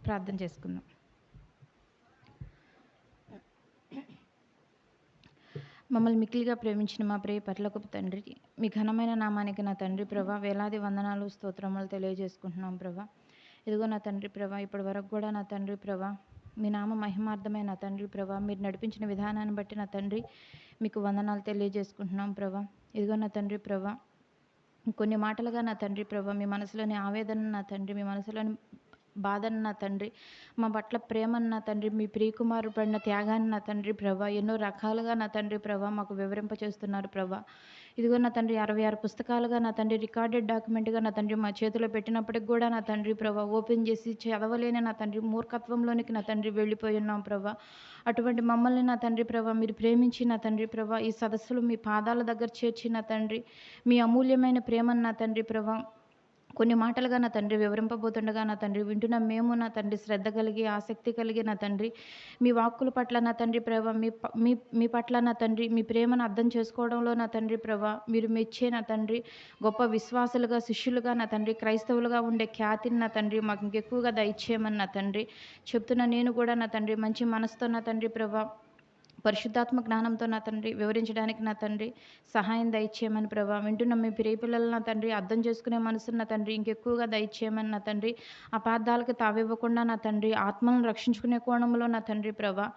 ప్రార్థన చేసుకుందాం. మమ్మల్ని మిక్కిలిగా ప్రేమించిన మా ప్రియ పరలోకపు తండ్రి, మీ ఘనమైన నామానికి నా తండ్రి ప్రభా వేలాది వందనాలు స్తోత్రములు తెలియజేసుకుంటున్నాం ప్రభా. ఇదిగో నా తండ్రి ప్రభా, ఇప్పటి వరకు కూడా నా తండ్రి ప్రభా మీ నామ మహిమార్థమైన నా తండ్రి ప్రభా మీరు నడిపించిన విధానాన్ని బట్టి నా తండ్రి మీకు వందనాలు తెలియజేసుకుంటున్నాం ప్రభా. ఇదిగో నా తండ్రి ప్రభా, కొన్ని మాటలుగా నా తండ్రి ప్రభా మీ మనసులోని ఆవేదన నా తండ్రి, మీ మనసులోని బాధను నా తండ్రి, మా పట్ల ప్రేమను నా తండ్రి, మీ ప్రియకుమారు పడిన త్యాగాన్ని నా తండ్రి ప్రభా ఎన్నో రకాలుగా నా తండ్రి ప్రభా మాకు వివరింపచేస్తున్నారు ప్రభా. ఇదిగో నా తండ్రి 66 పుస్తకాలుగా నా తండ్రి రికార్డెడ్ డాక్యుమెంట్గా నా తండ్రి మా చేతిలో పెట్టినప్పటికి కూడా నా తండ్రి ప్రభా ఓపెన్ చేసి చదవలేని నా తండ్రి మూర్ఖత్వంలోనికి నా తండ్రి వెళ్ళిపోయి ఉన్నాం ప్రభా. అటువంటి మమ్మల్ని నా తండ్రి ప్రభా మీరు ప్రేమించి నా తండ్రి ప్రభా ఈ సదస్సులు మీ పాదాల దగ్గర చేర్చి నా తండ్రి మీ అమూల్యమైన ప్రేమను నా తండ్రి ప్రభా కొన్ని మాటలుగా నా తండ్రి వివరింపబోతుండగా నా తండ్రి వింటున్న మేము నా తండ్రి శ్రద్ధ కలిగి ఆసక్తి కలిగి నా తండ్రి మీ వాక్కుల పట్ల నా తండ్రి ప్రభా మీ పట్ల నా తండ్రి మీ ప్రేమను అర్థం చేసుకోవడంలో నా తండ్రి ప్రభా మీరు మెచ్చే నా తండ్రి గొప్ప విశ్వాసులుగా శిష్యులుగా నా తండ్రి క్రైస్తవులుగా ఉండే ఖ్యాతిని నా తండ్రి మాకు ఇంకెక్కువగా దయచేయమని నా తండ్రి చెప్తున్న నేను కూడా నా తండ్రి మంచి మనసుతో నా తండ్రి ప్రభా పరిశుద్ధాత్మ జ్ఞానంతో నా తండ్రి వివరించడానికి నా తండ్రి సహాయం దయచేయమని ప్రభా. వింటున్న మీ ప్రియ పిల్లలు నా తండ్రి అర్థం చేసుకునే మనసును నా తండ్రి ఇంకెక్కువగా దయచేయమని నా తండ్రి అపార్థాలకు తావివ్వకుండా నా తండ్రి ఆత్మలను రక్షించుకునే కోణంలో నా తండ్రి ప్రభా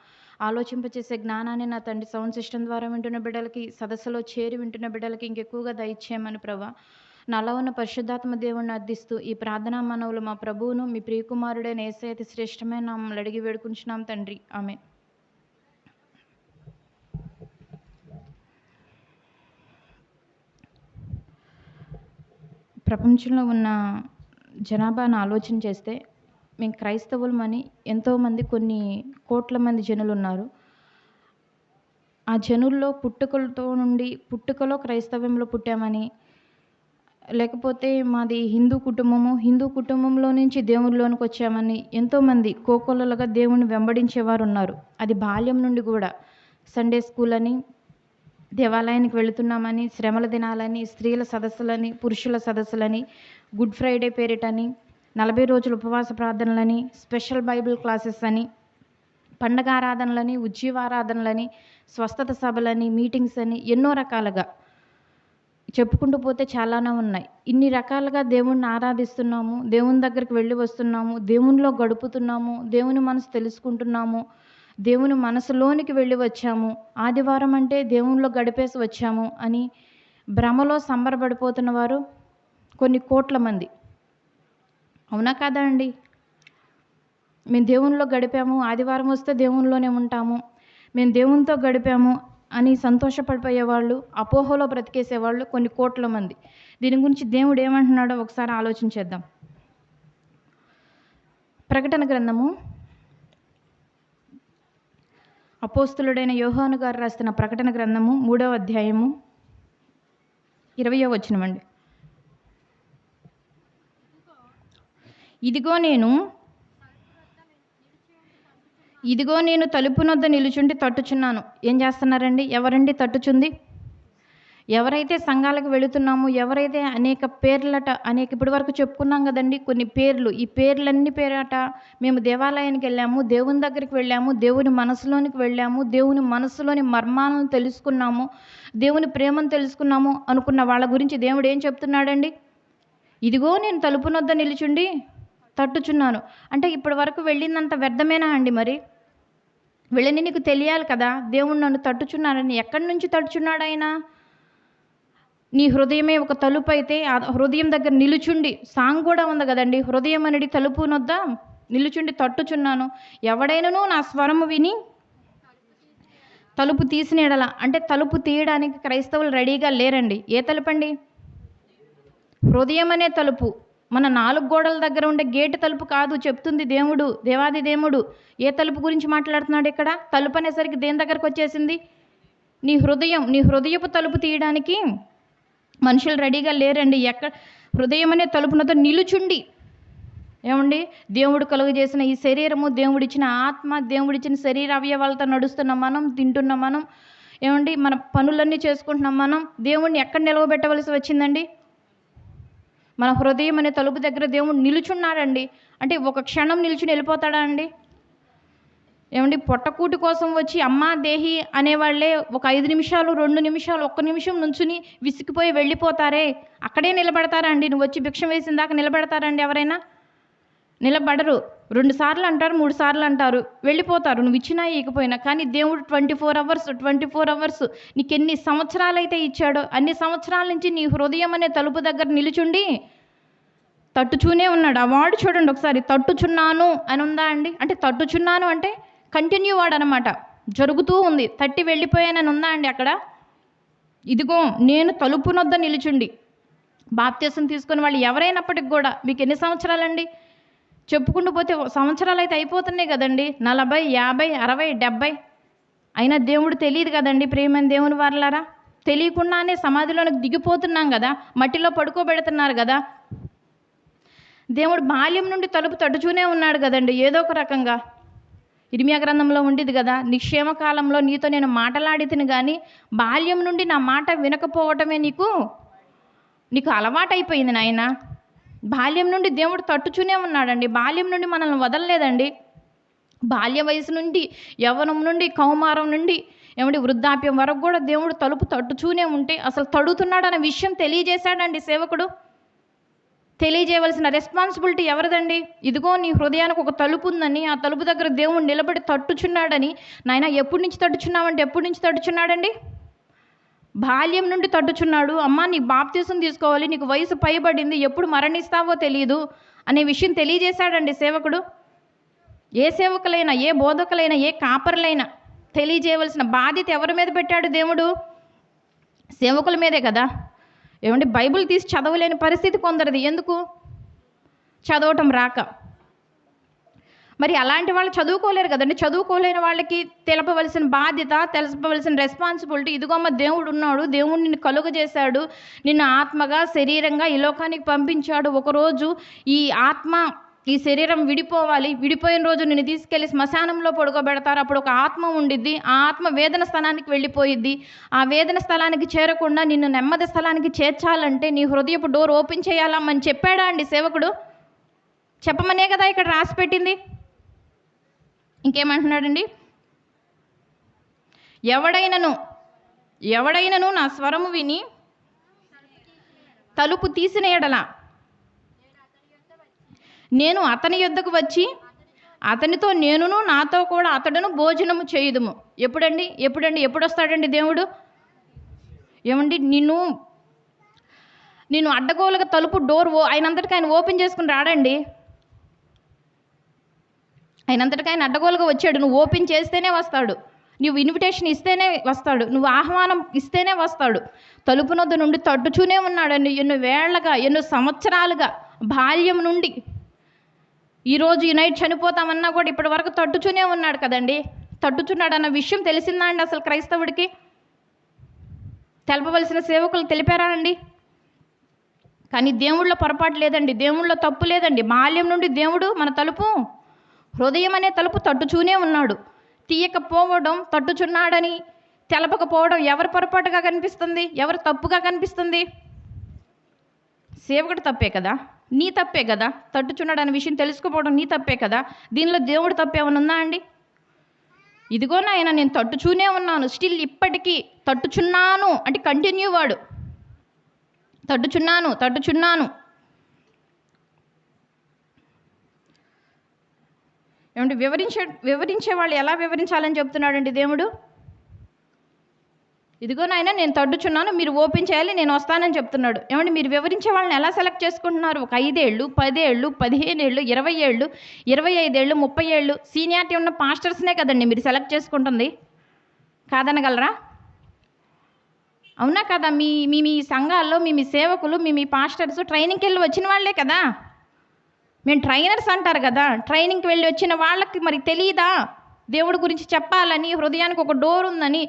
ఆలోచింపచేసే జ్ఞానాన్ని నా తండ్రి సౌండ్ సిస్టమ్ ద్వారా వింటున్న బిడ్డలకి సదస్సులో చేరి వింటున్న బిడ్డలకి ఇంకెక్కువగా దయచేయమని ప్రభా. నాలో ఉన్న పరిశుద్ధాత్మ దేవుణ్ణి అర్థిస్తూ ఈ ప్రార్థనా మనవులు మా ప్రభువును మీ ప్రియకుమారుడైన యేసయ్య అతి శ్రేష్టమైన నామములో అడిగి వేడుకుంటున్నాం తండ్రి, ఆమేన్. ప్రపంచంలో ఉన్న జనాభాను ఆలోచన చేస్తే మేము క్రైస్తవులమని ఎంతోమంది కొన్ని కోట్ల మంది జనులు ఉన్నారు. ఆ జనుల్లో పుట్టుకలో క్రైస్తవ్యంలో పుట్టామని, లేకపోతే మాది హిందూ కుటుంబంలో నుంచి దేవునిలోనికి వచ్చామని ఎంతోమంది కోకొల్లలుగా దేవుని వెంబడించేవారు ఉన్నారు. అది బాల్యం నుండి కూడా సండే స్కూల్ అని, దేవాలయానికి వెళుతున్నామని, శ్రమల దినాలని, స్త్రీల సదస్సులని, పురుషుల సదస్సులని, గుడ్ ఫ్రైడే పేరిటని, 40 రోజుల ఉపవాస ప్రార్థనలని, స్పెషల్ బైబిల్ క్లాసెస్ అని, పండగ ఆరాధనలని, ఉజ్జీవారాధనలని, స్వస్థత సభలని, మీటింగ్స్ అని ఎన్నో రకాలుగా చెప్పుకుంటూ పోతే చాలానే ఉన్నాయి. ఇన్ని రకాలుగా దేవుణ్ణి ఆరాధిస్తున్నాము, దేవుని దగ్గరికి వెళ్ళి వస్తున్నాము, దేవునిలో గడుపుతున్నాము, దేవుని మనసు తెలుసుకుంటున్నాము, దేవుని మనసులోనికి వెళ్ళి వచ్చాము, ఆదివారం అంటే దేవునిలో గడిపేసి వచ్చాము అని భ్రమలో సంబరపడిపోతున్న వారు కొన్ని కోట్ల మంది. అవునా కాదా అండి? మేము దేవునిలో గడిపాము, ఆదివారం వస్తే దేవునిలోనే ఉంటాము, మేము దేవునితో గడిపాము అని సంతోషపడిపోయేవాళ్ళు, అపోహలో బ్రతికేసేవాళ్ళు కొన్ని కోట్ల మంది. దీని గురించి దేవుడు ఏమంటున్నాడో ఒకసారి ఆలోచించేద్దాం. ప్రకటన గ్రంథము అపోస్తులుడైన యోహాను గారు రాసిన ప్రకటన గ్రంథము 3వ అధ్యాయము 20వ వచనం అండి. ఇదిగో నేను తలుపు నొద్ద నిలుచుండి తట్టుచున్నాను. ఏం చేస్తున్నారండి? ఎవరండి తట్టుచుంది? ఎవరైతే సంఘాలకు వెళుతున్నామో, ఎవరైతే అనేక పేర్లట ఇప్పటి వరకు చెప్పుకున్నాం కదండి కొన్ని పేర్లు, ఈ పేర్లన్నీ పేరట మేము దేవాలయానికి వెళ్ళాము, దేవుని దగ్గరికి వెళ్ళాము, దేవుని మనసులోనికి వెళ్ళాము, దేవుని మనసులోని మర్మాలను తెలుసుకున్నాము, దేవుని ప్రేమను తెలుసుకున్నాము అనుకున్న వాళ్ళ గురించి దేవుడు ఏం చెప్తున్నాడండి? ఇదిగో నేను తలుపు నొద్ద నిలుచుండి తట్టుచున్నాను. అంటే ఇప్పటి వరకు వెళ్ళిందంత వ్యర్థమేనా అండి? మరి వెళ్ళని నీకు తెలియాలి కదా దేవుడు నన్ను తట్టుచున్నాడని. ఎక్కడి నుంచి తట్టుచున్నాడు ఆయన? నీ హృదయమే ఒక తలుపు అయితే ఆ హృదయం దగ్గర నిలుచుండి, సాంగ్ కూడా ఉంది కదండి, హృదయం అనేది తలుపు నొద్ద నిలుచుండి తట్టుచున్నాను, ఎవడైనను నా స్వరము విని తలుపు తీసిన ఎడల. అంటే తలుపు తీయడానికి క్రైస్తవులు రెడీగా లేరండి. ఏ తలుపు అండి? హృదయం అనే తలుపు. మన 4 గోడల దగ్గర ఉండే గేటు తలుపు కాదు చెప్తుంది దేవుడు, దేవాది దేవుడు. ఏ తలుపు గురించి మాట్లాడుతున్నాడు ఇక్కడ? తలుపు అనేసరికి దేని దగ్గరకు వచ్చేసింది? నీ హృదయపు తలుపు తీయడానికి మనుషులు రెడీగా లేరండి. హృదయం అనే తలుపునతో నిలుచుండి, ఏమండి, దేవుడు కలుగు చేసిన ఈ శరీరము, దేవుడిచ్చిన ఆత్మ, దేవుడిచ్చిన శరీర అవయవాలతో నడుస్తున్నాం మనం, తింటున్నాం మనం, ఏమండి, మన పనులన్నీ చేసుకుంటున్నాం మనం. దేవుణ్ణి ఎక్కడ నిలవబెట్టవలసి వచ్చిందండి? మన హృదయం అనే తలుపు దగ్గర దేవుడు నిలుచున్నాడండి. అంటే ఒక క్షణం నిల్చుని వెళ్ళిపోతాడా అండి? ఏమండి, పొట్టకూటి కోసం వచ్చి అమ్మా దేహి అనేవాళ్ళే ఒక 5 నిమిషాలు, 2 నిమిషాలు, 1 నిమిషం నుంచుని విసిగిపోయి వెళ్ళిపోతారే, అక్కడే నిలబడతారా అండి? నువ్వు వచ్చి భిక్షం వేసిన దాకా నిలబెడతారండి ఎవరైనా? నిలబడరు. 2 సార్లు అంటారు, 3 సార్లు అంటారు, వెళ్ళిపోతారు నువ్వు ఇచ్చినా ఇకపోయినా. కానీ దేవుడు 24 అవర్స్ నీకు ఎన్ని సంవత్సరాలైతే ఇచ్చాడో అన్ని సంవత్సరాల నుంచి నీ హృదయం అనే తలుపు దగ్గర నిలుచుండి తట్టుచూనే ఉన్నాడు. ఆ వాడు చూడండి ఒకసారి, తట్టుచున్నాను అని ఉందా అండి? అంటే తట్టుచున్నాను అంటే కంటిన్యూ వాడు అనమాట, జరుగుతూ ఉంది. తట్టి వెళ్ళిపోయానని ఉందా అండి అక్కడ? ఇదిగో నేను తలుపు నొద్ద నిలుచుండి. బాప్తీసం తీసుకుని వాళ్ళు ఎవరైనప్పటికి కూడా మీకు ఎన్ని సంవత్సరాలండి? చెప్పుకుంటూ పోతే సంవత్సరాలు అయితే అయిపోతున్నాయి కదండి, 40, 50, 60, 70. అయినా దేవుడు తెలియదు కదండి. ప్రేమని దేవుని వారలారా, తెలియకుండానే సమాధిలోనికి దిగిపోతున్నాం కదా, మట్టిలో పడుకోబెడుతున్నారు కదా. దేవుడు బాల్యం నుండి తలుపు తట్టుచూనే ఉన్నాడు కదండి ఏదో ఒక రకంగా. ఇర్మియా గ్రంథంలో ఉండేది కదా, నిక్షేమ కాలంలో నీతో నేను మాటలాడితిని కానీ బాల్యం నుండి నా మాట వినకపోవటమే నీకు అలవాటైపోయింది నాయన. బాల్యం నుండి దేవుడు తట్టుచూనే ఉన్నాడండి. బాల్యం నుండి మనల్ని వదలలేదండి. బాల్య వయసు నుండి, యవ్వనం నుండి, కౌమారం నుండి, ఏమంటే వృద్ధాప్యం వరకు కూడా దేవుడు తలుపు తట్టుచూనే ఉంటే అసలు తడుతున్నాడన్న విషయం తెలియజేశాడండి సేవకుడు. తెలియజేయవలసిన రెస్పాన్సిబిలిటీ ఎవరిదండి? ఇదిగో నీ హృదయానికి ఒక తలుపు ఉందని, ఆ తలుపు దగ్గర దేవుడు నిలబడి తట్టుచున్నాడని. నాయన ఎప్పటి నుంచి తట్టుచున్నావంటే ఎప్పటి నుంచి తట్టుచున్నాడండి? బాల్యం నుండి తట్టుచున్నాడు. అమ్మ నీ బాప్తీసం తీసుకోవాలి, నీకు వయసు పైబడింది, ఎప్పుడు మరణిస్తావో తెలియదు అనే విషయం తెలియజేశాడండి సేవకుడు. ఏ సేవకులైనా, ఏ బోధకులైనా, ఏ కాపరులైనా తెలియజేయవలసిన బాధ్యత ఎవరి మీద పెట్టాడు దేవుడు? సేవకుల మీదే కదా. ఏమంటే బైబిల్ తీసి చదవలేని పరిస్థితి కొందరిది. ఎందుకు? చదవటం రాక. మరి అలాంటి వాళ్ళు చదువుకోలేరు కదండి. చదువుకోలేని వాళ్ళకి తెలపవలసిన బాధ్యత, తెలపవలసిన రెస్పాన్సిబిలిటీ, ఇదిగోమ్మ దేవుడు ఉన్నాడు, దేవుడు నిన్ను కలుగజేశాడు, నిన్ను ఆత్మగా శరీరంగా ఈ లోకానికి పంపించాడు. ఒకరోజు ఈ ఆత్మ ఈ శరీరం విడిపోవాలి, విడిపోయిన రోజు నిన్ను తీసుకెళ్ళి శ్మశానంలో పడుకోబెడతారు. అప్పుడు ఒక ఆత్మ ఉండిద్ది, ఆ ఆత్మ వేదన స్థలానికి వెళ్ళిపోయిద్ది. ఆ వేదన స్థలానికి చేరకుండా నిన్ను నెమ్మది స్థలానికి చేర్చాలంటే నీ హృదయపు డోర్ ఓపెన్ చేయాలమ్మని చెప్పాడా అండి సేవకుడు? చెప్పమనే కదా ఇక్కడ రాసి పెట్టింది. ఇంకేమంటున్నాడండి? ఎవడైనను నా స్వరము విని తలుపు తీసిన ఎడల నేను అతని యొద్దకు వచ్చి అతనితో నేనును నాతో కూడా అతడును భోజనము చేయుదుము. ఎప్పుడండి? ఎప్పుడు వస్తాడండి దేవుడు? ఏమండి, నిన్ను అడ్డగోలుగా తలుపు డోర్ ఆయనంతటికి ఆయన ఓపెన్ చేసుకుని రాడండి. ఆయనంతటికి ఆయన అడ్డగోలుగా వచ్చాడు. నువ్వు ఓపెన్ చేస్తేనే వస్తాడు, నువ్వు ఇన్విటేషన్ ఇస్తేనే వస్తాడు, నువ్వు ఆహ్వానం ఇస్తేనే వస్తాడు. తలుపు నొద్ద నుండి తట్టుచూనే ఉన్నాడండి ఎన్నో వేళ్లగా, ఎన్నో సంవత్సరాలుగా. బాల్యం నుండి ఈరోజు ఈ నైట్ చనిపోతామన్నా కూడా ఇప్పటి వరకు తట్టుచూనే ఉన్నాడు కదండి. తట్టుచున్నాడు అన్న విషయం తెలిసిందా అండి అసలు క్రైస్తవుడికి? తెలపవలసిన సేవకులు తెలిపారా అండి? కానీ దేవుళ్ళో పొరపాటు లేదండి, దేవుళ్ళో తప్పు లేదండి. బాల్యం నుండి దేవుడు మన తలుపు, హృదయం అనే తలుపు తట్టుచూనే ఉన్నాడు. తీయకపోవడం, తట్టుచున్నాడని తెలపకపోవడం ఎవరి పొరపాటుగా కనిపిస్తుంది? ఎవరు తప్పుగా కనిపిస్తుంది? సేవకుడు తప్పే కదా, నీ తప్పే కదా. తట్టుచున్నాడు అనే విషయం తెలుసుకోపోవడం నీ తప్పే కదా. దీనిలో దేవుడు తప్పేమన్నా ఉందా అండి? ఇదిగో నాయన నేను తట్టుచూనే ఉన్నాను, స్టిల్ ఇప్పటికీ తట్టుచున్నాను అంటే కంటిన్యూ వాడు. తట్టుచున్నాను. ఏమంటే వివరించే వాళ్ళు ఎలా వివరించాలని చెప్తున్నాడండి దేవుడు. ఇదిగో నాయన నేను తట్టుచున్నాను, మీరు ఓపెన్ చేయాలి, నేను వస్తానని చెప్తున్నాడు. ఏమంటే మీరు వివరించే వాళ్ళని ఎలా సెలెక్ట్ చేసుకుంటున్నారు? ఒక 5 ఏళ్ళు, 10 ఏళ్ళు, 15 ఏళ్ళు, 20 ఏళ్ళు, 25 ఏళ్ళు, 30 ఏళ్ళు సీనియారిటీ ఉన్న పాస్టర్స్నే కదండి మీరు సెలెక్ట్ చేసుకుంటుంది. కాదనగలరా? అవునా కదా? మీ సంఘాల్లో మీ సేవకులు, మీ పాస్టర్స్ ట్రైనింగ్కి వెళ్ళి వచ్చిన వాళ్ళే కదా. మేము ట్రైనర్స్ అంటారు కదా. ట్రైనింగ్కి వెళ్ళి వచ్చిన వాళ్ళకి మరి తెలియదా దేవుడి గురించి చెప్పాలని? హృదయానికి ఒక డోర్ ఉందని,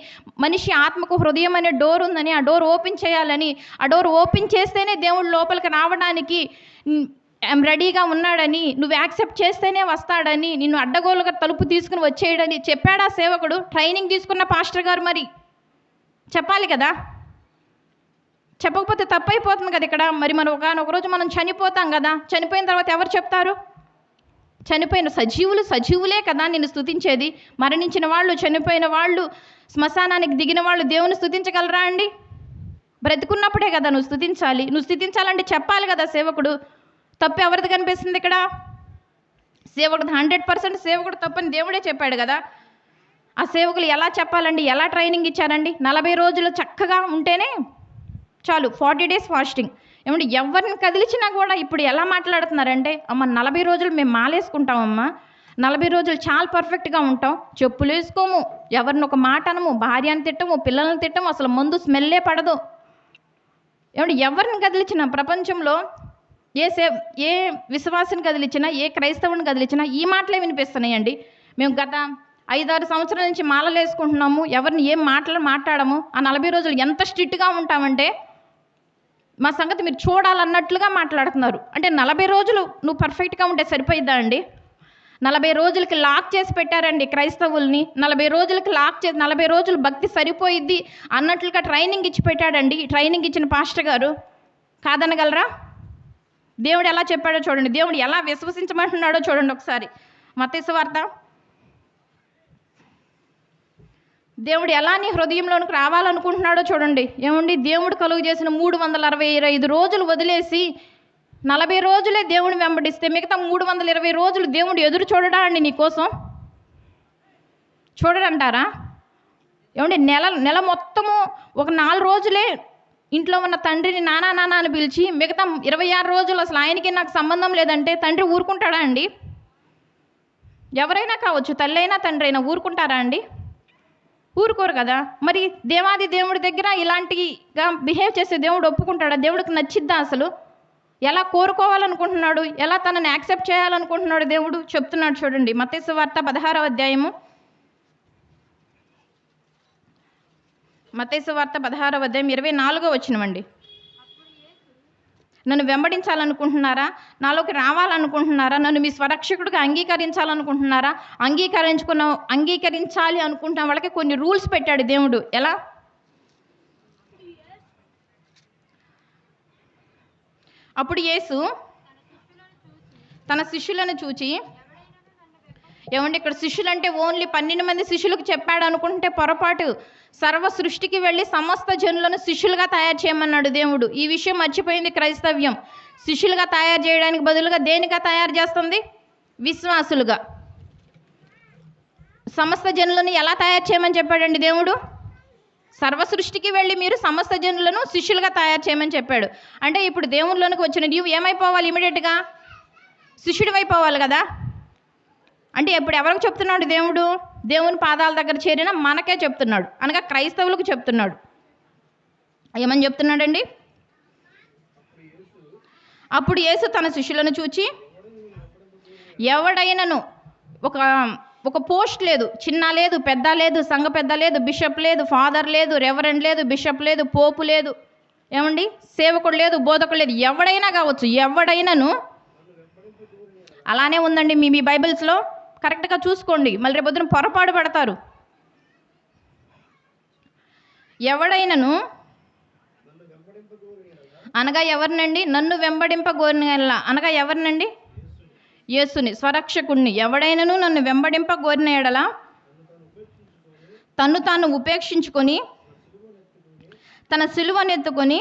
మనిషి ఆత్మకు హృదయం అనే డోర్ ఉందని, ఆ డోర్ ఓపెన్ చేయాలని, ఆ డోర్ ఓపెన్ చేస్తేనే దేవుడు లోపలికి రావడానికి రెడీగా ఉన్నాడని, నువ్వు యాక్సెప్ట్ చేస్తేనే వస్తాడని, నిన్ను అడ్డగోలుగా తలుపు తీసుకుని వచ్చేయడని చెప్పాడా సేవకుడు? ట్రైనింగ్ తీసుకున్న పాస్టర్ గారు మరి చెప్పాలి కదా. చెప్పకపోతే తప్పైపోతుంది కదా ఇక్కడ. మరి మనం ఒకనొక రోజు మనం చనిపోతాం కదా. చనిపోయిన తర్వాత ఎవరు చెప్తారు? చనిపోయిన సజీవులే కదా నిన్ను స్తుతించేది. మరణించిన వాళ్ళు, చనిపోయిన వాళ్ళు, శ్మశానానికి దిగిన వాళ్ళు దేవుని స్తుతించగలరా అండి? బ్రతుకున్నప్పుడే కదా నువ్వు స్తుతించాలి. నువ్వు స్తుతించాలంటే చెప్పాలి కదా సేవకుడు. తప్పు ఎవరిది కనిపిస్తుంది ఇక్కడ? సేవకుడు 100% సేవకుడు తప్పని దేవుడే చెప్పాడు కదా. ఆ సేవకులు ఎలా చెప్పాలండి? ఎలా ట్రైనింగ్ ఇచ్చారండి? 40 రోజులు చక్కగా ఉంటేనే చాలు. 40 days ఫాస్టింగ్. ఏమంటే ఎవరిని కదిలిచినా కూడా ఇప్పుడు ఎలా మాట్లాడుతున్నారంటే, అమ్మ 40 రోజులు మేము మాలేసుకుంటామమ్మా, 40 రోజులు చాలా పర్ఫెక్ట్గా ఉంటాం, చెప్పులు వేసుకోము, ఎవరిని ఒక మాట అనము, భార్యను తిట్టము, పిల్లల్ని తిట్టము, అసలు ముందు స్మెల్లే పడదు. ఏమంటే ఎవరిని కదిలిచ్చినా ప్రపంచంలో ఏ విశ్వాసిని కదిలిచ్చినా, ఏ క్రైస్తవుని కదిలిచ్చినా ఈ మాటలే వినిపిస్తున్నాయండి. మేము గత 5-6 సంవత్సరాల నుంచి మాలలు వేసుకుంటున్నాము, ఎవరిని ఏం మాట్లాడము. ఆ 40 రోజులు ఎంత స్ట్రిక్ట్గా ఉంటామంటే మా సంగతి మీరు చూడాలన్నట్లుగా మాట్లాడుతున్నారు. అంటే 40 రోజులు నువ్వు పర్ఫెక్ట్గా ఉంటే సరిపోయిద్దా అండి? 40 రోజులకి లాక్ చేసి పెట్టారండి క్రైస్తవుల్ని. 40 రోజులు భక్తి సరిపోయిద్ది అన్నట్లుగా ట్రైనింగ్ ఇచ్చి పెట్టాడండి. ట్రైనింగ్ ఇచ్చిన పాస్టర్ గారు కాదనగలరా? దేవుడు ఎలా చెప్పాడో చూడండి, దేవుడు ఎలా విశ్వసించమంటున్నాడో చూడండి ఒకసారి. మత్తయి సువార్త దేవుడు ఎలా నీ హృదయంలోనికి రావాలనుకుంటున్నాడో చూడండి. ఏమండి, దేవుడు కలుగు చేసిన 365 రోజులు వదిలేసి 40 రోజులే దేవుని వెంబడిస్తే మిగతా 320 రోజులు దేవుడు ఎదురు చూడడా అండి నీకోసం? చూడడంటారా? ఏమండి, నెల మొత్తము ఒక 4 రోజులే ఇంట్లో ఉన్న తండ్రిని నానా అని పిలిచి మిగతా 26 రోజులు అసలు ఆయనకి నాకు సంబంధం లేదంటే తండ్రి ఊరుకుంటాడా అండి? ఎవరైనా కావచ్చు, తల్లి అయినా తండ్రి అయినా ఊరుకుంటారా అండి? ఊరుకోరు కదా. మరి దేవాది దేవుడి దగ్గర ఇలాంటిగా బిహేవ్ చేసే దేవుడు ఒప్పుకుంటాడా? దేవుడికి నచ్చిద్దా అసలు? ఎలా కోరుకోవాలనుకుంటున్నాడు, ఎలా తనని యాక్సెప్ట్ చేయాలనుకుంటున్నాడు దేవుడు చెప్తున్నాడు చూడండి. మత్తయి సువార్త 16వ అధ్యాయము, మత్తయి సువార్త 16వ అధ్యాయం 24వ వచనమండి. నన్ను వెంబడించాలనుకుంటున్నారా? నాలోకి రావాలనుకుంటున్నారా? నన్ను మీ స్వరక్షకుడిగా అంగీకరించాలనుకుంటున్నారా? అంగీకరించాలి అనుకుంటున్న వాళ్ళకి కొన్ని రూల్స్ పెట్టాడు దేవుడు. ఎలా? అప్పుడు యేసు తన శిష్యులను చూచి, ఏమండి ఇక్కడ శిష్యులు అంటే ఓన్లీ 12 మంది శిష్యులకు చెప్పాడు అనుకుంటే పొరపాటు. సర్వ సృష్టికి వెళ్ళి సమస్త జనులను శిష్యులుగా తయారు చేయమన్నాడు దేవుడు. ఈ విషయం మర్చిపోయింది క్రైస్తవ్యం. శిష్యులుగా తయారు చేయడానికి బదులుగా దేనిగా తయారు చేస్తుంది? విశ్వాసులుగా. సమస్త జనులను ఎలా తయారు చేయమని చెప్పాడండి దేవుడు? సర్వ సృష్టికి వెళ్ళి మీరు సమస్త జనులను శిష్యులుగా తయారు చేయమని చెప్పాడు. అంటే ఇప్పుడు దేవునిలోనికి వచ్చిన నీవు ఏమైపోవాలి? ఇమీడియట్గా శిష్యుడు అయిపోవాలి కదా. అంటే ఇప్పుడు ఎవరికి చెప్తున్నాడు దేవుడు? దేవుని పాదాల దగ్గర చేరిన మనకే చెప్తున్నాడు, అనగా క్రైస్తవులకు చెప్తున్నాడు. ఏమని చెప్తున్నాడండి? అప్పుడు యేసు తన శిష్యులను చూచి, ఎవడైనను ఒక పోస్ట్ లేదు, చిన్న లేదు, పెద్ద లేదు, సంఘ పెద్ద లేదు, బిషప్ లేదు, ఫాదర్ లేదు, రెవరెండ్ లేదు, బిషప్ లేదు, పోపు లేదు, ఏమండి సేవకుడు లేదు, బోధకుడు లేదు, ఎవడైనా కావచ్చు, ఎవడైనాను. అలానే ఉందండి మీ బైబిల్స్లో, కరెక్ట్గా చూసుకోండి, మళ్ళీ రేపు పొద్దున పొరపాటు పడతారు. ఎవడైనను అనగా ఎవరినండి? నన్ను వెంబడింపగోరిన అనగా ఎవరినండి? యేసుని, స్వరక్షకుడిని. ఎవడైనను నన్ను వెంబడింపగోరిన ఎడల తన్ను తాను ఉపేక్షించుకొని తన సిలువనెత్తుకొని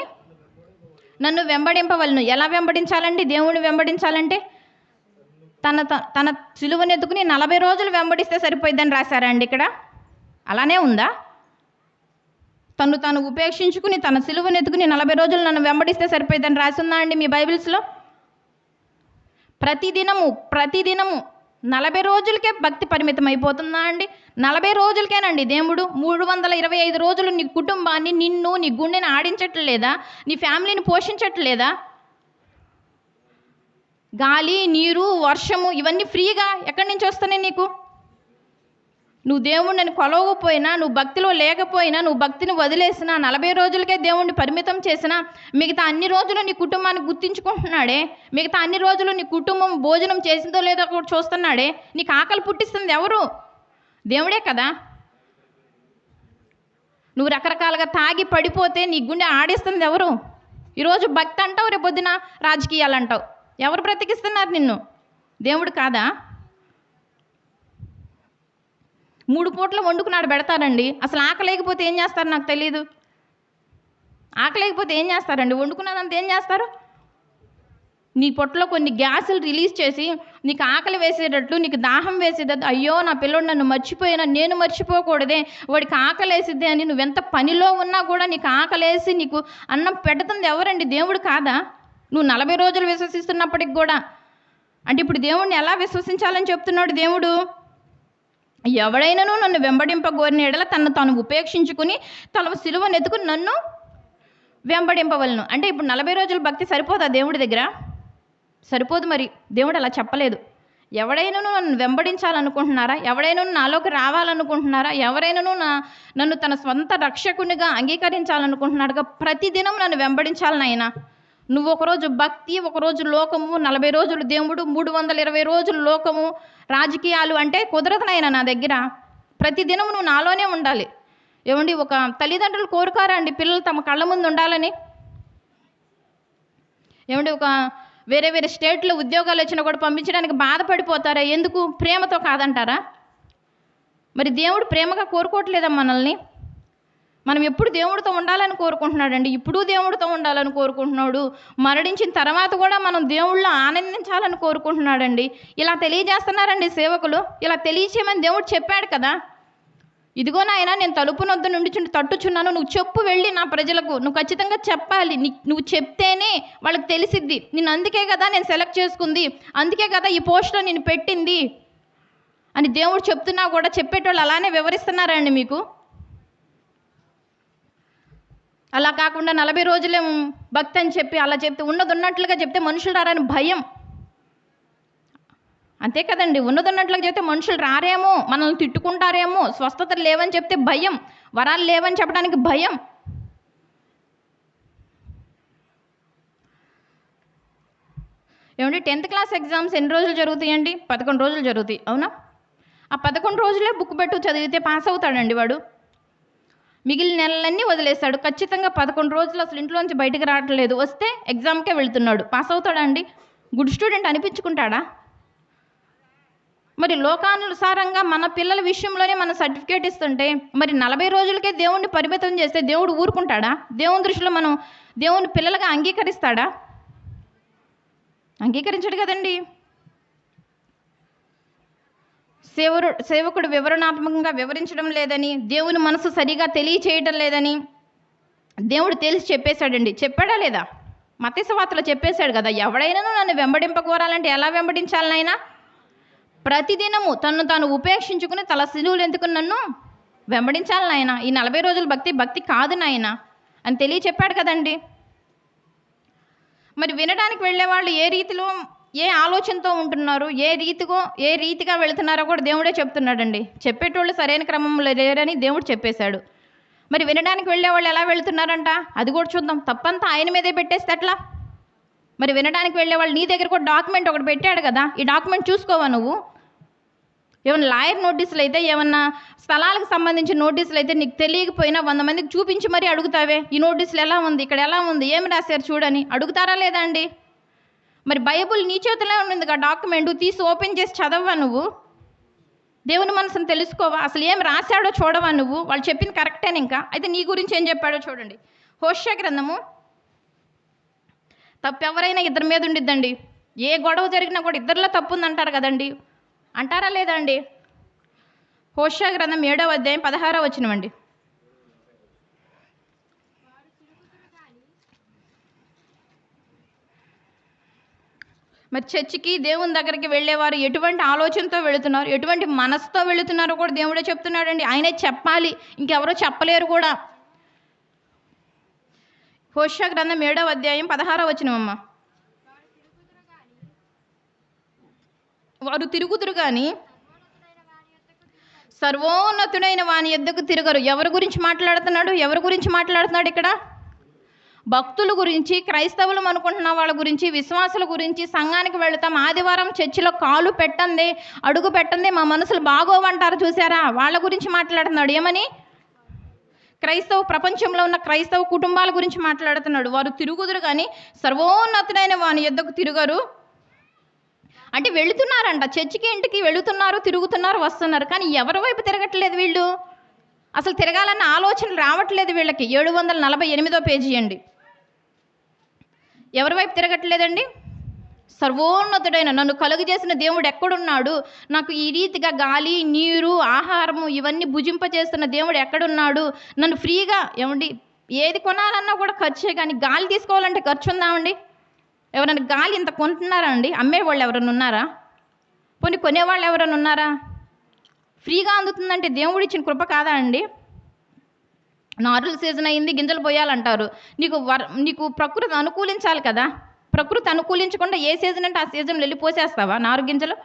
నన్ను వెంబడింపవలను. ఎలా వెంబడించాలండి? దేవుని వెంబడించాలంటే తన సిలువనెత్తుకుని 40 రోజులు వెంబడిస్తే సరిపోయిద్దని రాశారా అండి ఇక్కడ? అలానే ఉందా? తను తాను ఉపేక్షించుకుని తన సిలువనెత్తుకుని 40 రోజులు నన్ను వెంబడిస్తే సరిపోయిద్దని రాసిందా అండి మీ బైబిల్స్లో? ప్రతిదినము 40 రోజులకే భక్తి పరిమితం అయిపోతుందా అండి? 40 రోజులకేనండి దేవుడు 325 రోజులు నీ కుటుంబాన్ని, నిన్ను, నీ గుండెని ఆడించట్లేదా? నీ ఫ్యామిలీని పోషించట్లేదా? గాలి, నీరు, వర్షము ఇవన్నీ ఫ్రీగా ఎక్కడి నుంచి వస్తున్నాయి నీకు? నువ్వు దేవుడిని కొలవకపోయినా, నువ్వు భక్తిలో లేకపోయినా, నువ్వు భక్తిని వదిలేసినా, 40 రోజులకే దేవుణ్ణి పరిమితం చేసినా, మిగతా అన్ని రోజులు నీ కుటుంబాన్ని గుర్తించుకుంటున్నాడే. మిగతా అన్ని రోజులు నీ కుటుంబం భోజనం చేసిందో లేదో కూడా చూస్తున్నాడే. నీకు ఆకలి పుట్టిస్తుంది ఎవరు? దేవుడే కదా. నువ్వు రకరకాలుగా తాగి పడిపోతే నీ గుండె ఆడిస్తుంది ఎవరు? ఈరోజు భక్తి అంటావు, రేపు పొద్దున రాజకీయాలు అంటావు. ఎవరు బ్రతికిస్తున్నారు నిన్ను? దేవుడు కాదా? 3 పూటలు వండుకున్నాడు పెడతారండి. అసలు ఆకలేకపోతే ఏం చేస్తారు నాకు తెలియదు. ఆకలేకపోతే ఏం చేస్తారండి? వండుకున్నదంతా ఏం చేస్తారు? నీ పొట్టలో కొన్ని గ్యాసులు రిలీజ్ చేసి నీకు ఆకలి వేసేటట్లు, నీకు దాహం వేసేటట్టు, అయ్యో నా పిల్లోడు నన్ను మర్చిపోయినా, నేను మర్చిపోకూడదే, వాడికి ఆకలి వేసిద్దే అని నువ్వెంత పనిలో ఉన్నా కూడా నీకు ఆకలేసి నీకు అన్నం పెడుతుంది ఎవరండి? దేవుడు కాదా? నువ్వు 40 రోజులు విశ్వసిస్తున్నప్పటికి కూడా. అంటే ఇప్పుడు దేవుడిని ఎలా విశ్వసించాలని చెప్తున్నాడు దేవుడు? ఎవడైనాను నన్ను వెంబడింపగోరిన ఎడల తను తాను ఉపేక్షించుకుని తన సిలువను ఎత్తుకుని నన్ను వెంబడింపవలను. అంటే ఇప్పుడు 40 రోజుల భక్తి సరిపోదా దేవుడి దగ్గర? సరిపోదు. మరి దేవుడు అలా చెప్పలేదు. ఎవడైనాను నన్ను వెంబడించాలనుకుంటున్నారా? ఎవడైనాను నాలోకి రావాలనుకుంటున్నారా? ఎవరైనాను నన్ను తన స్వంత రక్షకునిగా అంగీకరించాలనుకుంటున్నాడుగా? ప్రతిదినం నన్ను వెంబడించాలని ఆయన. నువ్వు ఒకరోజు భక్తి, ఒకరోజు లోకము, 40 రోజులు దేవుడు, 320 రోజులు లోకము, రాజకీయాలు అంటే కుదరదునైనా నా దగ్గర. ప్రతిదినం నువ్వు నాలోనే ఉండాలి. ఏమండి, ఒక తల్లిదండ్రులు కోరుకారా అండి పిల్లలు తమ కళ్ళ ముందు ఉండాలని? ఏమండి, ఒక వేరే స్టేట్లో ఉద్యోగాలు వచ్చినా కూడా పంపించడానికి బాధపడిపోతారా? ఎందుకు? ప్రేమతో కాదంటారా? మరి దేవుడు ప్రేమగా కోరుకోవట్లేదా మనల్ని? మనం ఎప్పుడు దేవుడితో ఉండాలని కోరుకుంటున్నాడండి. ఇప్పుడు దేవుడితో ఉండాలని కోరుకుంటున్నాడు. మరణించిన తర్వాత కూడా మనం దేవుళ్ళో ఆనందించాలని కోరుకుంటున్నాడండి. ఇలా తెలియజేస్తున్నారండి సేవకులు. ఇలా తెలియచేయమని దేవుడు చెప్పాడు కదా. ఇదిగో నాయన, నేను తలుపు నొద్ద నుండి తట్టుచున్నాను, నువ్వు చెప్పు వెళ్ళి నా ప్రజలకు. నువ్వు ఖచ్చితంగా చెప్పాలి. నువ్వు చెప్తేనే వాళ్ళకి తెలిసిద్ది. నేను అందుకే కదా నేను సెలెక్ట్ చేసుకుంది, అందుకే కదా ఈ పోస్ట్లో నేను పెట్టింది అని దేవుడు చెప్తున్నా కూడా చెప్పేటోళ్ళు అలానే వివరిస్తున్నారండి మీకు. అలా కాకుండా 40 రోజులే భక్తి అని చెప్పి అలా చెప్తే, ఉన్నట్లుగా చెప్తే మనుషులు రారని భయం. అంతే కదండి. ఉన్నట్లుగా చెప్తే మనుషులు రారేమో, మనల్ని తిట్టుకుంటారేమో, స్వస్థతలు లేవని చెప్తే భయం, వరాలు లేవని చెప్పడానికి భయం. ఏమండి, 10th క్లాస్ ఎగ్జామ్స్ ఎన్ని రోజులు జరుగుతాయండి? 11 రోజులు జరుగుతాయి, అవునా? ఆ 11 రోజులే బుక్ పెట్టు చదివితే పాస్ అవుతాడండి వాడు. మిగిలిన నెలలన్నీ వదిలేస్తాడు. ఖచ్చితంగా 11 రోజులు అసలు ఇంట్లోంచి బయటకు రావట్లేదు, వస్తే ఎగ్జామ్కే వెళ్తున్నాడు. పాస్ అవుతాడా అండి? గుడ్ స్టూడెంట్ అనిపించుకుంటాడా? మరి లోకానుసారంగా మన పిల్లల విషయంలోనే మన సర్టిఫికేట్ ఇస్తుంటే, మరి 40 రోజులకే దేవుణ్ణి పరిమితం చేస్తే దేవుడు ఊరుకుంటాడా? దేవుని దృష్టిలో మనం దేవుని పిల్లలుగా అంగీకరిస్తాడా? అంగీకరించడు కదండి. సేవకుడు వివరణాత్మకంగా వివరించడం లేదని, దేవుని మనసు సరిగా తెలియచేయటం లేదని దేవుడు తెలిసి చెప్పేశాడండి. చెప్పాడా లేదా? మత్తయి సువార్తలో చెప్పేశాడు కదా, ఎవడైనాను నన్ను వెంబడింపకోరాలంటే ఎలా వెంబడించాలనైనా? ప్రతిదినము తను తాను ఉపేక్షించుకుని తల సిలువలు ఎందుకుని నన్ను వెంబడించాలి నాయన. ఈ 40 రోజుల భక్తి కాదు నాయన అని తెలియచెప్పాడు కదండి. మరి వినడానికి వెళ్ళేవాళ్ళు ఏ రీతిలో, ఏ ఆలోచనతో ఉంటున్నారు, ఏ రీతిగా వెళుతున్నారో కూడా దేవుడే చెప్తున్నాడండి. చెప్పేటోళ్ళు సరైన క్రమంలో లేరని దేవుడు చెప్పేశాడు. మరి వినడానికి వెళ్ళేవాళ్ళు ఎలా వెళుతున్నారంట అది కూడా చూద్దాం. తప్పంతా ఆయన మీదే పెట్టేస్తే ఎట్లా? మరి వినడానికి వెళ్ళేవాళ్ళు నీ దగ్గర కూడా డాక్యుమెంట్ ఒకటి పెట్టాడు కదా, ఈ డాక్యుమెంట్ చూసుకోవా నువ్వు? ఏమన్నా లాయర్ నోటీసులు అయితే, ఏమన్నా స్థలాలకు సంబంధించిన నోటీసులు అయితే నీకు తెలియకపోయినా 100 మందికి చూపించి మరీ అడుగుతావే, ఈ నోటీసులు ఎలా ఉంది, ఇక్కడ ఎలా ఉంది, ఏమి రాశారు చూడని అడుగుతారా లేదా అండి? మరి బైబుల్ నీ చేతిలో ఉంది ఆ డాక్యుమెంట్ తీసి ఓపెన్ చేసి చదవవా నువ్వు? దేవుని మనసును తెలుసుకోవా? అసలు ఏం రాశాడో చూడవా నువ్వు? వాళ్ళు చెప్పింది కరెక్టేనా? ఇంకా అయితే నీ గురించి ఏం చెప్పాడో చూడండి. హోషేయ గ్రంథము. తప్పు ఎవరైనా ఇద్దరి మీద ఉండిద్దండి. ఏ గొడవ జరిగినా కూడా ఇద్దరిలో తప్పు ఉందంటారు కదండి, అంటారా లేదా అండి? హోషేయ గ్రంథం 7వ అధ్యాయం 16వ వచనం అండి. మరి చర్చికి దేవుని దగ్గరికి వెళ్ళేవారు ఎటువంటి ఆలోచనతో వెళుతున్నారు, ఎటువంటి మనసుతో వెళుతున్నారో కూడా దేవుడే చెప్తున్నాడండి. ఆయనే చెప్పాలి, ఇంకెవరో చెప్పలేరు కూడా. హోషేయ గ్రంథం 7వ అధ్యాయం 16వ వచనం అమ్మ. వారు తిరుగుతురు కానీ సర్వోన్నతుడైన వాని యొద్దకు తిరగరు. ఎవరి గురించి మాట్లాడుతున్నాడు ఇక్కడ? భక్తుల గురించి, క్రైస్తవులు అనుకుంటున్న వాళ్ళ గురించి, విశ్వాసుల గురించి. సంఘానికి వెళతాం, ఆదివారం చర్చిలో కాలు పెట్టండి, అడుగు పెట్టండి, మా మనసులు బాగోవంటారు చూసారా, వాళ్ళ గురించి మాట్లాడుతున్నాడు. ఏమని? ప్రపంచంలో ఉన్న క్రైస్తవ కుటుంబాల గురించి మాట్లాడుతున్నాడు. వారు తిరుగుదురు కానీ సర్వోన్నతుడైన వాని యొద్దకు తిరగరు. అంటే వెళుతున్నారంట, చర్చికి ఇంటికి వెళుతున్నారు, తిరుగుతున్నారు, వస్తున్నారు. కానీ ఎవరి వైపు తిరగట్లేదు వీళ్ళు. అసలు తిరగాలన్న ఆలోచనలు రావట్లేదు వీళ్ళకి. 748వ పేజీ అండి. ఎవరి వైపు తిరగట్లేదండి? సర్వోన్నతుడైన నన్ను కలుగజేసిన దేవుడు ఎక్కడున్నాడు? నాకు ఈ రీతిగా గాలి, నీరు, ఆహారము ఇవన్నీ భుజింపచేస్తున్న దేవుడు ఎక్కడున్నాడు? నన్ను ఫ్రీగా ఏమండి ఏది కొనాలన్నా కూడా ఖర్చే, కానీ గాలి తీసుకోవాలంటే ఖర్చు ఉందామండి? ఎవరైనా గాలి ఇంత కొంటున్నారా అండి? అమ్మేవాళ్ళు ఎవరైనా ఉన్నారా? పోనీ కొనేవాళ్ళు ఎవరైనా ఉన్నారా? ఫ్రీగా అందుతుందంటే దేవుడు ఇచ్చిన కృప కాదా అండి? నారుల సీజన్ అయింది, గింజలు పోయాలంటారు. నీకు ప్రకృతి అనుకూలించాలి కదా. ప్రకృతి అనుకూలించకుండా ఏ సీజన్ అంటే ఆ సీజన్లో వెళ్ళి పోసేస్తావా నారు గింజలు?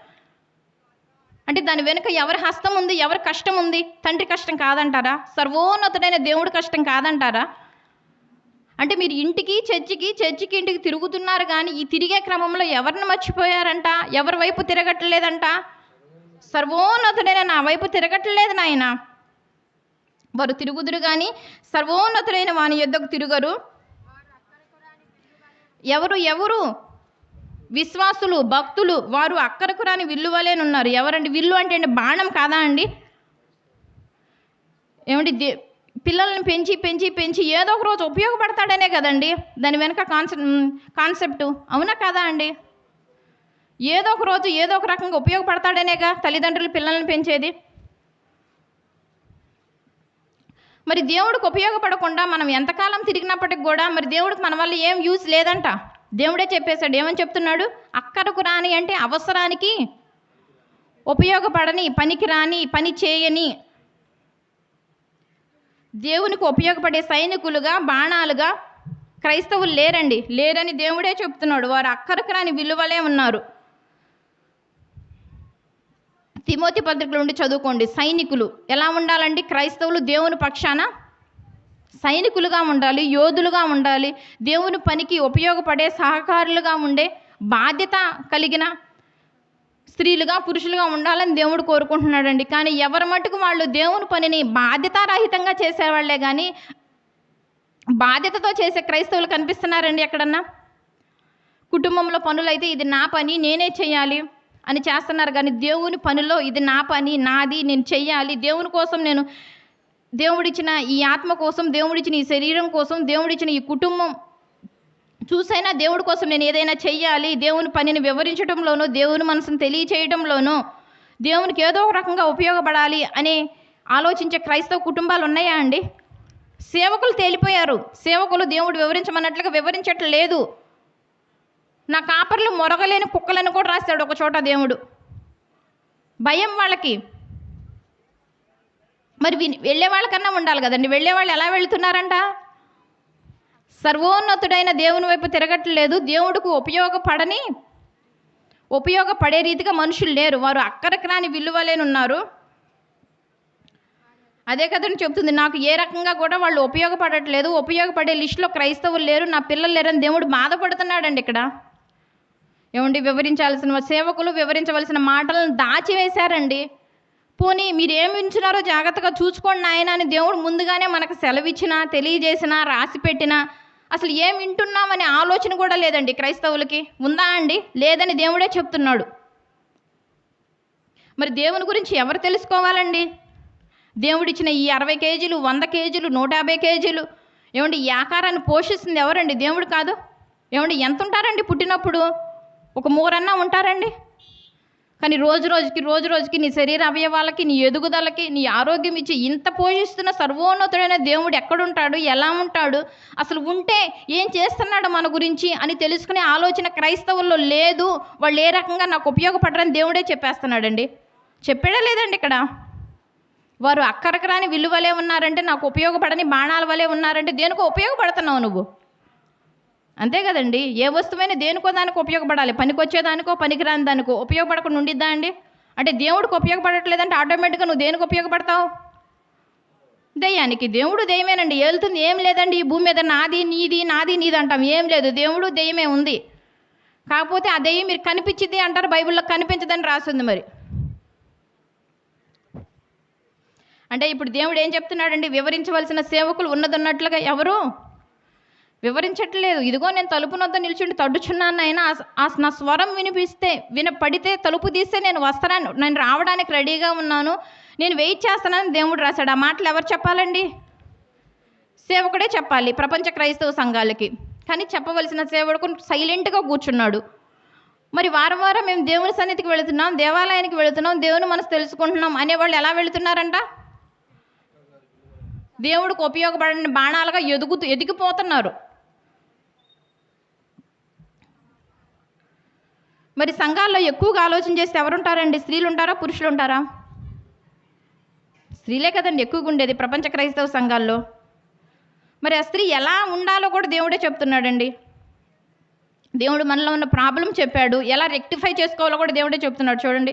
అంటే దాని వెనుక ఎవరి హస్తం ఉంది, ఎవరి కష్టం ఉంది? తండ్రి కష్టం కాదంటారా? సర్వోన్నతుడైన దేవుడి కష్టం కాదంటారా? అంటే మీరు ఇంటికి చర్చికి ఇంటికి తిరుగుతున్నారు, కానీ ఈ తిరిగే క్రమంలో ఎవరిని మర్చిపోయారంట? ఎవరి వైపు తిరగట్లేదంట? సర్వోన్నతుడైన నా వైపు తిరగట్లేదు నాయన. వారు తిరుగుదురు కానీ సర్వోన్నతుడైన వాని యొద్దకు తిరుగరు. ఎవరు? విశ్వాసులు, భక్తులు. వారు అక్కరకు రాని విల్లు వలెనున్నారు. ఎవరండి? విల్లు అంటే బాణం కాదా అండి? ఏమండి, పిల్లల్ని పెంచి ఏదో ఒక రోజు ఉపయోగపడతాడనే కదండి దాని వెనక కాన్సెప్టు. అవునా కాదా అండి? ఏదో ఒక రోజు ఏదో ఒక రకంగా ఉపయోగపడతాడనేగా తల్లిదండ్రులు పిల్లల్ని పెంచేది. మరి దేవుడికి ఉపయోగపడకుండా మనం ఎంతకాలం తిరిగినప్పటికి కూడా మరి దేవుడికి మన వల్ల ఏం యూజ్ లేదంట. దేవుడే చెప్పేశాడు. ఏమని చెప్తున్నాడు? అక్కడకు రాని అంటే అవసరానికి ఉపయోగపడని, పనికి రాని, పని చేయని, దేవునికి ఉపయోగపడే సైనికులుగా, బాణాలుగా క్రైస్తవులు లేరని దేవుడే చెప్తున్నాడు. వారు అక్కరకు రాని విలువలే ఉన్నారు. తిమోతి పత్రికల నుండి చదువుకోండి. సైనికులు ఎలా ఉండాలండి? క్రైస్తవులు దేవుని పక్షాన సైనికులుగా ఉండాలి, యోధులుగా ఉండాలి, దేవుని పనికి ఉపయోగపడే సహకారులుగా ఉండే బాధ్యత కలిగిన స్త్రీలుగా, పురుషులుగా ఉండాలని దేవుడు కోరుకుంటున్నాడండి. కానీ ఎవరి మటుకు వాళ్ళు దేవుని పనిని బాధ్యతారహితంగా చేసేవాళ్లే కానీ బాధ్యతతో చేసే క్రైస్తవులు కనిపిస్తున్నారండి ఎక్కడన్నా? కుటుంబంలో పనులైతే ఇది నా పని, నేనే చేయాలి అని చేస్తున్నారు. కానీ దేవుని పనిలో ఇది నా పని, నాది, నేను చెయ్యాలి, దేవుని కోసం, నేను దేవుడిచ్చిన ఈ ఆత్మ కోసం, దేవుడిచ్చిన ఈ శరీరం కోసం, దేవుడిచ్చిన ఈ కుటుంబం చూసైనా దేవుడి కోసం నేను ఏదైనా చెయ్యాలి, దేవుని పనిని వివరించడంలోనూ, దేవుని మనసును తెలియచేయడంలోనూ, దేవునికి ఏదో ఒక రకంగా ఉపయోగపడాలి అని ఆలోచించే క్రైస్తవ కుటుంబాలు ఉన్నాయా అండి? సేవకులు తేలిపోయారు. సేవకులు దేవుడు వివరించమన్నట్లుగా వివరించట్లేదు. నా కాపర్లు మొరగలేని కుక్కలను కూడా రాశాడు ఒక చోట దేవుడు. భయం వాళ్ళకి. మరి వెళ్ళే వాళ్ళకన్నా ఉండాలి కదండి. వెళ్ళేవాళ్ళు ఎలా వెళుతున్నారంట? సర్వోన్నతుడైన దేవుని వైపు తిరగట్లేదు. దేవుడికి ఉపయోగపడే రీతిగా మనుషులు లేరు. వారు అక్కరకు రాని విలువలేనున్నారు. అదే కదండి చెప్తుంది. నాకు ఏ రకంగా కూడా వాళ్ళు ఉపయోగపడట్లేదు, ఉపయోగపడే లిస్టులో క్రైస్తవులు లేరు, నా పిల్లలు లేరని దేవుడు బాధపడుతున్నాడండి ఇక్కడ. ఏమండి, వివరించాల్సిన సేవకులు వివరించవలసిన మాటలను దాచివేశారండి. పోనీ మీరేమి వింటున్నారో జాగ్రత్తగా చూసుకోండి నాయన అని దేవుడు ముందుగానే మనకు సెలవిచ్చినా, తెలియజేసినా, రాసి పెట్టినా అసలు ఏం వింటున్నామనే ఆలోచన కూడా లేదండి క్రైస్తవులకి. ఉందా అండి? లేదని దేవుడే చెప్తున్నాడు. మరి దేవుని గురించి ఎవరు తెలుసుకోవాలండి? దేవుడిచ్చిన ఈ 60 కేజీలు, 100 కేజీలు, 150 కేజీలు ఏమండి ఈ ఆకారాన్ని పోషిస్తుంది ఎవరండి? దేవుడు కాదు. ఏమండి ఎంత ఉంటారండి? పుట్టినప్పుడు ఒక మూరన్నా ఉంటారండి. కానీ రోజు రోజుకి నీ శరీర అవయవాలకి, నీ ఎదుగుదలకి, నీ ఆరోగ్యం ఇచ్చి ఇంత పోషిస్తున్న సర్వోన్నతుడైన దేవుడు ఎక్కడుంటాడు, ఎలా ఉంటాడు, అసలు ఉంటే ఏం చేస్తున్నాడు మన గురించి అని తెలుసుకునే ఆలోచన క్రైస్తవుల్లో లేదు. వాళ్ళు ఏ రకంగా నాకు ఉపయోగపడరని దేవుడే చెప్పేస్తున్నాడండి. చెప్పాడా లేదండి ఇక్కడ? వారు అక్కరకు రాని విలువలే ఉన్నారంటే, నాకు ఉపయోగపడని బాణాల వలె ఉన్నారంటే దేనికో ఉపయోగపడుతున్నావు నువ్వు. అంతే కదండి. ఏ వస్తువైనా దేనికో దానికి ఉపయోగపడాలి. పనికొచ్చేదానికో పనికిరాని దానికో ఉపయోగపడకుండా ఉండిద్దా అండి? అంటే దేవుడికి ఉపయోగపడట్లేదంటే ఆటోమేటిక్గా నువ్వు దేనికి ఉపయోగపడతావు? దెయ్యానికి. దేవుడు దెయ్యమేనండి. ఏలుతుంది ఏం లేదండి ఈ భూమి మీద. నాది నీది అంటాం. ఏం లేదు, దేవుడు దెయ్యమే ఉంది. కాకపోతే ఆ దెయ్యం మీరు కనిపించింది అంటారు, బైబిల్లో కనిపించదని రాస్తుంది. మరి అంటే ఇప్పుడు దేవుడు ఏం చెప్తున్నాడండి? వివరించవలసిన సేవకులు ఉన్నదన్నట్లుగా ఎవరు? వివరించట్లేదు. ఇదిగో నేను తలుపు వద్ద నిల్చుండి తడ్డుచున్నాను అయినా నా స్వరం వినపడితే తలుపు తీస్తే నేను రావడానికి రెడీగా ఉన్నాను, నేను వెయిట్ చేస్తానని దేవుడు రాశాడు. ఆ మాటలు ఎవరు చెప్పాలండి? సేవకుడే చెప్పాలి ప్రపంచ క్రైస్తవ సంఘాలకి. కానీ చెప్పవలసిన సేవకుడు సైలెంట్గా కూర్చున్నాడు. మరి వారం వారం మేము దేవుని సన్నిధికి వెళుతున్నాం, దేవాలయానికి వెళుతున్నాం, దేవుని మనసు తెలుసుకుంటున్నాం అనేవాళ్ళు ఎలా వెళుతున్నారంట? దేవుడికి ఉపయోగపడిన బాణాలుగా ఎదిగిపోతున్నారు. మరి సంఘాల్లో ఎక్కువగా ఆలోచన చేస్తే ఎవరుంటారండి? స్త్రీలు ఉంటారా, పురుషులు ఉంటారా? స్త్రీలే కదండి ఎక్కువగా ఉండేది ప్రపంచ క్రైస్తవ సంఘాల్లో. మరి ఆ స్త్రీ ఎలా ఉండాలో కూడా దేవుడే చెప్తున్నాడండి. దేవుడు మనలో ఉన్న ప్రాబ్లం చెప్పాడు, ఎలా రెక్టిఫై చేసుకోవాలో కూడా దేవుడే చెప్తున్నాడు. చూడండి,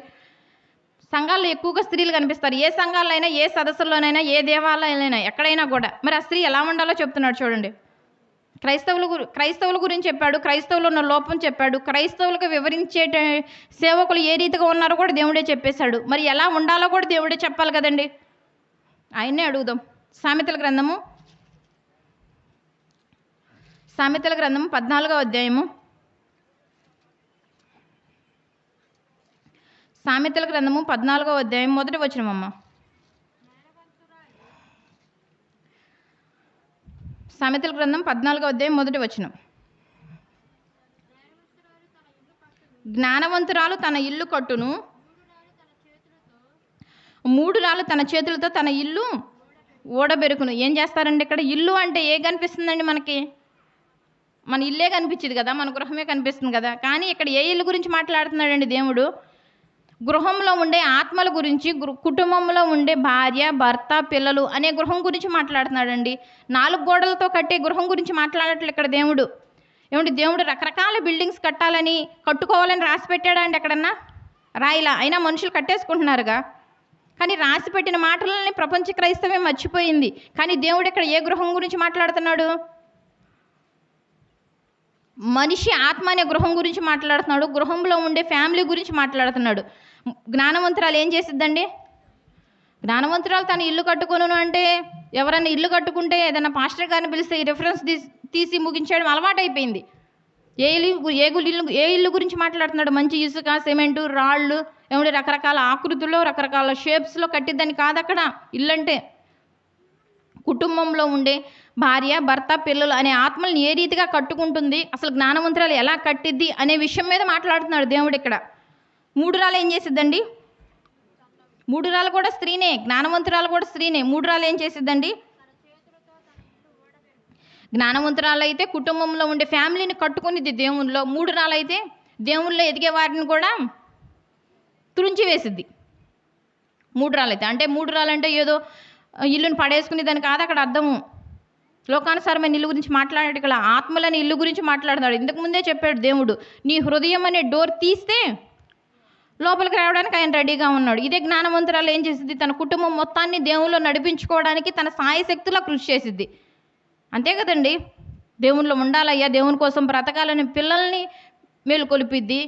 సంఘాల్లో ఎక్కువగా స్త్రీలు కనిపిస్తారు. ఏ సంఘాల్లో అయినా, ఏ సదస్సుల్లోనైనా, ఏ దేవాలయాలైనా, ఎక్కడైనా కూడా. మరి ఆ స్త్రీ ఎలా ఉండాలో చెప్తున్నాడు చూడండి. క్రైస్తవుల గురించి చెప్పాడు, క్రైస్తవులు ఉన్న లోపం చెప్పాడు, క్రైస్తవులకు వివరించే సేవకులు ఏ రీతిగా ఉన్నారో కూడా దేవుడే చెప్పేశాడు. మరి ఎలా ఉండాలో కూడా దేవుడే చెప్పాలి కదండి. ఆయన్నే అడుగుదాం. సామెతల గ్రంథము 14వ అధ్యాయము. సామెతల గ్రంథము 14వ అధ్యాయం మొదటి వచనం అమ్మ. సామెతల గ్రంథం 14వ అధ్యాయం మొదటి వచనం. జ్ఞానవంతురాలు తన ఇల్లు కట్టును, 3 రాళ్ళు తన చేతులతో తన ఇల్లు ఓడబెరుకును. ఏం చేస్తారండి ఇక్కడ? ఇల్లు అంటే ఏ కనిపిస్తుందండి మనకి? మన ఇల్లే కనిపించింది కదా, మన గృహమే కనిపిస్తుంది కదా. కానీ ఇక్కడ ఏ ఇల్లు గురించి మాట్లాడుతున్నాడండి దేవుడు? గృహంలో ఉండే ఆత్మల గురించి, కుటుంబంలో ఉండే భార్య, భర్త, పిల్లలు అనే గృహం గురించి మాట్లాడుతున్నాడండి. 4 గోడలతో కట్టే గృహం గురించి మాట్లాడట్లేదు ఇక్కడ దేవుడు. ఏమంటే దేవుడు రకరకాల బిల్డింగ్స్ కట్టుకోవాలని రాసి పెట్టాడా అండి ఎక్కడన్నా? రాయిలా. అయినా మనుషులు కట్టేసుకుంటున్నారుగా. కానీ రాసి పెట్టిన మాటలని ప్రపంచ క్రైస్తవే మర్చిపోయింది. కానీ దేవుడు ఇక్కడ ఏ గృహం గురించి మాట్లాడుతున్నాడు? మనిషి ఆత్మ అనే గృహం గురించి మాట్లాడుతున్నాడు. గృహంలో ఉండే ఫ్యామిలీ గురించి మాట్లాడుతున్నాడు. జ్ఞానవంతురాలు ఏం చేసిద్దండి? జ్ఞానవంతురాలు తన ఇల్లు కట్టుకోను అంటే, ఎవరైనా ఇల్లు కట్టుకుంటే ఏదైనా పాస్టర్ గారిని పిలిస్తే ఈ రిఫరెన్స్ తీసి ముగించడం అలవాటైపోయింది. ఏ ఇల్లు గురించి మాట్లాడుతున్నాడు? మంచి ఇసుక, సిమెంటు, రాళ్ళు, ఏమంటే రకరకాల ఆకృతుల్లో, రకరకాల షేప్స్లో కట్టిద్దని కాదు అక్కడ ఇల్లు అంటే. కుటుంబంలో ఉండే భార్య, భర్త, పిల్లలు అనే ఆత్మల్ని ఏ రీతిగా కట్టుకుంటుంది, అసలు జ్ఞానవంతురాలు ఎలా కట్టిద్ది అనే విషయం మీద మాట్లాడుతున్నాడు దేవుడు ఇక్కడ. 3 రాళ్ళు ఏం చేసిద్దండి? 3 రాళ్ళు కూడా స్త్రీనే, జ్ఞానవంతురాలు కూడా స్త్రీనే. 3 రాళ్ళు ఏం చేసిద్దండి? జ్ఞానవంతురాలు అయితే కుటుంబంలో ఉండే ఫ్యామిలీని కట్టుకునిద్ది దేవునిలో. 3 రాళ్ళు అయితే దేవునిలో ఎదిగే వారిని కూడా తురించి వేసిద్ది. 3 రాళ్ళు అయితే అంటే 3 రాళ్ళు అంటే ఏదో ఇల్లుని పడేసుకునే దాని కాదు అక్కడ అర్థము. లోకానుసారమైన ఇల్లు గురించి మాట్లాడాడు ఇక్కడ. ఆత్మలని ఇల్లు గురించి మాట్లాడుతున్నాడు. ఇంతకుముందే చెప్పాడు దేవుడు, నీ హృదయం అనే డోర్ తీస్తే లోపలికి రావడానికి ఆయన రెడీగా ఉన్నాడు. ఇదే జ్ఞానవంతురాలు ఏం చేసిద్ది? తన కుటుంబం మొత్తాన్ని దేవునిలో నడిపించుకోవడానికి తన సాయశక్తిలో కృషి చేసిద్ది. అంతే కదండి. దేవునిలో ఉండాలయ్యా, దేవుని కోసం బ్రతకాలని పిల్లల్ని మేలుకొలిపిద్ది,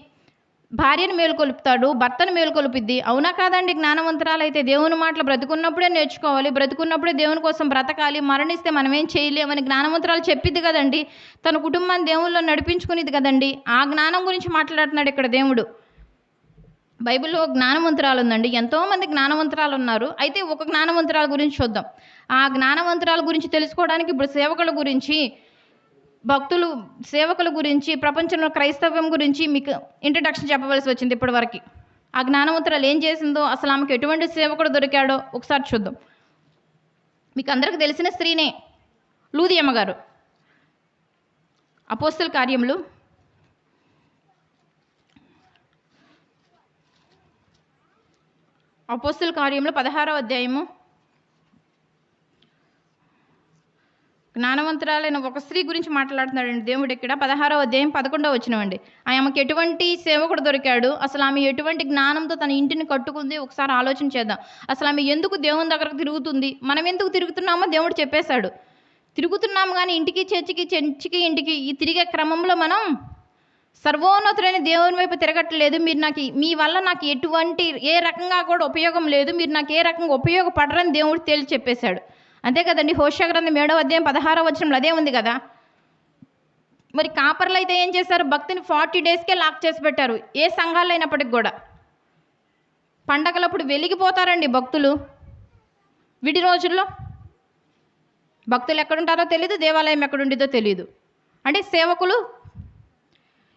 భార్యను మేలుకొలుపుతాడు, భర్తను మేలుకొలిపిద్ది. అవునా కాదండి? జ్ఞానవంతురాలు అయితే దేవుని మాటలు బ్రతుకున్నప్పుడే నేర్చుకోవాలి, బ్రతుకున్నప్పుడే దేవుని కోసం బ్రతకాలి, మరణిస్తే మనం ఏం చేయలేమని జ్ఞానవంతురాలు చెప్పిద్ది కదండి. తన కుటుంబాన్ని దేవునిలో నడిపించుకునేది కదండి. ఆ జ్ఞానం గురించి మాట్లాడుతున్నాడు ఇక్కడ దేవుడు. బైబిల్లో జ్ఞానవంతురాలు ఉందండి, ఎంతోమంది జ్ఞానవంతురాలు ఉన్నారు. అయితే ఒక జ్ఞానవంతురాల గురించి చూద్దాం. ఆ జ్ఞానవంతురాల గురించి తెలుసుకోవడానికి ఇప్పుడు సేవకుల గురించి, భక్తులు, సేవకుల గురించి, ప్రపంచంలో క్రైస్తవ్యం గురించి మీకు ఇంట్రడక్షన్ చెప్పవలసి వచ్చింది ఇప్పటి వరకు. ఆ జ్ఞానవంతురాలు ఏం చేసిందో, అసలు ఆమెకు ఎటువంటి సేవకుడు దొరికాడో ఒకసారి చూద్దాం. మీకు అందరికి తెలిసిన స్త్రీనే లూదియమ్మ గారు. అపోస్తల కార్యములు 16వ అధ్యాయము. జ్ఞానవంతురాలైన ఒక స్త్రీ గురించి మాట్లాడుతున్నాడండి దేవుడు ఇక్కడ. 16వ అధ్యాయం 11వ వచనం అండి. ఆమెకి ఎటువంటి సేవకుడు దొరికాడు, అసలు ఆమె ఎటువంటి జ్ఞానంతో తన ఇంటిని కట్టుకుంది ఒకసారి ఆలోచన చేద్దాం. అసలు ఆమె ఎందుకు దేవుని దగ్గరకు తిరుగుతుంది, మనం ఎందుకు తిరుగుతున్నామో దేవుడు చెప్పేశాడు. తిరుగుతున్నాము కానీ ఇంటికి చర్చికి ఇంటికి ఈ తిరిగే క్రమంలో మనం సర్వోన్నతుడైన దేవుని వైపు తిరగట్లేదు. మీ వల్ల నాకు ఎటువంటి ఏ రకంగా కూడా ఉపయోగం లేదు, మీరు నాకు ఏ రకంగా ఉపయోగపడరని దేవుడు తేల్చి చెప్పేశాడు. అంతే కదండి. హోషేయ గ్రంథం 7వ అధ్యాయం 16వ వచనంలో అదే ఉంది కదా. మరి కాపర్లు అయితే ఏం చేశారు? భక్తిని 40 డేస్కే లాక్ చేసి పెట్టారు. ఏ సంఘాల్లో అయినప్పటికి కూడా పండగలప్పుడు వెలిగిపోతారండి భక్తులు. విడి రోజుల్లో భక్తులు ఎక్కడుంటారో తెలియదు, దేవాలయం ఎక్కడుండిదో తెలియదు. అంటే సేవకులు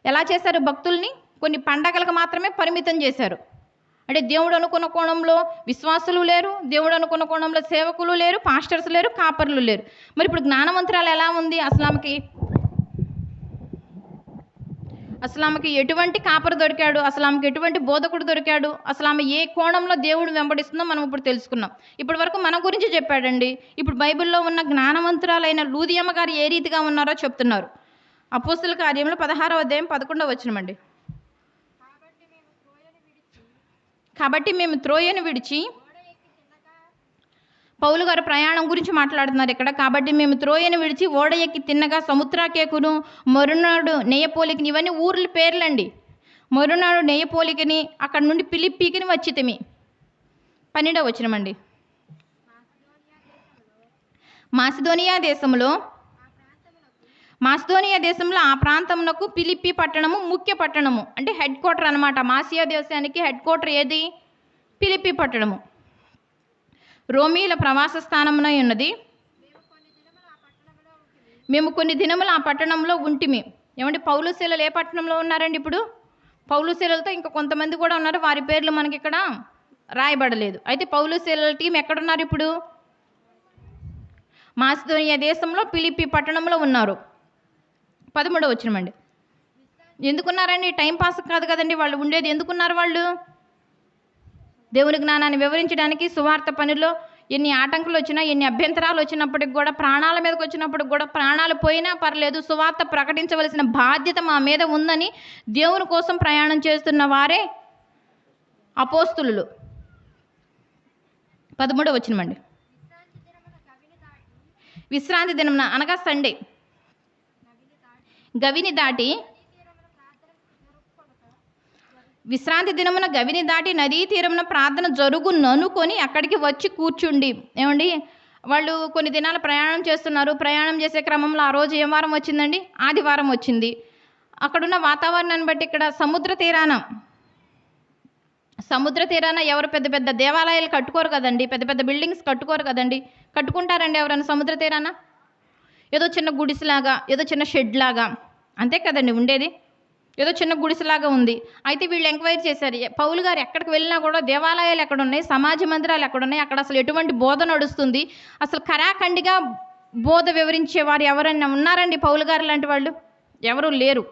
ఎలా చేశారు? భక్తుల్ని కొన్ని పండగలకు మాత్రమే పరిమితం చేశారు. అంటే దేవుడు అనుకున్న కోణంలో విశ్వాసులు లేరు, దేవుడు అనుకున్న కోణంలో సేవకులు లేరు, పాస్టర్స్ లేరు, కాపర్లు లేరు. మరి ఇప్పుడు జ్ఞానవంతురాలు ఎలా ఉంది? అసలు ఆమెకి ఎటువంటి కాపరు దొరికాడు? అసలు ఆమెకి ఎటువంటి బోధకుడు దొరికాడు? అసలు ఆమె ఏ కోణంలో దేవుడు వెంబడిస్తుందో మనం ఇప్పుడు తెలుసుకున్నాం. ఇప్పటి వరకు మన గురించి చెప్పాడండి. ఇప్పుడు బైబిల్లో ఉన్న జ్ఞానవంతురాలైన లూదియమ్మ గారు ఏ రీతిగా ఉన్నారో చెప్తున్నారు. అపోస్తుల కార్యంలో 16వ అధ్యాయం 11వ వచనమండి. కాబట్టి మేము త్రోయను విడిచి, పౌలు గారు ప్రయాణం గురించి మాట్లాడుతున్నారు ఇక్కడ. కాబట్టి మేము త్రోయను విడిచి ఓడ ఎక్కి తిన్నగా సముద్రాకేకును, మరునాడు నెయ్యపోలికిని, ఇవన్నీ ఊర్ల పేర్లండి. మరునాడు నెయ్యపోలికిని, అక్కడ నుండి ఫిలిప్పీకిని వచ్చితిమి. 12వ వచనమండి. మాసిదోనియా దేశంలో ఆ ప్రాంతమునకు ఫిలిప్పి పట్టణము ముఖ్య పట్టణము, అంటే హెడ్ క్వార్టర్ అనమాట. మాసియా దేశానికి హెడ్ క్వార్టర్ ఏది? ఫిలిప్పి పట్టణము. రోమీల ప్రవాస స్థానమున ఉన్నది. మేము కొన్ని దినములు ఆ పట్టణంలో ఉంటిమి. ఏమంటే పౌలుశీలలు ఏ పట్టణంలో ఉన్నారండి? ఇప్పుడు పౌలుశీలలతో ఇంకా కొంతమంది కూడా ఉన్నారు, వారి పేర్లు మనకి ఇక్కడ రాయబడలేదు. అయితే పౌలుశీలల టీం ఎక్కడున్నారు? ఇప్పుడు మాసిదోనియా దేశంలో ఫిలిప్పి పట్టణంలో ఉన్నారు. 13వ వచనమండి. ఎందుకున్నారండి? టైం పాస్ కాదు కదండి వాళ్ళు ఉండేది. ఎందుకున్నారు వాళ్ళు? దేవుని జ్ఞానాన్ని వివరించడానికి. సువార్త పనిలో ఎన్ని ఆటంకులు వచ్చినా, ఎన్ని అభ్యంతరాలు వచ్చినప్పటికి కూడా, ప్రాణాల మీదకి వచ్చినప్పటికి కూడా, ప్రాణాలు పోయినా పర్లేదు, సువార్త ప్రకటించవలసిన బాధ్యత మా మీద ఉందని దేవుని కోసం ప్రయాణం చేస్తున్న వారే అపోస్తులు. 13వ వచనమండి. విశ్రాంతి దినమున అనగా సండే గవిని దాటి, విశ్రాంతి దినమున గవిని దాటి నదీ తీరమున ప్రార్థన జరుగుననుకొని అక్కడికి వచ్చి కూర్చుండి. ఏమండి, వాళ్ళు కొన్ని దినాలు ప్రయాణం చేస్తున్నారు. ప్రయాణం చేసే క్రమంలో ఆ రోజు ఏం వారం వచ్చిందండి? ఆదివారం వచ్చింది. అక్కడున్న వాతావరణాన్ని బట్టి ఇక్కడ సముద్ర తీరాన ఎవరు పెద్ద పెద్ద దేవాలయాలు కట్టుకోరు కదండి, పెద్ద పెద్ద బిల్డింగ్స్ కట్టుకోరు కదండి. కట్టుకుంటారండి ఎవరైనా సముద్ర తీరాన? ఏదో చిన్న గుడిసెలాగా, ఏదో చిన్న షెడ్ లాగా, అంతే కదండి ఉండేది. ఏదో చిన్న గుడిసెలాగా ఉంది. అయితే వీళ్ళు ఎంక్వైరీ చేశారు, పౌలు గారు ఎక్కడికి వెళ్ళినా కూడా దేవాలయాలు ఎక్కడున్నాయి, సమాజ మందిరాలు ఎక్కడున్నాయి, అక్కడ అసలు ఎటువంటి బోధ నడుస్తుంది, అసలు ఖరాఖండిగా బోధ వివరించేవారు ఎవరైనా ఉన్నారండి? పౌలు గారు లాంటి వాళ్ళు ఎవరు లేరు.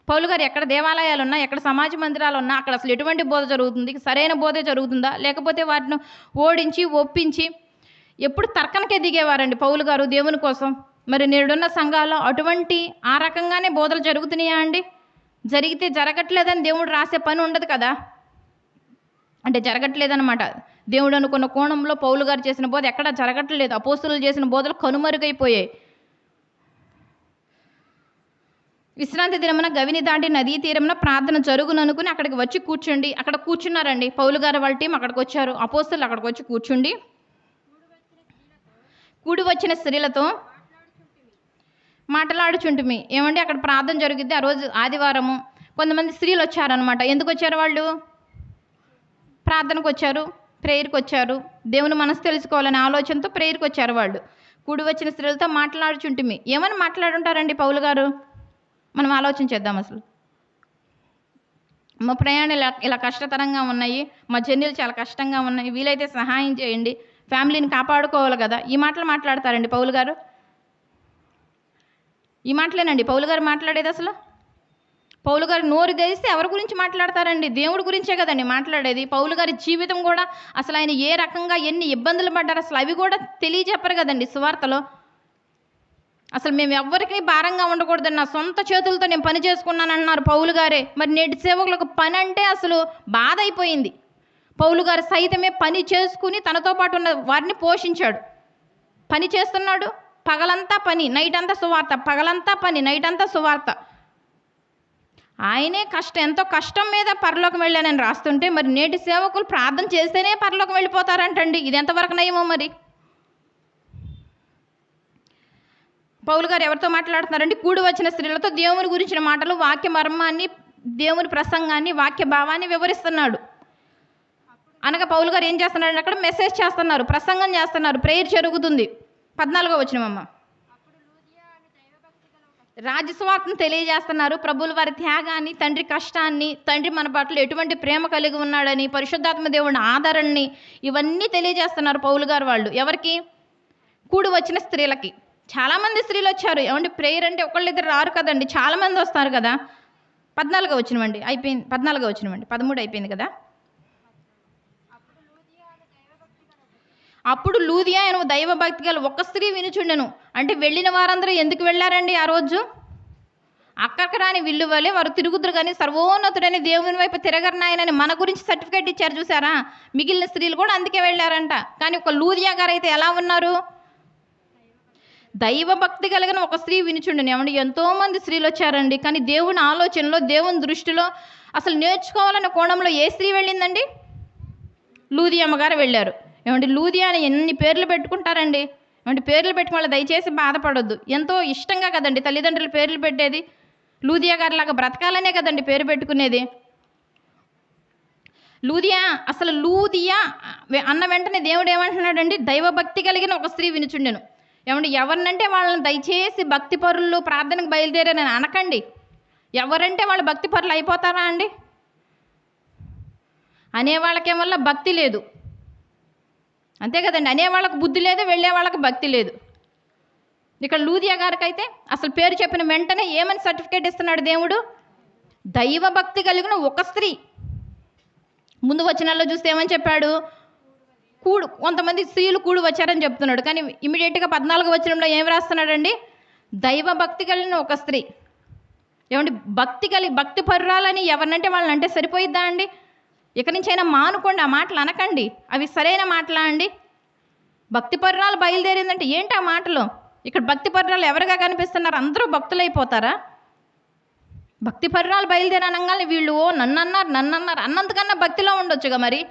పౌలు గారు ఎక్కడ దేవాలయాలు ఉన్నా, ఎక్కడ సమాజ మందిరాలు ఉన్నా, అక్కడ అసలు ఎటువంటి బోధ జరుగుతుంది, సరైన బోధే జరుగుతుందా, లేకపోతే వాటిని ఓడించి ఒప్పించి ఎప్పుడు తర్కనకే దిగేవారండి పౌలు గారు దేవుని కోసం. మరి నేడున్న సంఘాల్లో అటువంటి ఆ రకంగానే బోధలు జరుగుతున్నాయా అండి? జరిగితే జరగట్లేదని దేవుడు రాసే పని ఉండదు కదా. అంటే జరగట్లేదన్నమాట. దేవుడు అనుకున్న కోణంలో పౌలు గారు చేసిన బోధ ఎక్కడా జరగట్లేదు. అపోస్తులు చేసిన బోధలు కనుమరుగైపోయాయి. విశ్రాంతి దినమున గవిని దాటి నదీ తీరమున ప్రార్థన జరుగుననుకుని అక్కడికి వచ్చి కూర్చుండి. అక్కడ కూర్చున్నారండి పౌలు గారు వాళ్ళ టీం. అక్కడికి వచ్చారు అపోస్తులు. అక్కడికి వచ్చి కూర్చుండి కూడి వచ్చిన స్త్రీలతో మాట్లాడుచుంటిమి. ఏమండి, అక్కడ ప్రార్థన జరిగిద్ది. ఆ రోజు ఆదివారము. కొంతమంది స్త్రీలు వచ్చారనమాట. ఎందుకు వచ్చారు వాళ్ళు? ప్రార్థనకు వచ్చారు, ప్రేయర్కి వచ్చారు. దేవుని మనసు తెలుసుకోవాలనే ఆలోచనతో ప్రేయర్కి వచ్చారు వాళ్ళు. కూడి వచ్చిన స్త్రీలతో మాట్లాడుచుంటిమి. ఏమని మాట్లాడుంటారండి పౌలు గారు? మనం ఆలోచన చేద్దాం. అసలు మా ప్రయాణాలు ఇలా కష్టతరంగా ఉన్నాయి, మా జర్నీలు చాలా కష్టంగా ఉన్నాయి, వీలైతే సహాయం చేయండి, ఫ్యామిలీని కాపాడుకోవాలి కదా. ఈ మాటలు మాట్లాడతారండి పౌలు గారు? ఈ మాటలేనండి పౌలు గారు మాట్లాడేది? అసలు పౌలు గారు నోరు తెరిస్తే ఎవరి గురించి మాట్లాడతారండి? దేవుడి గురించే కదండి మాట్లాడేది. పౌలు గారి జీవితం కూడా అసలు ఆయన ఏ రకంగా ఎన్ని ఇబ్బందులు పడ్డారు అసలు అవి కూడా తెలియజెప్పరు కదండి సువార్తలో. అసలు మేము ఎవ్వరికి భారంగా ఉండకూడదని నా సొంత చేతులతో నేను పని చేసుకున్నానన్నారు పౌలు గారే. మరి నేటి సేవకులకు పని అంటే అసలు బాధ అయిపోయింది. పౌలు గారు సైతమే పని చేసుకుని తనతో పాటు ఉన్న వారిని పోషించాడు. పని చేస్తున్నాడు, పగలంతా పని, నైట్ అంతా సువార్త, పగలంతా పని, నైట్ అంతా సువార్త. ఆయనే ఎంతో కష్టం మీద పరలోకం వెళ్ళానని రాస్తుంటే, మరి నేటి సేవకులు ప్రార్థన చేస్తేనే పరలోకం వెళ్ళిపోతారంటండి. ఇది ఎంతవరకు నయమో మరి. పౌలు గారు ఎవరితో మాట్లాడుతున్నారంటే కూడి వచ్చిన స్త్రీలతో దేవుని గురించిన మాటలు, వాక్య మర్మాన్ని, దేవుని ప్రసంగాన్ని, వాక్య భావాన్ని వివరిస్తున్నాడు. అనగా పౌలు గారు ఏం చేస్తున్నాడు, అక్కడ మెసేజ్ చేస్తున్నారు, ప్రసంగం చేస్తున్నారు, ప్రేయర్ జరుగుతుంది. 14వ వచనమమ్మ. రాజ్యస్వార్థను తెలియజేస్తున్నారు. ప్రభువుల వారి త్యాగాన్ని, తండ్రి కష్టాన్ని, తండ్రి మన పట్ల ఎటువంటి ప్రేమ కలిగి ఉన్నాడని, పరిశుద్ధాత్మ దేవుని ఆదరణని, ఇవన్నీ తెలియజేస్తున్నారు పౌలు గారు వాళ్ళు. ఎవరికి? కూడి వచ్చిన స్త్రీలకి. చాలామంది స్త్రీలు వచ్చారు. ఏమంటే ప్రేయర్ అంటే ఒకళ్ళిద్దరు రారు కదండి, చాలామంది వస్తారు కదా. 14వ వచనమండి అయిపోయింది. 14వ వచనమండి, 13 అయిపోయింది కదా. అప్పుడు లూదియా అను దైవభక్తి గల ఒక స్త్రీ వినుచుండెను. అంటే వెళ్ళిన వారందరూ ఎందుకు వెళ్ళారండి ఆ రోజు? అక్కడికి రాని విల్లు వలె వారు తిరుగుతురు, కానీ సర్వోన్నతుడని దేవుని వైపు తిరగరనాయనని మన గురించి సర్టిఫికేట్ ఇచ్చారు చూసారా. మిగిలిన స్త్రీలు కూడా అందుకే వెళ్ళారంట. కానీ ఒక లూదియా గారు అయితే ఎలా ఉన్నారు? దైవభక్తి కలిగిన ఒక స్త్రీ వినుచుండెను. ఏమంటే ఎంతోమంది స్త్రీలు వచ్చారండి, కానీ దేవుని ఆలోచనలో, దేవుని దృష్టిలో అసలు నేర్చుకోవాలనే కోణంలో ఏ స్త్రీ వెళ్ళిందండి? లూదియమ్మ గారు వెళ్ళారు. ఏమంటే లూదియా అని ఎన్ని పేర్లు పెట్టుకుంటారండి. ఏమంటే పేర్లు పెట్టుకోవాలి, దయచేసి బాధపడొద్దు. ఎంతో ఇష్టంగా కదండి తల్లిదండ్రులు పేర్లు పెట్టేది. లూదియా గారిలాగా బ్రతకాలనే కదండి పేరు పెట్టుకునేది. లూదియా, అసలు లూదియా అన్న వెంటనే దేవుడు ఏమంటున్నాడండి, దైవభక్తి కలిగిన ఒక స్త్రీ వినుచుండెను. ఏమంటే ఎవరినంటే వాళ్ళని దయచేసి భక్తి పరులు, ప్రార్థనకు బయలుదేరానని అనకండి. ఎవరంటే వాళ్ళు భక్తి పరులు అయిపోతారా అండి? అనేవాళ్ళకేమల్లా భక్తి లేదు, అంతే కదండి. అనేవాళ్ళకి బుద్ధి లేదు, వెళ్ళే వాళ్ళకి భక్తి లేదు. ఇక్కడ లూదియా గారికి అయితే అసలు పేరు చెప్పిన వెంటనే ఏమని సర్టిఫికేట్ ఇస్తున్నాడు దేవుడు? దైవభక్తి కలిగిన ఒక స్త్రీ. ముందు వచనాల్లో చూస్తే ఏమని చెప్పాడు? కొంతమంది స్త్రీలు కూడి వచ్చారని చెప్తున్నాడు. కానీ ఇమీడియట్గా 14వ వచనంలో ఏం రాస్తున్నాడండి? దైవభక్తి కలిగిన ఒక స్త్రీ. ఏమండి భక్తి పరురాలని ఎవరినంటే వాళ్ళని అంటే సరిపోయిద్దా అండి? ఇక నుంచి అయినా మానుకోండి, ఆ మాటలు అనకండి. అవి సరైన మాటలా అండి? భక్తి పరురాలు బయలుదేరిందంటే ఏంటి ఆ మాటలు? ఇక్కడ భక్తి పరురాలు ఎవరుగా కనిపిస్తున్నారు? అందరూ భక్తులైపోతారా? భక్తి పరురాలు బయలుదేరి అనగానే వీళ్ళు నన్నన్నారు అన్నంతకన్నా భక్తిలో ఉండొచ్చుగా మరి.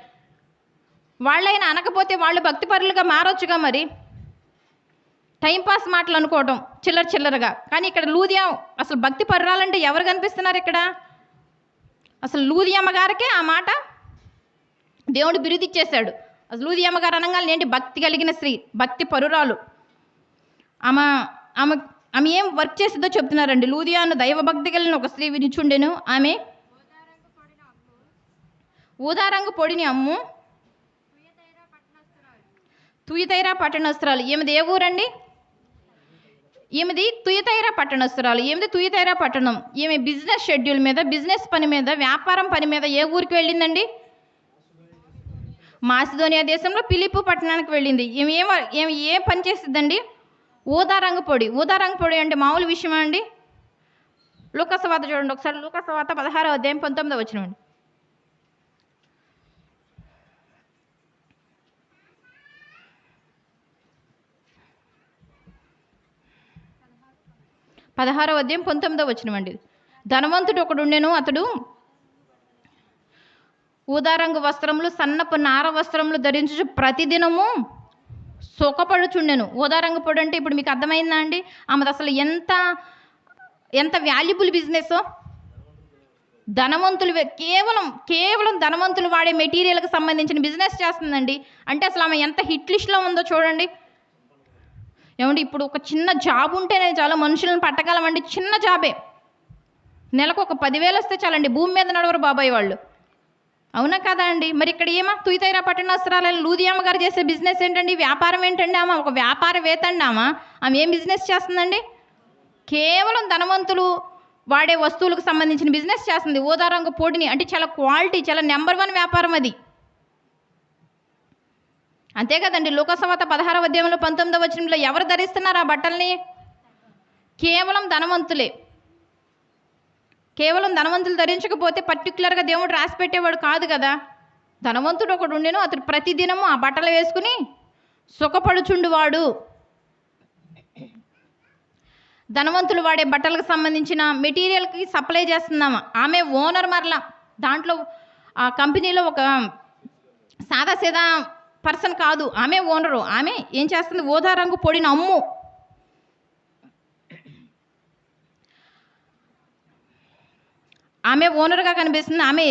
వాళ్ళైనా అనకపోతే వాళ్ళు భక్తి పరులుగా మారొచ్చుగా మరి. టైంపాస్ మాటలు అనుకోవడం చిల్లరగా. కానీ ఇక్కడ లూదియా అసలు భక్తి పరురాలంటే ఎవరు కనిపిస్తున్నారు ఇక్కడ? అసలు లూదియమ్మ గారికే ఆ మాట దేవుడు బిరుదిచ్చేశాడు. అసలు లూదియమ్మ గారు అనగానే ఏంటి? భక్తి కలిగిన స్త్రీ, భక్తి పరురాలు. ఆమె ఏం వర్క్ చేసిందో చెప్తున్నారండి. లూదియాను దైవభక్తి కలిగిన ఒక స్త్రీ వినిచుండెను. ఆమె ఊదారంగు పొడిని అమ్ము తుయతైరా పట్టణస్తురాలు. ఈమెది ఏ ఊరండి? ఈమెది తుయతైరా పట్టణస్తురాలు. ఈమెది తుయతైరా పట్టణం. ఈమె బిజినెస్ షెడ్యూల్ మీద, బిజినెస్ పని మీద, వ్యాపారం పని మీద ఏ ఊరికి వెళ్ళిందండి? మాసిదోనియా దేశంలో ఫిలిప్పు పట్టణానికి వెళ్ళింది. ఈమె ఏ పని చేసిద్దండి? ఊదారంగు పొడి అంటే మామూలు విషయమా అండి? లూకాసు వార్త చూడండి ఒకసారి. లూకాసు వార్త 16వ అధ్యాయం 19వ వచనం అండి. 16వ అధ్యాయం 19వ వచనం అండి. ధనవంతుడు ఒకడు ఉండెను. అతడు ఊదారంగు వస్త్రములు, సన్నపు నార వస్త్రములు ధరించు ప్రతిదినము సుఖపడుచుండెను. ఊదారంగు పొడి అంటే ఇప్పుడు మీకు అర్థమైందా అండి? ఆమెది అసలు ఎంత వాల్యుబుల్ బిజినెస్. ధనవంతులు కేవలం ధనవంతులు వాడే మెటీరియల్కి సంబంధించిన బిజినెస్ చేస్తుందండి. అంటే అసలు ఆమె ఎంత హిట్ లిస్ట్లో ఉందో చూడండి. ఏమండి ఇప్పుడు ఒక చిన్న జాబ్ ఉంటేనే చాలా మనుషులను పట్టగలమండి. చిన్న జాబే నెలకు ఒక 10,000 వస్తే చాలండి, భూమి మీద నడవరు బాబాయ్ వాళ్ళు. అవునా కదా అండి? మరి ఇక్కడ ఏమా తుయతైరా పట్టణస్తురాలని లూదియమ్మ గారు చేసే బిజినెస్ ఏంటండి? వ్యాపారం ఏంటండి? ఆమె ఒక వ్యాపారవేత్త అండి. ఆమె ఏం బిజినెస్ చేస్తుందండి? కేవలం ధనవంతులు వాడే వస్తువులకు సంబంధించిన బిజినెస్ చేస్తుంది. ఊదారంగు పొడిని అంటే చాలా క్వాలిటీ, చాలా నెంబర్ 1 వ్యాపారం అది. అంతే కదండి. లూకాసు వార్త 16వ అధ్యాయంలో 19వ వచనంలో ఎవరు ధరిస్తున్నారు ఆ బట్టల్ని? కేవలం ధనవంతులే. కేవలం ధనవంతులు ధరించకపోతే పర్టికులర్గా దేవుడు రాసి పెట్టేవాడు కాదు కదా. ధనవంతుడు ఒకడు ఉండెను. అతడు ప్రతిదినము ఆ బట్టలు వేసుకుని సుఖపడుచుండువాడు. ధనవంతులు వాడే బట్టలకు సంబంధించిన మెటీరియల్కి సప్లై చేస్తున్నాము. ఆమె ఓనర్. మరలా దాంట్లో ఆ కంపెనీలో ఒక సాదాసీదా పర్సన్ కాదు, ఆమె ఓనరు. ఆమె ఏం చేస్తుంది? ఊదారంగు పొడిని అమ్ము. ఆమె ఓనర్గా కనిపిస్తుంది, ఆమె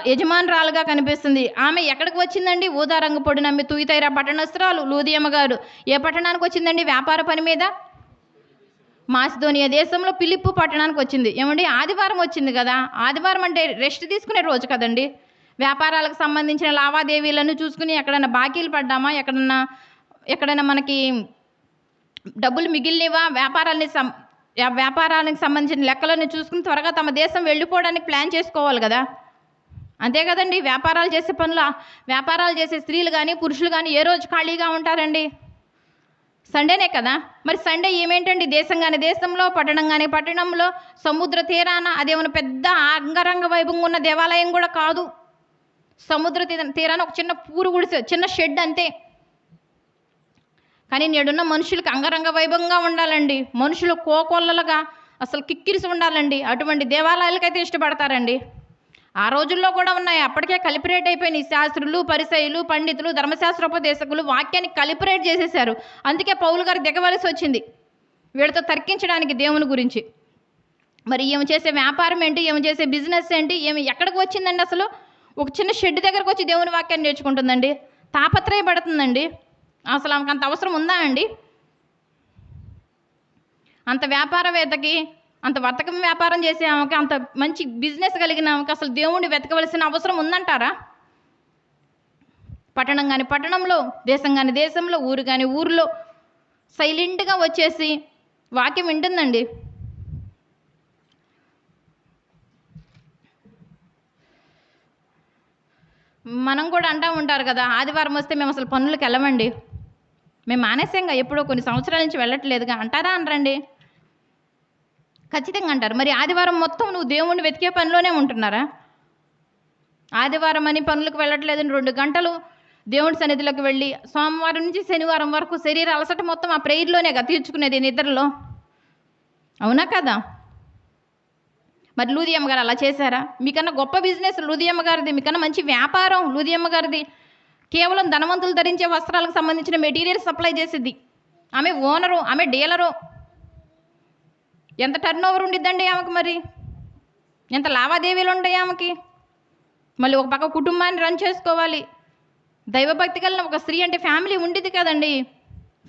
యజమానురాలుగా కనిపిస్తుంది. ఆమె ఎక్కడికి వచ్చిందండి? ఊదా రంగు పొడి నమ్మి తుయితైరా పట్టణస్తురాలు లూదియమ్మ గారు ఏ పట్టణానికి వచ్చిందండి? వ్యాపార పని మీద మాసిదోనియా దేశంలో పిలిప్పు పట్టణానికి వచ్చింది. ఏమండి, ఆదివారం వచ్చింది కదా. ఆదివారం అంటే రెస్ట్ తీసుకునే రోజు కదండి. వ్యాపారాలకు సంబంధించిన లావాదేవీలను చూసుకుని ఎక్కడైనా బాకీలు పడ్డామా, ఎక్కడైనా మనకి డబ్బులు మిగిలినవా, వ్యాపారానికి సంబంధించిన లెక్కలను చూసుకుని త్వరగా తమ దేశం వెళ్ళిపోవడానికి ప్లాన్ చేసుకోవాలి కదా. అంతే కదండి. వ్యాపారాలు చేసే స్త్రీలు కానీ పురుషులు కానీ ఏ రోజు ఖాళీగా ఉంటారండి? సండేనే కదా. మరి సండే ఏమేంటండి? దేశంలో పట్టణంగానే పట్టణంలో సముద్ర తీరాన అదేమైనా పెద్ద అంగరంగ వైభవంగా ఉన్న దేవాలయం కూడా కాదు. సముద్ర తీరాన ఒక చిన్న పూరు గుడిసె, చిన్న షెడ్ అంతే. కానీ నేడున్న మనుషులకు అంగరంగ వైభవంగా ఉండాలండి. మనుషులు కోకొల్లలుగా అసలు కిక్కిరిసి ఉండాలండి. అటువంటి దేవాలయాలకైతే ఇష్టపడతారండి. ఆ రోజుల్లో కూడా ఉన్నాయి. అప్పటికే కలిపిరేట్ అయిపోయినాయి. శాస్త్రులు, పరిసయ్యులు, పండితులు, ధర్మశాస్త్రోపదేశకులు వాక్యాన్ని కలిపిరేట్ చేసేశారు. అందుకే పౌలు గారు దిగవలసి వచ్చింది వీళ్ళతో తర్కించడానికి దేవుని గురించి. మరి ఏమి చేసే వ్యాపారం ఏంటి, ఏమి చేసే బిజినెస్ ఏంటి, ఎక్కడికి వచ్చిందండి? అసలు ఒక చిన్న షెడ్ దగ్గరకు వచ్చి దేవుని వాక్యాన్ని నేర్చుకుంటుందండి. తాపత్రయపడుతుందండి. అసలు ఆమెకు అంత అవసరం ఉందా అండి? అంత వ్యాపారవేత్తకి, అంత వర్తకం వ్యాపారం చేసే ఆమెకి, అంత మంచి బిజినెస్ కలిగిన ఆమెకి అసలు దేవుణ్ణి వెతకవలసిన అవసరం ఉందంటారా? పట్టణం కానీ పట్టణంలో, దేశం కానీ దేశంలో, ఊరు కానీ ఊరిలో సైలెంట్గా వచ్చేసి వాక్యం వింటుందండి. మనం కూడా అంటూ ఉంటారు కదా, ఆదివారం వస్తే మేము అసలు పనులకు వెళ్ళమండి, మేము మానేసాంగా, ఎప్పుడో కొన్ని సంవత్సరాల నుంచి వెళ్ళట్లేదుగా అంటారా? అనరండి, ఖచ్చితంగా అంటారు. మరి ఆదివారం మొత్తం నువ్వు దేవుణ్ణి వెతికే పనిలోనే ఉంటున్నారా? ఆదివారం అని పనులకు వెళ్ళట్లేదని 2 గంటలు దేవుడి సన్నిధిలోకి వెళ్ళి సోమవారం నుంచి శనివారం వరకు శరీర అలసట మొత్తం ఆ ప్రేయర్లోనేగా తీర్చుకునేది, నిద్రలో. అవునా కదా? మరి లూదియమ్మ గారు అలా చేశారా? మీకన్నా గొప్ప బిజినెస్ లూదియమ్మ గారిది, మీకన్నా మంచి వ్యాపారం లూదియమ్మ గారిది. కేవలం ధనవంతులు ధరించే వస్త్రాలకు సంబంధించిన మెటీరియల్ సప్లై చేసిద్ది. ఆమె ఓనరు, ఆమె డీలరు. ఎంత టర్న్ ఓవర్ ఉండిద్దండి ఆమెకు, మరి ఎంత లావాదేవీలు ఉంటాయి ఆమెకి. మళ్ళీ ఒక పక్క కుటుంబాన్ని రన్ చేసుకోవాలి. దైవభక్తి కలిగిన ఒక స్త్రీ అంటే ఫ్యామిలీ ఉండిద్ది కదండి.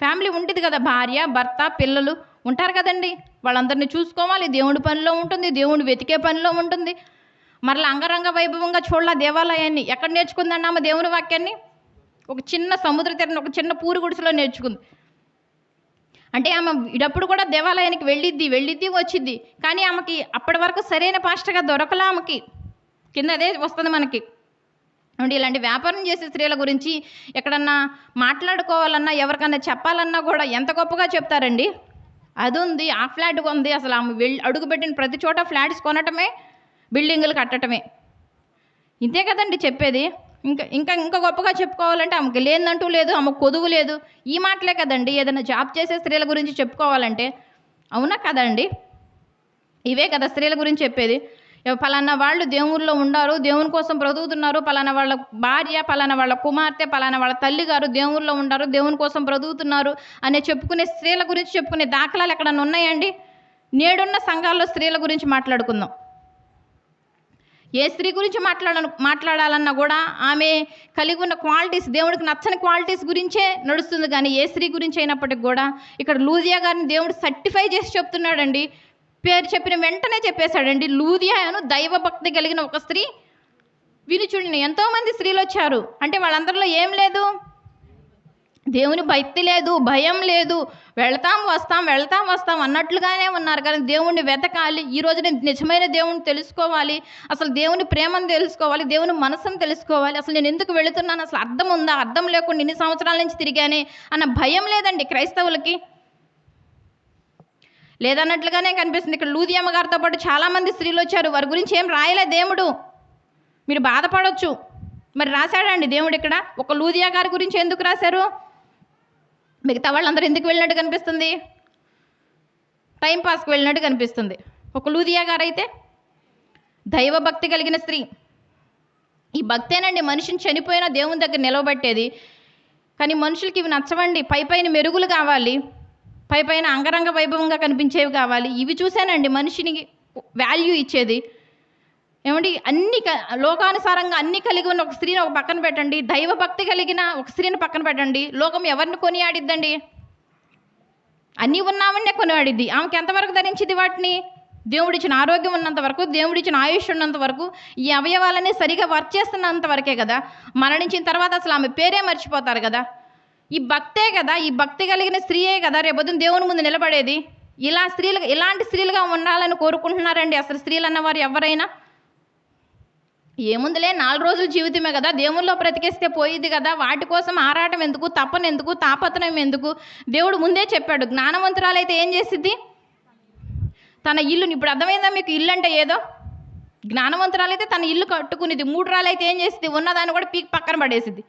ఫ్యామిలీ ఉండిద్ది కదా, భార్య, భర్త, పిల్లలు ఉంటారు కదండి. వాళ్ళందరినీ చూసుకోవాలి. దేవుడి పనిలో ఉంటుంది, దేవుడిని వెతికే పనిలో ఉంటుంది. మరలా అంగరంగ వైభవంగా చూడాల దేవాలయాన్ని. ఎక్కడ నేర్చుకుందండి ఆమె దేవుని వాక్యాన్ని? ఒక చిన్న సముద్ర తీరాన్ని, ఒక చిన్న పూరి గుడిసెలో నేర్చుకుంది. అంటే ఆమె ఇడప్పుడు కూడా దేవాలయానికి వెళ్ళిద్ది వచ్చిద్ది. కానీ ఆమెకి అప్పటి వరకు సరైన పాస్టర్గా దొరకలా. ఆమెకి కింద అదే వస్తుంది మనకి. అంటే ఇలాంటి వ్యాపారం చేసే స్త్రీల గురించి ఎక్కడన్నా మాట్లాడుకోవాలన్నా, ఎవరికన్నా చెప్పాలన్నా కూడా ఎంత గొప్పగా చెప్తారండి. అది ఉంది, ఆ ఫ్లాట్ ఉంది. అసలు ఆమె అడుగుపెట్టిన ప్రతి చోట ఫ్లాట్స్ కొనటమే, బిల్డింగులు కట్టడమే. ఇంతే కదండి చెప్పేది. ఇంకా గొప్పగా చెప్పుకోవాలంటే ఆమెకు లేదంటూ లేదు, ఆమెకు కొదువు లేదు. ఈ మాటలే కదండి ఏదైనా జాబ్ చేసే స్త్రీల గురించి చెప్పుకోవాలంటే. అవునా కదండి? ఇవే కదా స్త్రీల గురించి చెప్పేది. పలానా వాళ్ళు దేవుళ్ళలో ఉండారు, దేవుని కోసం బ్రతుకుతున్నారు, పలానా వాళ్ళ భార్య, పలానా వాళ్ళ కుమార్తె, పలానా వాళ్ళ తల్లిగారు దేవుళ్ళలో ఉండారు, దేవుని కోసం బ్రతుకుతున్నారు అనే చెప్పుకునే స్త్రీల గురించి చెప్పుకునే దాఖలాలు ఎక్కడన్నా ఉన్నాయండి? నేడున్న సంఘాల్లో స్త్రీల గురించి మాట్లాడుకుందాం. ఏ స్త్రీ గురించి మాట్లాడాలన్నా కూడా ఆమె కలిగి ఉన్న క్వాలిటీస్, దేవుడికి నచ్చని క్వాలిటీస్ గురించే నడుస్తుంది. కానీ ఏ స్త్రీ గురించి అయినప్పటికి కూడా ఇక్కడ లూదియా గారిని దేవుడు సర్టిఫై చేసి చెప్తున్నాడండి. పేరు చెప్పిన వెంటనే చెప్పేశాడండి. లూదియాను దైవభక్తి కలిగిన ఒక స్త్రీ. విని చూడండి, ఎంతోమంది స్త్రీలు వచ్చారు. అంటే వాళ్ళందరిలో ఏం లేదు? దేవుని భక్తి లేదు, భయం లేదు. వెళ్తాం వస్తాం అన్నట్లుగానే ఉన్నారు. కానీ దేవుణ్ణి వెతకాలి, ఈ రోజున నిజమైన దేవుణ్ణి తెలుసుకోవాలి, అసలు దేవుని ప్రేమను తెలుసుకోవాలి, దేవుని మనసును తెలుసుకోవాలి. అసలు నేను ఎందుకు వెళుతున్నాను, అసలు అర్థం ఉందా, అర్థం లేకుండా ఇన్ని సంవత్సరాల నుంచి తిరిగానే అన్న భయం లేదండి క్రైస్తవులకి. లేదన్నట్లుగానే కనిపిస్తుంది. ఇక్కడ లూదియమ్మ గారితో పాటు చాలామంది స్త్రీలు వచ్చారు. వారి గురించి ఏం రాయలే దేవుడు. మీరు బాధపడవచ్చు. మరి రాశాడండి దేవుడు ఇక్కడ. ఒక లూదియా గారి గురించి ఎందుకు రాశారు? మిగతా వాళ్ళందరూ ఎందుకు వెళ్ళినట్టు కనిపిస్తుంది? టైంపాస్కి వెళ్ళినట్టు కనిపిస్తుంది. ఒక లూదియా గారు అయితే దైవభక్తి కలిగిన స్త్రీ. ఈ భక్తేనండి మనిషిని చనిపోయిన దేవుని దగ్గర నిలవబట్టేది. కానీ మనుషులకి ఇవి నచ్చవండి. పైపైన మెరుగులు కావాలి, పైపైన అంగరంగ వైభవంగా కనిపించేవి కావాలి. ఇవి చూసానండి మనిషిని వాల్యూ ఇచ్చేది. ఏమండి అన్ని లోకానుసారంగా అన్ని కలిగి ఉన్న ఒక స్త్రీని ఒక పక్కన పెట్టండి, దైవ భక్తి కలిగిన ఒక స్త్రీని పక్కన పెట్టండి, లోకం ఎవరిని కొనియాడిద్దండి? అన్నీ ఉన్నామనే కొనియాడిద్ది. ఆమెకి ఎంతవరకు ధరించింది వాటిని? దేవుడిచ్చిన ఆరోగ్యం ఉన్నంత వరకు, దేవుడిచ్చిన ఆయుష్ ఉన్నంత వరకు, ఈ అవయవాలన్నీ సరిగా వర్క్ చేస్తున్నంత వరకే కదా. మరణించిన తర్వాత అసలు ఆమె పేరే మర్చిపోతారు కదా. ఈ భక్తే కదా, ఈ భక్తి కలిగిన స్త్రీయే కదా రేపొద్దున దేవుని ముందు నిలబడేది. ఇలాంటి స్త్రీలుగా ఉండాలని కోరుకుంటున్నారండి అసలు స్త్రీలు అన్నవారు ఎవరైనా? ఏముందిలే 4 రోజుల జీవితమే కదా, దేవుల్లో బ్రతికేస్తే పోయిద్ది కదా, వాటి కోసం ఆరాటం ఎందుకు, తపన ఎందుకు, తాపత్రయం ఎందుకు? దేవుడు ముందే చెప్పాడు. జ్ఞానవంతురాలైతే ఏం చేసిద్ది? తన ఇల్లుని, ఇప్పుడు అర్థమైందా మీకు ఇల్లు అంటే ఏదో? జ్ఞానవంతురాలైతే తన ఇల్లు కట్టుకునేది. మూఢురాలైతే ఏం చేసిద్ది? ఉన్నదాన్ని కూడా పీక్ పక్కన పడేసిద్ది.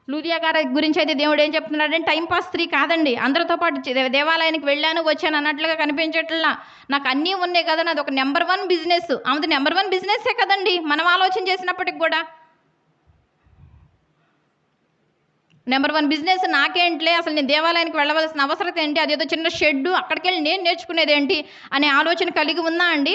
లూదియా గారి గురించి అయితే దేవుడు ఏం చెప్తున్నాడంటే టైంపాస్ స్త్రీ కాదండి. అందరితో పాటు దేవాలయానికి వెళ్ళాను వచ్చాను అన్నట్లుగా కనిపించట్లా. నాకు అన్నీ ఉన్నాయి కదా, నాది ఒక నెంబర్ 1 బిజినెస్. ఆమెది నెంబర్ 1 బిజినెస్సే కదండి మనం ఆలోచన చేసినప్పటికి కూడా. నెంబర్ 1 బిజినెస్ నాకేంటిలే, అసలు నేను దేవాలయానికి వెళ్ళవలసిన అవసరం ఏంటి, అదేదో చిన్న షెడ్డు, అక్కడికి వెళ్ళి నేను నేర్చుకునేది ఏంటి అనే ఆలోచన కలిగి ఉందా అండి?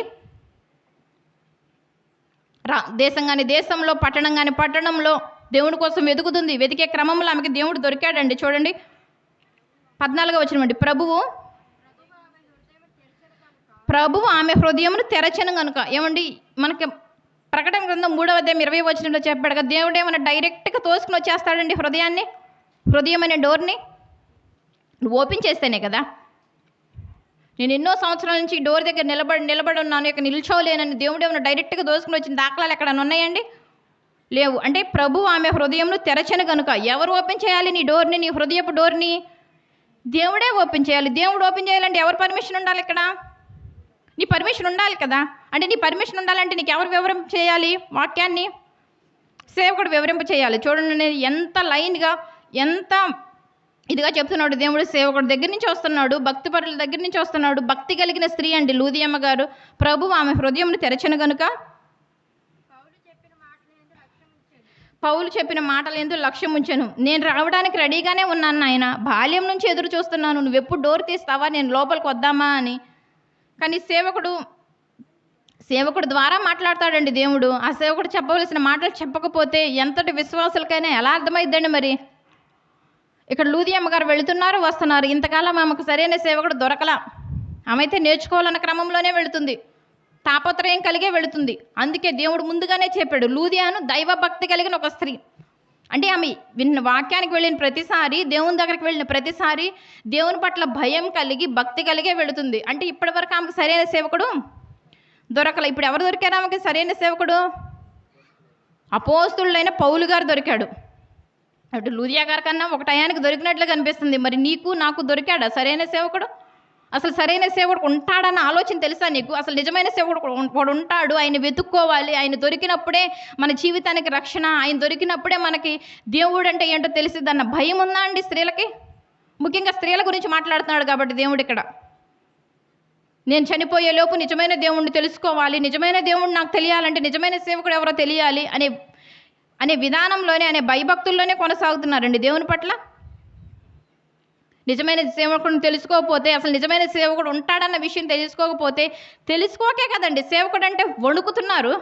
దేశం కానీ దేశంలో, పట్టణం కానీ పట్టణంలో దేవుడి కోసం వెతుకుతుంది. వెతికే క్రమంలో ఆమెకి దేవుడు దొరికాడండి. చూడండి 14వ వచనం. ప్రభువు ఆమె హృదయమును తెరచెను కనుక. ఏమండి మనకి ప్రకటన గ్రంథం 3వ అధ్యాయం 20వ వచనంలో చెప్పాడు కదా, దేవుడు ఏమన్నా డైరెక్ట్గా తోసుకుని వచ్చేస్తాడండి హృదయాన్ని, హృదయం అనే డోర్ని. నువ్వు ఓపెన్ చేస్తేనే కదా. నేను ఎన్నో సంవత్సరాల నుంచి డోర్ దగ్గర నిలబడి ఉన్నాను, ఇక నిల్చోలేనని దేవుడు ఏమైనా డైరెక్ట్గా దోసుకుని వచ్చిన దాఖలాలు ఎక్కడన్నా ఉన్నాయండి? లేవు. అంటే ప్రభు ఆమె హృదయంను తెరచను కనుక. ఎవరు ఓపెన్ చేయాలి నీ డోర్ని, నీ హృదయపు డోర్ని? దేవుడే ఓపెన్ చేయాలి. దేవుడు ఓపెన్ చేయాలంటే ఎవరు పర్మిషన్ ఉండాలి? ఇక్కడ నీ పర్మిషన్ ఉండాలి కదా. అంటే నీ పర్మిషన్ ఉండాలంటే నీకు ఎవరు వివరింప చేయాలి వాక్యాన్ని? సేవకుడు వివరింప చేయాలి. చూడండి ఎంత లైన్గా, ఎంత ఇదిగా చెప్తున్నాడు దేవుడు. సేవకుడు దగ్గర నుంచి వస్తున్నాడు, భక్తి పరుల దగ్గర నుంచి వస్తున్నాడు. భక్తి కలిగిన స్త్రీ అండి లూదియమ్మ గారు. ప్రభు ఆమె హృదయంను తెరచను కనుక పౌలు చెప్పిన మాటలు ఎందు లక్ష్యం ఉంచాను. నేను రావడానికి రెడీగానే ఉన్నాను నాయన, బాల్యం నుంచి ఎదురు చూస్తున్నాను, నువ్వెప్పుడు డోర్ తీస్తావా, నేను లోపలికి వద్దామా అని. కానీ సేవకుడు ద్వారా మాట్లాడతాడండి దేవుడు. ఆ సేవకుడు చెప్పవలసిన మాటలు చెప్పకపోతే ఎంతటి విశ్వాసులకైనా ఎలా అర్థమైద్దండి మరి? ఇక్కడ లూదియమ్మ గారు వెళుతున్నారు, వస్తున్నారు. ఇంతకాలం ఆమెకు సరైన సేవకుడు దొరకలా. ఆమె అయితే నేర్చుకోవాలన్న క్రమంలోనే వెళుతుంది, తాపత్రయం కలిగే వెళుతుంది. అందుకే దేవుడు ముందుగానే చెప్పాడు, లూదియాను దైవభక్తి కలిగిన ఒక స్త్రీ. అంటే ఆమె వాక్యానికి వెళ్ళిన ప్రతిసారి, దేవుని దగ్గరికి వెళ్ళిన ప్రతిసారి దేవుని పట్ల భయం కలిగి, భక్తి కలిగే వెళుతుంది. అంటే ఇప్పటి వరకు ఆమెకు సరైన సేవకుడు దొరకల. ఇప్పుడు ఎవరు దొరికారు ఆమెకి సరైన సేవకుడు? అపోస్తులైన పౌలు గారు దొరికాడు. అటు లూదియా గారి కన్నా ఒక టయానికి దొరికినట్లు కనిపిస్తుంది. మరి నీకు నాకు దొరికాడా సరైన సేవకుడు? అసలు సరైన సేవకుడు ఉంటాడన్న ఆలోచన తెలుసా నీకు? అసలు నిజమైన సేవకుడు వాడు ఉంటాడు. ఆయన వెతుక్కోవాలి. ఆయన దొరికినప్పుడే మన జీవితానికి రక్షణ. ఆయన దొరికినప్పుడే మనకి దేవుడు అంటే ఏంటో తెలిసిద్దన్న భయం ఉందా అండి స్త్రీలకి? ముఖ్యంగా స్త్రీల గురించి మాట్లాడుతున్నాడు కాబట్టి దేవుడు ఇక్కడ. నేను చనిపోయే లోపు నిజమైన దేవుణ్ణి తెలుసుకోవాలి, నిజమైన దేవుడు నాకు తెలియాలంటే నిజమైన సేవకుడు ఎవరో తెలియాలి అనే విధానంలోనే, అనే భయభక్తుల్లోనే కొనసాగుతున్నారండి దేవుని పట్ల. నిజమైన సేవకుడిని తెలుసుకోకపోతే, అసలు నిజమైన సేవకుడు ఉంటాడన్న విషయం తెలుసుకోకే కదండి సేవకుడు అంటే వణుకుతున్నారు.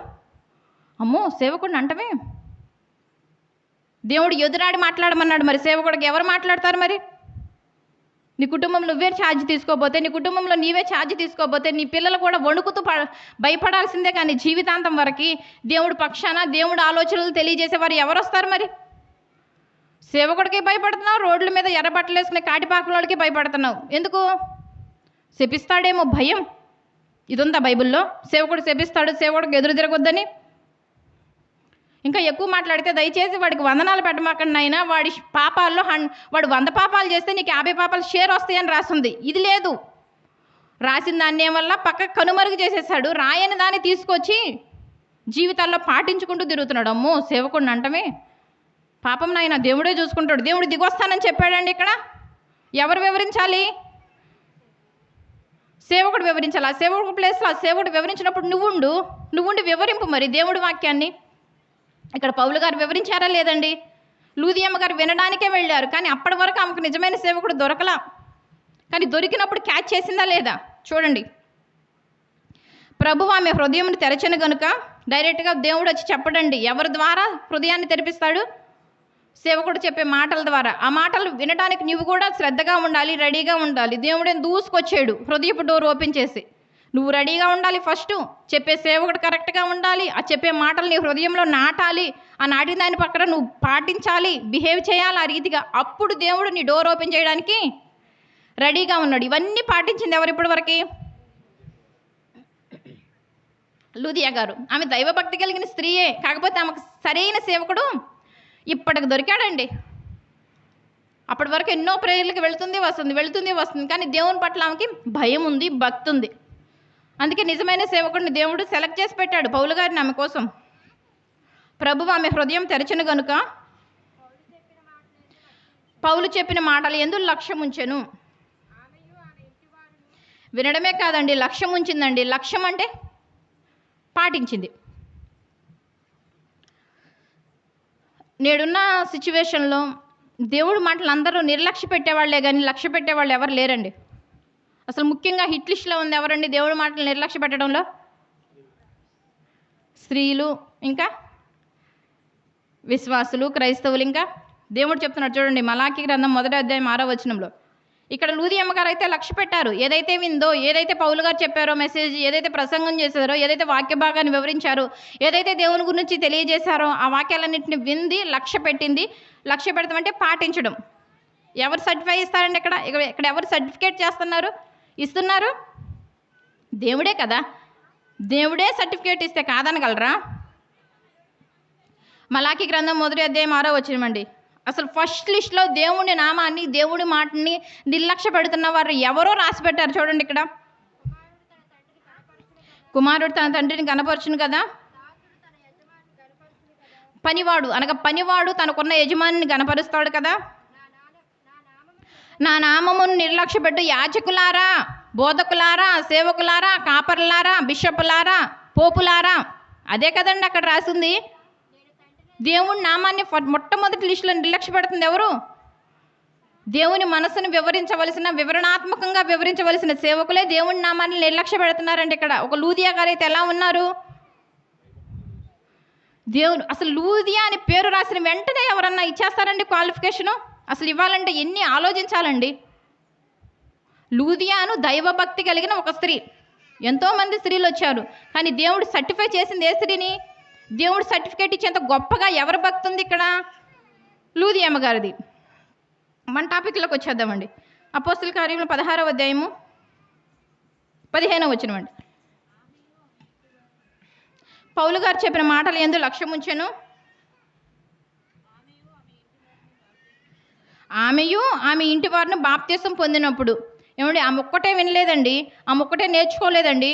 అమ్మో సేవకుడిని అంటమే, దేవుడు ఎదురాడి మాట్లాడమన్నాడు. మరి సేవకుడికి ఎవరు మాట్లాడతారు? మరి నీ కుటుంబంలో నువ్వే ఛార్జ్ తీసుకోకపోతే, నీ కుటుంబంలో నీవే ఛార్జ్ తీసుకోకపోతే, నీ పిల్లలు కూడా వణుకుతూ భయపడాల్సిందే. కానీ జీవితాంతం వరకు దేవుడు పక్షాన, దేవుడు ఆలోచనలు తెలియజేసేవారు ఎవరు వస్తారు? మరి సేవకుడికి భయపడుతున్నావు, రోడ్ల మీద ఎర్రబట్టలు వేసుకునే కాటిపాకులకి భయపడుతున్నావు. ఎందుకు? శపిస్తాడేమో భయం. ఇది ఉందా బైబిల్లో? సేవకుడు శపిస్తాడు, సేవకుడికి ఎదురు తిరగొద్దని. ఇంకా ఎక్కువ మాట్లాడితే దయచేసి వాడికి వందనాలు పెట్టమాకండి అయినా, వాడి పాపాల్లో వాడు 100 పాపాలు చేస్తే నీకు 50 పాపాలు షేర్ వస్తాయని రాస్తుంది. ఇది లేదు. రాసిన దాన్ని వల్ల పక్కకు కనుమరుగు చేసేసాడు. రాయని దాన్ని తీసుకొచ్చి జీవితాల్లో పాటించుకుంటూ తిరుగుతున్నాడు. అమ్మో సేవకుడిని అంటమే పాపం నాయన, దేవుడే చూసుకుంటాడు. దేవుడు దిగొస్తానని చెప్పాడండి ఇక్కడ. ఎవరు వివరించాలి? సేవకుడు వివరించాలి. ఆ సేవకుడు ప్లేస్లో ఆ సేవకుడు వివరించినప్పుడు నువ్వుండి వివరింపు మరి దేవుడి వాక్యాన్ని. ఇక్కడ పౌలు గారు వివరించారా లేదండి? లూదియమ్మ గారు వినడానికే వెళ్ళారు, కానీ అప్పటి వరకు ఆమెకు నిజమైన సేవకుడు దొరకలా. కానీ దొరికినప్పుడు క్యాచ్ చేసిందా లేదా? చూడండి ప్రభువు ఆమె హృదయం తెరచను గనుక, డైరెక్ట్గా దేవుడు వచ్చి చెప్పడండి. ఎవరి ద్వారా హృదయాన్ని తెరిపిస్తాడు? సేవకుడు చెప్పే మాటల ద్వారా. ఆ మాటలు వినడానికి నువ్వు కూడా శ్రద్ధగా ఉండాలి, రెడీగా ఉండాలి. దేవుడేం దూసుకొచ్చాడు హృదయపు డోర్ ఓపెన్ చేసి. నువ్వు రెడీగా ఉండాలి. ఫస్ట్ చెప్పే సేవకుడు కరెక్ట్గా ఉండాలి. ఆ చెప్పే మాటలు నీ హృదయంలో నాటాలి. ఆ నాటిన దాని పక్కన నువ్వు పాటించాలి, బిహేవ్ చేయాలి ఆ రీతిగా. అప్పుడు దేవుడు నీ డోర్ ఓపెన్ చేయడానికి రెడీగా ఉన్నాడు. ఇవన్నీ పాటించింది ఎవరు ఇప్పటి వరకు? లూదియా గారు. ఆమె దైవభక్తి కలిగిన స్త్రీయే, కాకపోతే ఆమెకు సరైన సేవకుడు ఇప్పటికి దొరికాడండి. అప్పటి వరకు ఎన్నో ప్రేయర్లకు వెళుతుంది వస్తుంది, కానీ దేవుని పట్ల ఆమెకి భయం ఉంది, భక్తి ఉంది. అందుకే నిజమైన సేవకుడిని దేవుడు సెలెక్ట్ చేసి పెట్టాడు, పౌలు గారిని ఆమె కోసం. ప్రభువు ఆమె హృదయం తెరచను గనుక పౌలు చెప్పిన మాటలు యందు లక్ష్యం ఉంచెను. వినడమే కాదండి, లక్ష్యం ఉంచిందండి. లక్ష్యం అంటే పాటించింది. నేడున్న సిచ్యువేషన్లో దేవుడు మాటలు అందరూ నిర్లక్ష్య పెట్టేవాళ్లే, కానీ లక్ష్య పెట్టేవాళ్ళు ఎవరు లేరండి. అసలు ముఖ్యంగా హిట్ లిస్ట్లో ఉంది ఎవరండి దేవుడి మాటలు నిర్లక్ష్య పెట్టడంలో? స్త్రీలు, ఇంకా విశ్వాసులు, క్రైస్తవులు. ఇంకా దేవుడు చెప్తున్నాడు చూడండి, మలాకీ గ్రంథం 1వ అధ్యాయం 6వ వచనంలో. ఇక్కడ లూదియా అమ్మగారు అయితే లక్ష్య పెట్టారు. ఏదైతే విందో, ఏదైతే పౌలు గారు చెప్పారో మెసేజ్, ఏదైతే ప్రసంగం చేశారో, ఏదైతే వాక్య భాగాన్ని వివరించారో, ఏదైతే దేవుని గురించి తెలియజేశారో, ఆ వాక్యాలన్నింటినీ వింది, లక్ష్య పెట్టింది. లక్ష్య పెడతామంటే పాటించడం. ఎవరు సర్టిఫై ఇస్తారండి? ఇక్కడ ఎవరు సర్టిఫికేట్ ఇస్తున్నారు? దేవుడే కదా. దేవుడే సర్టిఫికేట్ ఇస్తే కాదనగలరా? మలాకీ గ్రంథం 1వ అధ్యాయం 6వ వచనమండి. అసలు ఫస్ట్ లిస్ట్లో దేవుడి నామాన్ని, దేవుడి మాటని నిర్లక్ష్య పెడుతున్న వారు ఎవరో రాసి పెట్టారు చూడండి. ఇక్కడ కుమారుడు తన తండ్రిని కనపరచును కదా. పనివాడు అనగా పనివాడు తనకున్న యజమానిని కనపరుస్తాడు కదా. నా నామమును నిర్లక్ష్య పెట్టు యాజకులారా, బోధకులారా, సేవకులారా, కాపర్లారా, బిషపులారా, పోపులారా. అదే కదండి అక్కడ రాసింది. దేవుని నామాన్ని మొట్టమొదటి లిస్టులో నిర్లక్ష్య పెడుతుంది ఎవరు? దేవుని మనసును వివరణాత్మకంగా వివరించవలసిన సేవకులే దేవుని నామాన్ని నిర్లక్ష్య పెడుతున్నారండి. ఇక్కడ ఒక లూదియా గారు అయితే ఎలా ఉన్నారు? దేవుడు అసలు లూదియా అని పేరు రాసిన వెంటనే ఎవరన్నా ఇచ్చేస్తారండి క్వాలిఫికేషను? అసలు ఇవ్వాలంటే ఎన్ని ఆలోచించాలండి. లూదియాను దైవభక్తి కలిగిన ఒక స్త్రీ. ఎంతోమంది స్త్రీలు వచ్చారు, కానీ దేవుడు సర్టిఫై చేసింది ఏ స్త్రీని? దేవుడు సర్టిఫికేట్ ఇచ్చేంత గొప్పగా ఎవరి భక్తి ఉంది ఇక్కడ? లూదియా అమ్మగారిది. మన టాపిక్లోకి వచ్చేద్దామండి. అపోస్తల కార్యములు 16వ అధ్యాయము 15వ వచనమండి. పౌలు గారు చెప్పిన మాటలు యందు లక్ష్యం ఉంచెను. ఆమెయు ఆమె ఇంటి వారిని బాప్తీసం పొందినప్పుడు. ఏమండి, ఆమె ఒక్కటే వినలేదండి, ఆమె ఒక్కటే నేర్చుకోలేదండి.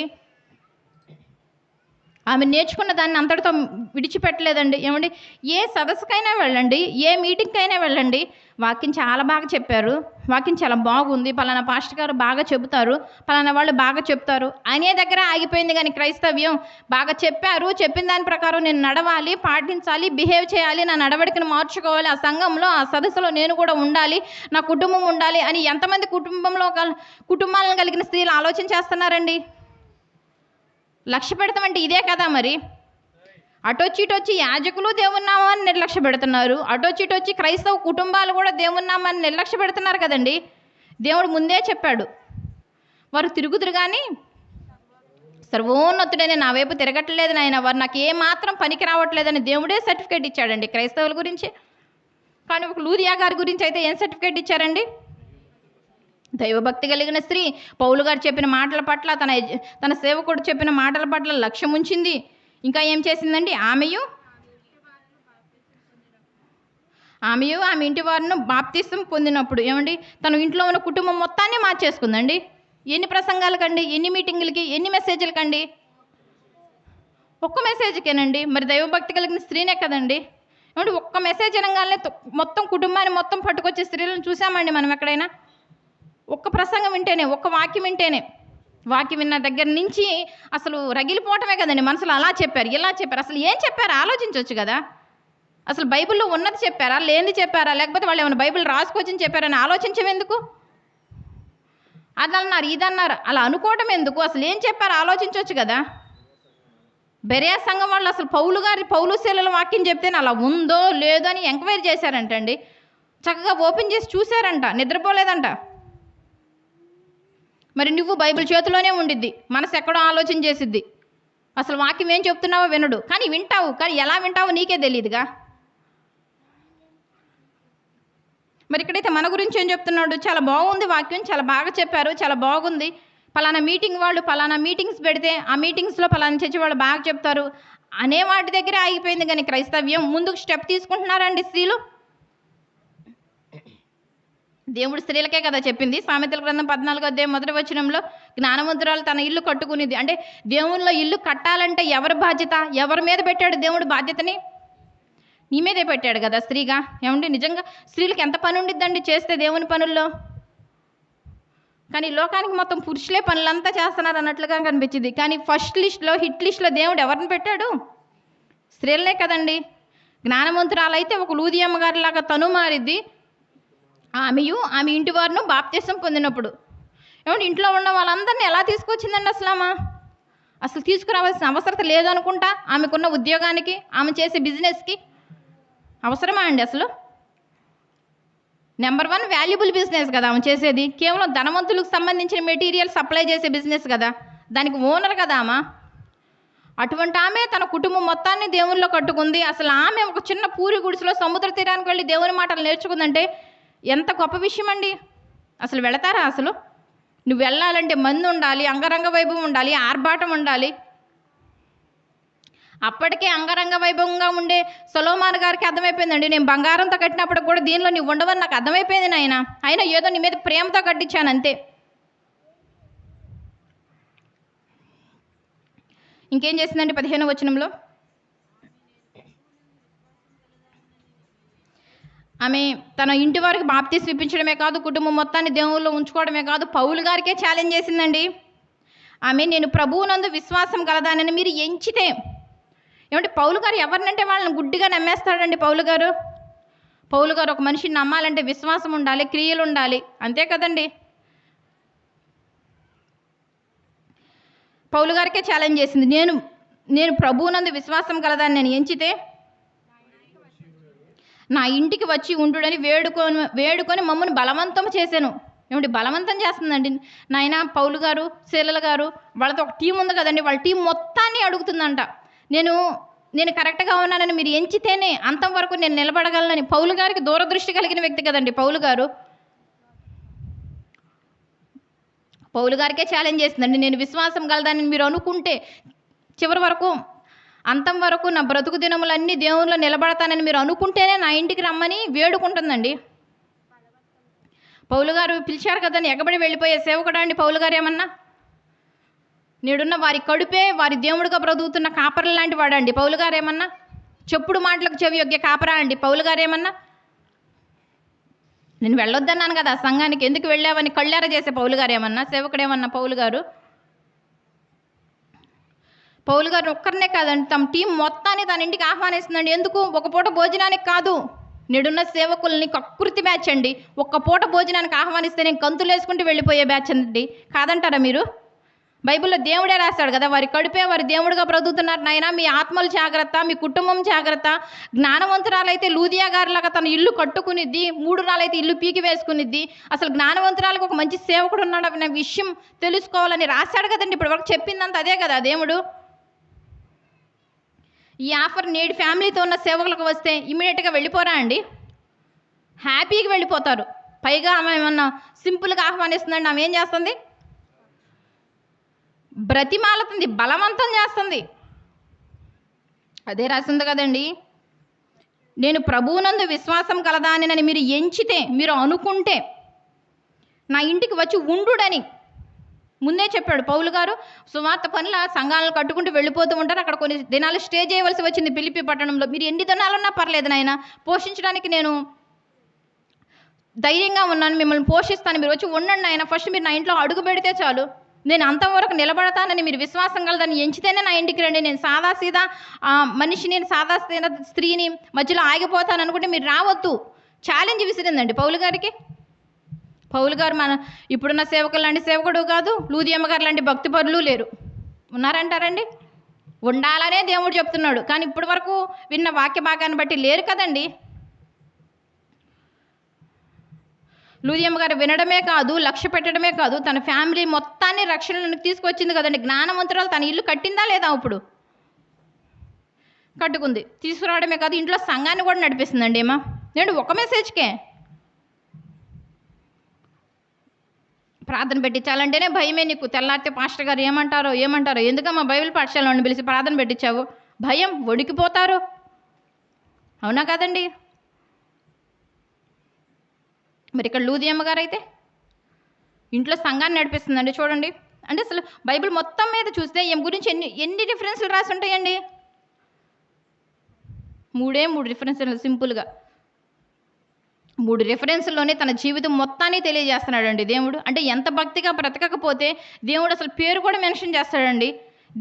ఆమె నేర్చుకున్న దాన్ని అంతటితో విడిచిపెట్టలేదండి. ఏమండి, ఏ సదస్సుకైనా వెళ్ళండి, ఏ మీటింగ్కైనా వెళ్ళండి, వాక్యం చాలా బాగా చెప్పారు, వాక్యం చాలా బాగుంది, పలానా పాస్టర్ గారు బాగా చెబుతారు, పలానా వాళ్ళు బాగా చెప్తారు అనే దగ్గర ఆగిపోయింది. కానీ క్రైస్తవ్యం బాగా చెప్పారు, చెప్పిన దాని ప్రకారం నేను నడవాలి, పాటించాలి, బిహేవ్ చేయాలి, నా నడవడికను మార్చుకోవాలి, ఆ సంఘంలో ఆ సదస్సులో నేను కూడా ఉండాలి, నా కుటుంబం ఉండాలి అని ఎంతమంది కుటుంబాలను కలిగిన స్త్రీలు ఆలోచన చేస్తున్నారండి? లక్ష్య పెడతామంటే ఇదే కదా. మరి అటొచ్చి యాజకులు దేవుని నామాన్ని నిర్లక్ష్య పెడుతున్నారు, అటొచ్చి క్రైస్తవ కుటుంబాలు కూడా దేవుని నామాన్ని నిర్లక్ష్య పెడుతున్నారు కదండి. దేవుడు ముందే చెప్పాడు, వారు తిరుగుతురు కానీ సర్వోన్నతుడని నా వైపు తిరగట్లేదు నాయన, వారు నాకు ఏమాత్రం పనికి రావట్లేదని దేవుడే సర్టిఫికేట్ ఇచ్చాడండి క్రైస్తవుల గురించి. కానీ ఒక లూదియా గారి గురించి అయితే ఏం సర్టిఫికేట్ ఇచ్చారండి? దైవభక్తి కలిగిన స్త్రీ. పౌలు గారు చెప్పిన మాటల పట్ల, తన సేవకుడు చెప్పిన మాటల పట్ల లక్ష్యం ఉంచింది. ఇంకా ఏం చేసిందండి? ఆమెయు ఆమె ఇంటి వారిని బాప్తీసం పొందినప్పుడు. ఏమండి, తన ఇంట్లో ఉన్న కుటుంబం మొత్తాన్ని మార్చేసుకుందండి. ఎన్ని ప్రసంగాలకండి, ఎన్ని మీటింగులకి, ఎన్ని మెసేజ్లకండి? ఒక్క మెసేజ్కేనండి. మరి దైవభక్తి కలిగిన స్త్రీనే కదండి. ఏమంటే ఒక్క మెసేజ్ అనగానే మొత్తం కుటుంబాన్ని మొత్తం పట్టుకొచ్చే స్త్రీలను చూసామండి మనం ఎక్కడైనా? ఒక్క ప్రసంగం వింటేనే, ఒక్క వాక్యం వింటేనే, వాక్యం విన్న దగ్గర నుంచి అసలు రగిలిపోవటమే కదండి. మనసులో అలా చెప్పారు, ఇలా చెప్పారు, అసలు ఏం చెప్పారు ఆలోచించవచ్చు కదా. అసలు బైబిల్లో ఉన్నది చెప్పారా, లేనిది చెప్పారా, లేకపోతే వాళ్ళు ఏమైనా బైబిల్ రాసుకొచ్చి చెప్పారని ఆలోచించవేందుకు? అది అన్నారు ఇది అన్నారు. అలా అనుకోవటం ఎందుకు? అసలు ఏం చెప్పారు ఆలోచించవచ్చు కదా. బెరియా సంఘం వాళ్ళు అసలు పౌలు శీలల వాక్యం చెప్తేనే అలా ఉందో లేదో అని ఎంక్వైరీ చేశారంటండి. చక్కగా ఓపెన్ చేసి చూశారంట, నిద్రపోలేదంట. మరి నువ్వు బైబిల్ చేతిలోనే ఉండిద్ది, మనసు ఎక్కడో ఆలోచన చేసిద్ది, అసలు వాక్యం ఏం చెప్తున్నావో వినడు, కానీ వింటావు, కానీ ఎలా వింటావో నీకే తెలియదుగా. మరి ఇక్కడైతే మన గురించి ఏం చెప్తున్నాడు? చాలా బాగుంది వాక్యం, చాలా బాగా చెప్పారు, చాలా బాగుంది. పలానా మీటింగ్ వాళ్ళు పలానా మీటింగ్స్ పెడితే ఆ మీటింగ్స్లో పలానా చర్చి వాళ్ళు బాగా చెప్తారు అనే వాటి దగ్గరే ఆగిపోయింది. కానీ క్రైస్తవ్యం ముందుకు స్టెప్ తీసుకుంటున్నారండి స్త్రీలు. దేవుడు స్త్రీలకే కదా చెప్పింది. సామెతల గ్రంథం 14వ అధ్యాయం 1వ వచనంలో జ్ఞానవంతురాలు తన ఇల్లు కట్టుకునేది. అంటే దేవునిలో ఇల్లు కట్టాలంటే ఎవరి బాధ్యత? ఎవరి మీద పెట్టాడు దేవుడు బాధ్యతని? నీ మీదే పెట్టాడు కదా స్త్రీగా. ఏమండి నిజంగా స్త్రీలకు ఎంత పని ఉండిద్దండి చేస్తే దేవుని పనుల్లో. కానీ లోకానికి మొత్తం పురుషులే పనులంతా చేస్తున్నారు అన్నట్లుగా కనిపించింది. కానీ ఫస్ట్ లిస్ట్లో హిట్ లిస్ట్లో దేవుడు ఎవరిని పెట్టాడు? స్త్రీలనే కదండి. జ్ఞానవంతురాలైతే ఒక లూదియమ్మ గారిలాగా తను మారిద్ది. ఆమె ఇంటి వారిను బాప్తిసం పొందినప్పుడు ఏమంటే ఇంట్లో ఉన్న వాళ్ళందరినీ ఎలా తీసుకొచ్చిందండి అసలు తీసుకురావాల్సిన అవసరత లేదనుకుంటా. ఆమెకున్న ఉద్యోగానికి, ఆమె చేసే బిజినెస్కి అవసరమా అండి? అసలు నెంబర్ 1 వాల్యుబుల్ బిజినెస్ కదా ఆమె చేసేది. కేవలం ధనవంతులకు సంబంధించిన మెటీరియల్ సప్లై చేసే బిజినెస్ కదా, దానికి ఓనర్ కదా ఆమె. అటువంటి ఆమె తన కుటుంబం మొత్తాన్ని దేవునిలో కట్టుకుంది. అసలు ఆమె ఒక చిన్న పూరి గుడిసెలో సముద్ర తీరానికి వెళ్ళి దేవుని మాటలు నేర్చుకుందంటే ఎంత గొప్ప విషయం అండి. అసలు వెళతారా? అసలు నువ్వు వెళ్ళాలంటే మంది ఉండాలి, అంగరంగ వైభవం ఉండాలి, ఆర్భాటం ఉండాలి. అప్పటికే అంగరంగ వైభవంగా ఉండే సొలొమోను గారికి అర్థమైపోయిందండి, నేను బంగారంతో కట్టినప్పుడు కూడా దీనిలో నువ్వు ఉండవని నాకు అర్థమైపోయింది నాయన, అయినా ఏదో నీ మీద ప్రేమతో కట్టించాను అంతే. ఇంకేం చేసిందండి 15వ వచనంలో? ఆమె తన ఇంటి వారికి బాప్తీసం ఇప్పించడమే కాదు, కుటుంబం మొత్తాన్ని దేవుళ్ళో ఉంచుకోవడమే కాదు, పౌలు గారికే ఛాలెంజ్ చేసిందండి. ఆమె నేను ప్రభువునందు విశ్వాసం కలదానని మీరు ఎంచితే. ఏమంటే పౌలు గారు ఎవరినంటే వాళ్ళని గుడ్డిగా నమ్మేస్తాడండి. పౌలు గారు ఒక మనిషిని నమ్మాలంటే విశ్వాసం ఉండాలి, క్రియలు ఉండాలి, అంతే కదండి. పౌలు గారికే ఛాలెంజ్ చేసింది, నేను ప్రభువునందు విశ్వాసం కలదాన్ని నేను ఎంచితే నా ఇంటికి వచ్చి ఉండుడని వేడుకొని మమ్మల్ని బలవంతం చేశాను. ఏమిటి బలవంతం చేస్తుందండి నాయన? పౌలు గారు, శీలల గారు వాళ్ళతో ఒక టీం ఉంది కదండి, వాళ్ళ టీం మొత్తాన్ని అడుగుతుందంట, నేను కరెక్ట్గా ఉన్నానని మీరు ఎంచితేనే అంతం వరకు నేను నిలబడగలనని. పౌలు గారికి దూరదృష్టి కలిగిన వ్యక్తి కదండి పౌలు గారు. పౌలు గారికే ఛాలెంజ్ చేస్తుందండి, నేను విశ్వాసం కలదానని మీరు అనుకుంటే చివరి వరకు అంతం వరకు నా బ్రతుకు దినములన్నీ దేవునిలో నిలబడతానని మీరు అనుకుంటేనే నా ఇంటికి రమ్మని వేడుకుంటుందండి. పౌలు గారు పిలిచారు కదని ఎగబడి వెళ్ళిపోయే సేవకుడా అండి పౌలు గారు ఏమన్నా? నేడున్న వారి కడుపే వారి దేవుడిగా బ్రతుకుతున్న కాపర లాంటి వాడండి పౌలు గారు ఏమన్నా? చెప్పుడు మాటలకు చెవి యొగ్గే కాపరా అండి పౌలు గారు ఏమన్నా? నేను వెళ్ళొద్దన్నాను కదా సంఘానికి, ఎందుకు వెళ్ళావని కళ్ళార చేసే పౌలు గారు ఏమన్నా? సేవకుడేమన్నా పౌలు గారు? పౌలు గారు ఒక్కరినే కాదండి, తమ టీం మొత్తాన్ని తన ఇంటికి ఆహ్వానిస్తుందండి. ఎందుకు? ఒక పూట భోజనానికి కాదు, నేడున్న సేవకుల్ని కకృతి బ్యాచ్ అండి. ఒక్క పూట భోజనానికి ఆహ్వానిస్తే నేను కంతులు వేసుకుంటూ వెళ్ళిపోయే బ్యాచ్ అండి. కాదంటారా మీరు? బైబిల్లో దేవుడే రాస్తాడు కదా, వారి కడుపే వారి దేవుడిగా బ్రతుకుతున్నారు నాయన, మీ ఆత్మలు జాగ్రత్త, మీ కుటుంబం జాగ్రత్త. జ్ఞానవంతురాలైతే లూదియా గారిలాగా తన ఇల్లు కట్టుకునిద్ది, 3 నాలైతే ఇల్లు పీకి వేసుకునిద్ది. అసలు జ్ఞానవంతురాలకు ఒక మంచి సేవకుడు ఉన్నాడు అనే విషయం తెలుసుకోవాలని రాశాడు కదండి. ఇప్పటి వరకు చెప్పిందంత అదే కదా దేవుడు. ఈ ఆఫర్ నేడు ఫ్యామిలీతో ఉన్న సేవకులకు వస్తే ఇమ్మీడియట్గా వెళ్ళిపోరా అండి? హ్యాపీగా వెళ్ళిపోతారు. పైగా ఆమె ఏమన్నా సింపుల్గా ఆహ్వానిస్తుందండి, ఆమె ఏం చేస్తుంది? బ్రతిమాలుతుంది, బలవంతం చేస్తుంది. అదే రాసింది కదండి, నేను ప్రభువునందు విశ్వాసం కలదానని మీరు ఎంచితే, మీరు అనుకుంటే నా ఇంటికి వచ్చి ఉండుడని ముందే చెప్పాడు పౌలు గారు. సువార్త పనుల సంఘాలను కట్టుకుంటూ వెళ్ళిపోతూ ఉంటారు. అక్కడ కొన్ని దినాలు స్టే చేయవలసి వచ్చింది ఫిలిప్పి పట్టణంలో. మీరు ఎన్ని దినాలున్నా పర్లేదు నాయన, పోషించడానికి నేను ధైర్యంగా ఉన్నాను, మిమ్మల్ని పోషిస్తాను, మీరు వచ్చి ఉండండి ఆయన, ఫస్ట్ మీరు నా ఇంట్లో అడుగు పెడితే చాలు, నేను అంతవరకు నిలబడతానని మీరు విశ్వాసం కలదని ఎంచితేనే నా ఇంటికి రండి. నేను సాదాసీదా మనిషిని, సాదాసీదా స్త్రీని మధ్యలో ఆగిపోతాను అనుకుంటే మీరు రావద్దు. ఛాలెంజ్ విసిరిందండి పౌలు గారికి. పౌలు గారు మన ఇప్పుడున్న సేవకులు లాంటి సేవకుడు కాదు, లూదియమ్మ గారు లాంటి భక్తిపరులు లేరు. ఉన్నారంటారండి? ఉండాలనే దేవుడు చెప్తున్నాడు. కానీ ఇప్పటి వరకు విన్న వాక్య భాగాన్ని బట్టి లేరు కదండి. లూదియమ్మ గారు వినడమే కాదు, లక్ష్య పెట్టడమే కాదు, తన ఫ్యామిలీ మొత్తాన్ని రక్షణలోకి తీసుకొచ్చింది కదండి. జ్ఞానవంతురాలు తన ఇల్లు కట్టిందా లేదా? ఇప్పుడు కట్టుకుంది. తీసుకురావడమే కాదు, ఇంట్లో సంఘాన్ని కూడా నడిపిస్తుందండి. ఏమా నేను ఒక మెసేజ్కే ప్రార్థన పెట్టించాలంటేనే భయమే నీకు. తెల్లారితే పాస్టర్ గారు ఏమంటారో ఎందుకమ్మా బైబిల్ పాఠశాలను పిలిచి ప్రార్థన పెట్టించావు? భయం, వణికిపోతారు. అవునా కదండి? మరి ఇక్కడ లూదియమ్మ గారు అయితే ఇంట్లో సంఘాన్ని నడిపిస్తుందండి. చూడండి, అంటే అసలు బైబిల్ మొత్తం మీద చూస్తే ఏం గురించి ఎన్ని రిఫరెన్స్లు రాసి ఉంటాయండి? 3 రిఫరెన్స్లు. సింపుల్గా 3 రిఫరెన్స్లోనే తన జీవితం మొత్తాన్ని తెలియజేస్తున్నాడండి దేవుడు. అంటే ఎంత భక్తిగా బ్రతకకపోతే దేవుడు అసలు పేరు కూడా మెన్షన్ చేస్తాడండి.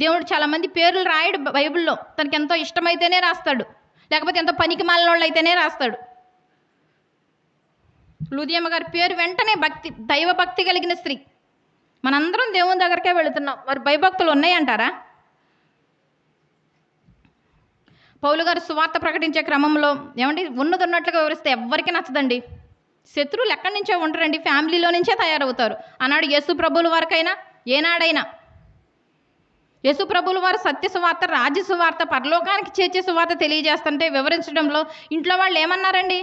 దేవుడు చాలామంది పేర్లు రాయడు బైబిల్లో. తనకి ఎంతో ఇష్టమైతేనే రాస్తాడు, లేకపోతే ఎంతో పనికి మాలిన వాళ్ళు అయితేనే రాస్తాడు. లూదియమ్మ గారి పేరు వెంటనే భక్తి, దైవ భక్తి కలిగిన స్త్రీ. మనందరం దేవుని దగ్గరికే వెళుతున్నాం. మరి భయభక్తులు ఉన్నాయంటారా? పౌలు గారు సువార్త ప్రకటించే క్రమంలో ఏమండి ఉన్నట్లుగా వివరిస్తే ఎవ్వరికీ నచ్చదండి. శత్రువులు ఎక్కడి నుంచో ఉంటారండి, ఫ్యామిలీలో నుంచే తయారవుతారు. ఆనాడు యేసు ప్రభువుల వారికైనా ఏనాడైనా యేసు ప్రభువుల వారు సత్య సువార్త, రాజ్య సువార్త, పరలోకానికి చేర్చే సువార్త తెలియజేస్తుంటే వివరించడంలో ఇంట్లో వాళ్ళు ఏమన్నారండి?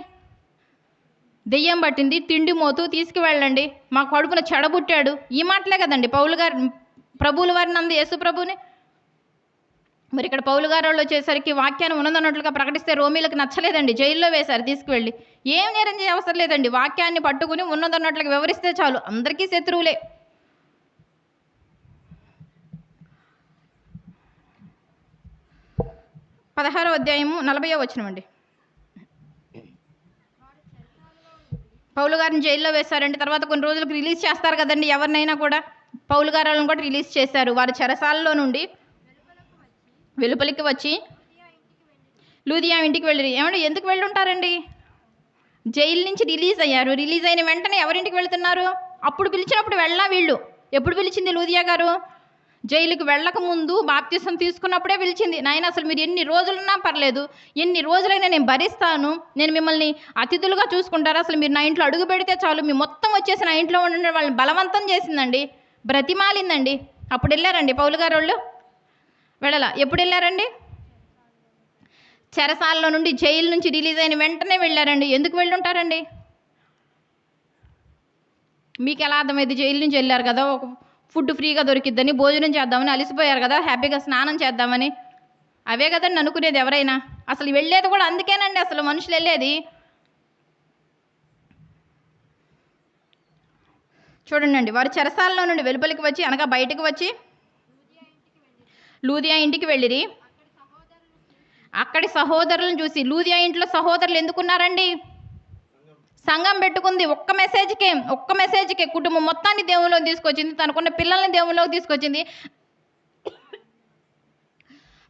దెయ్యం పట్టింది, తిండి మోతూ తీసుకువెళ్ళండి, మా కడుపున చెడబుట్టాడు. ఈ మాటలే కదండి పౌలు గారు ప్రభువుల వారిని అంది యేసు ప్రభుని. మరి ఇక్కడ పౌలు గారు వాళ్ళు వచ్చేసరికి వాక్యాన్ని ఉన్నదన్నట్లుగా ప్రకటిస్తే రోమీలకు నచ్చలేదండి, జైల్లో వేశారు తీసుకువెళ్ళి. ఏం నేరం చేయ అవసరం లేదండి, వాక్యాన్ని పట్టుకుని ఉన్నదన్నట్లుగా వివరిస్తే చాలు, అందరికీ శత్రువులే. పదహారో అధ్యాయము 40వ వచనమండి. పౌలు గారిని జైల్లో వేశారండి. తర్వాత కొన్ని రోజులకు రిలీజ్ చేస్తారు కదండి ఎవరినైనా కూడా. పౌలు గారు వాళ్ళని కూడా రిలీజ్ చేశారు. వారు చెరసాలలో నుండి వెలుపలికి వచ్చి లూదియా ఇంటికి వెళ్ళి, ఏమంటే ఎందుకు వెళ్ళి ఉంటారండి? జైలు నుంచి రిలీజ్ అయ్యారు. రిలీజ్ అయిన వెంటనే ఎవరింటికి వెళ్తున్నారు? అప్పుడు పిలిచినప్పుడు వెళ్ళా వీళ్ళు. ఎప్పుడు పిలిచింది లూదియా గారు? జైలుకి వెళ్ళక ముందు బాప్తిసం తీసుకున్నప్పుడే పిలిచింది. నాయన అసలు మీరు ఎన్ని రోజులున్నా పర్లేదు, ఎన్ని రోజులైనా నేను భరిస్తాను, నేను మిమ్మల్ని అతిథులుగా చూసుకుంటారు, అసలు మీరు నా ఇంట్లో అడుగు పెడితే చాలు, మీ మొత్తం వచ్చేసి నా ఇంట్లో ఉండే వాళ్ళని బలవంతం చేసిందండి, బ్రతిమాలిందండి. అప్పుడు వెళ్ళారండి పౌలు గారు వాళ్ళు? వెళ్ళాల. ఎప్పుడు వెళ్ళారండి? చెరసాలలో నుండి, జైలు నుంచి రిలీజ్ అయిన వెంటనే వెళ్ళారండి. ఎందుకు వెళ్ళి ఉంటారండి? మీకు ఎలా అర్థమైంది? జైలు నుంచి వెళ్ళారు కదా, ఒక ఫుడ్ ఫ్రీగా దొరికిద్దని, భోజనం చేద్దామని, అలసిపోయారు కదా, హ్యాపీగా స్నానం చేద్దామని, అవే కదండి అనుకునేది ఎవరైనా. అసలు వెళ్ళేది కూడా అందుకేనండి, అసలు మనుషులు వెళ్ళేది. చూడండి, వారు చెరసాలలో నుండి వెలుపలికి వచ్చి, అనగా బయటకు వచ్చి లూదియా ఇంటికి వెళ్ళిరి. అక్కడి సహోదరులను చూసి, లూదియా ఇంట్లో సహోదరులు ఎందుకున్నారండి? సంఘం పెట్టుకుంది. ఒక్క మెసేజ్కే కుటుంబం మొత్తాన్ని దేవుళ్ళలోకి తీసుకొచ్చింది, తనకున్న పిల్లల్ని దేవుళ్ళలోకి తీసుకొచ్చింది,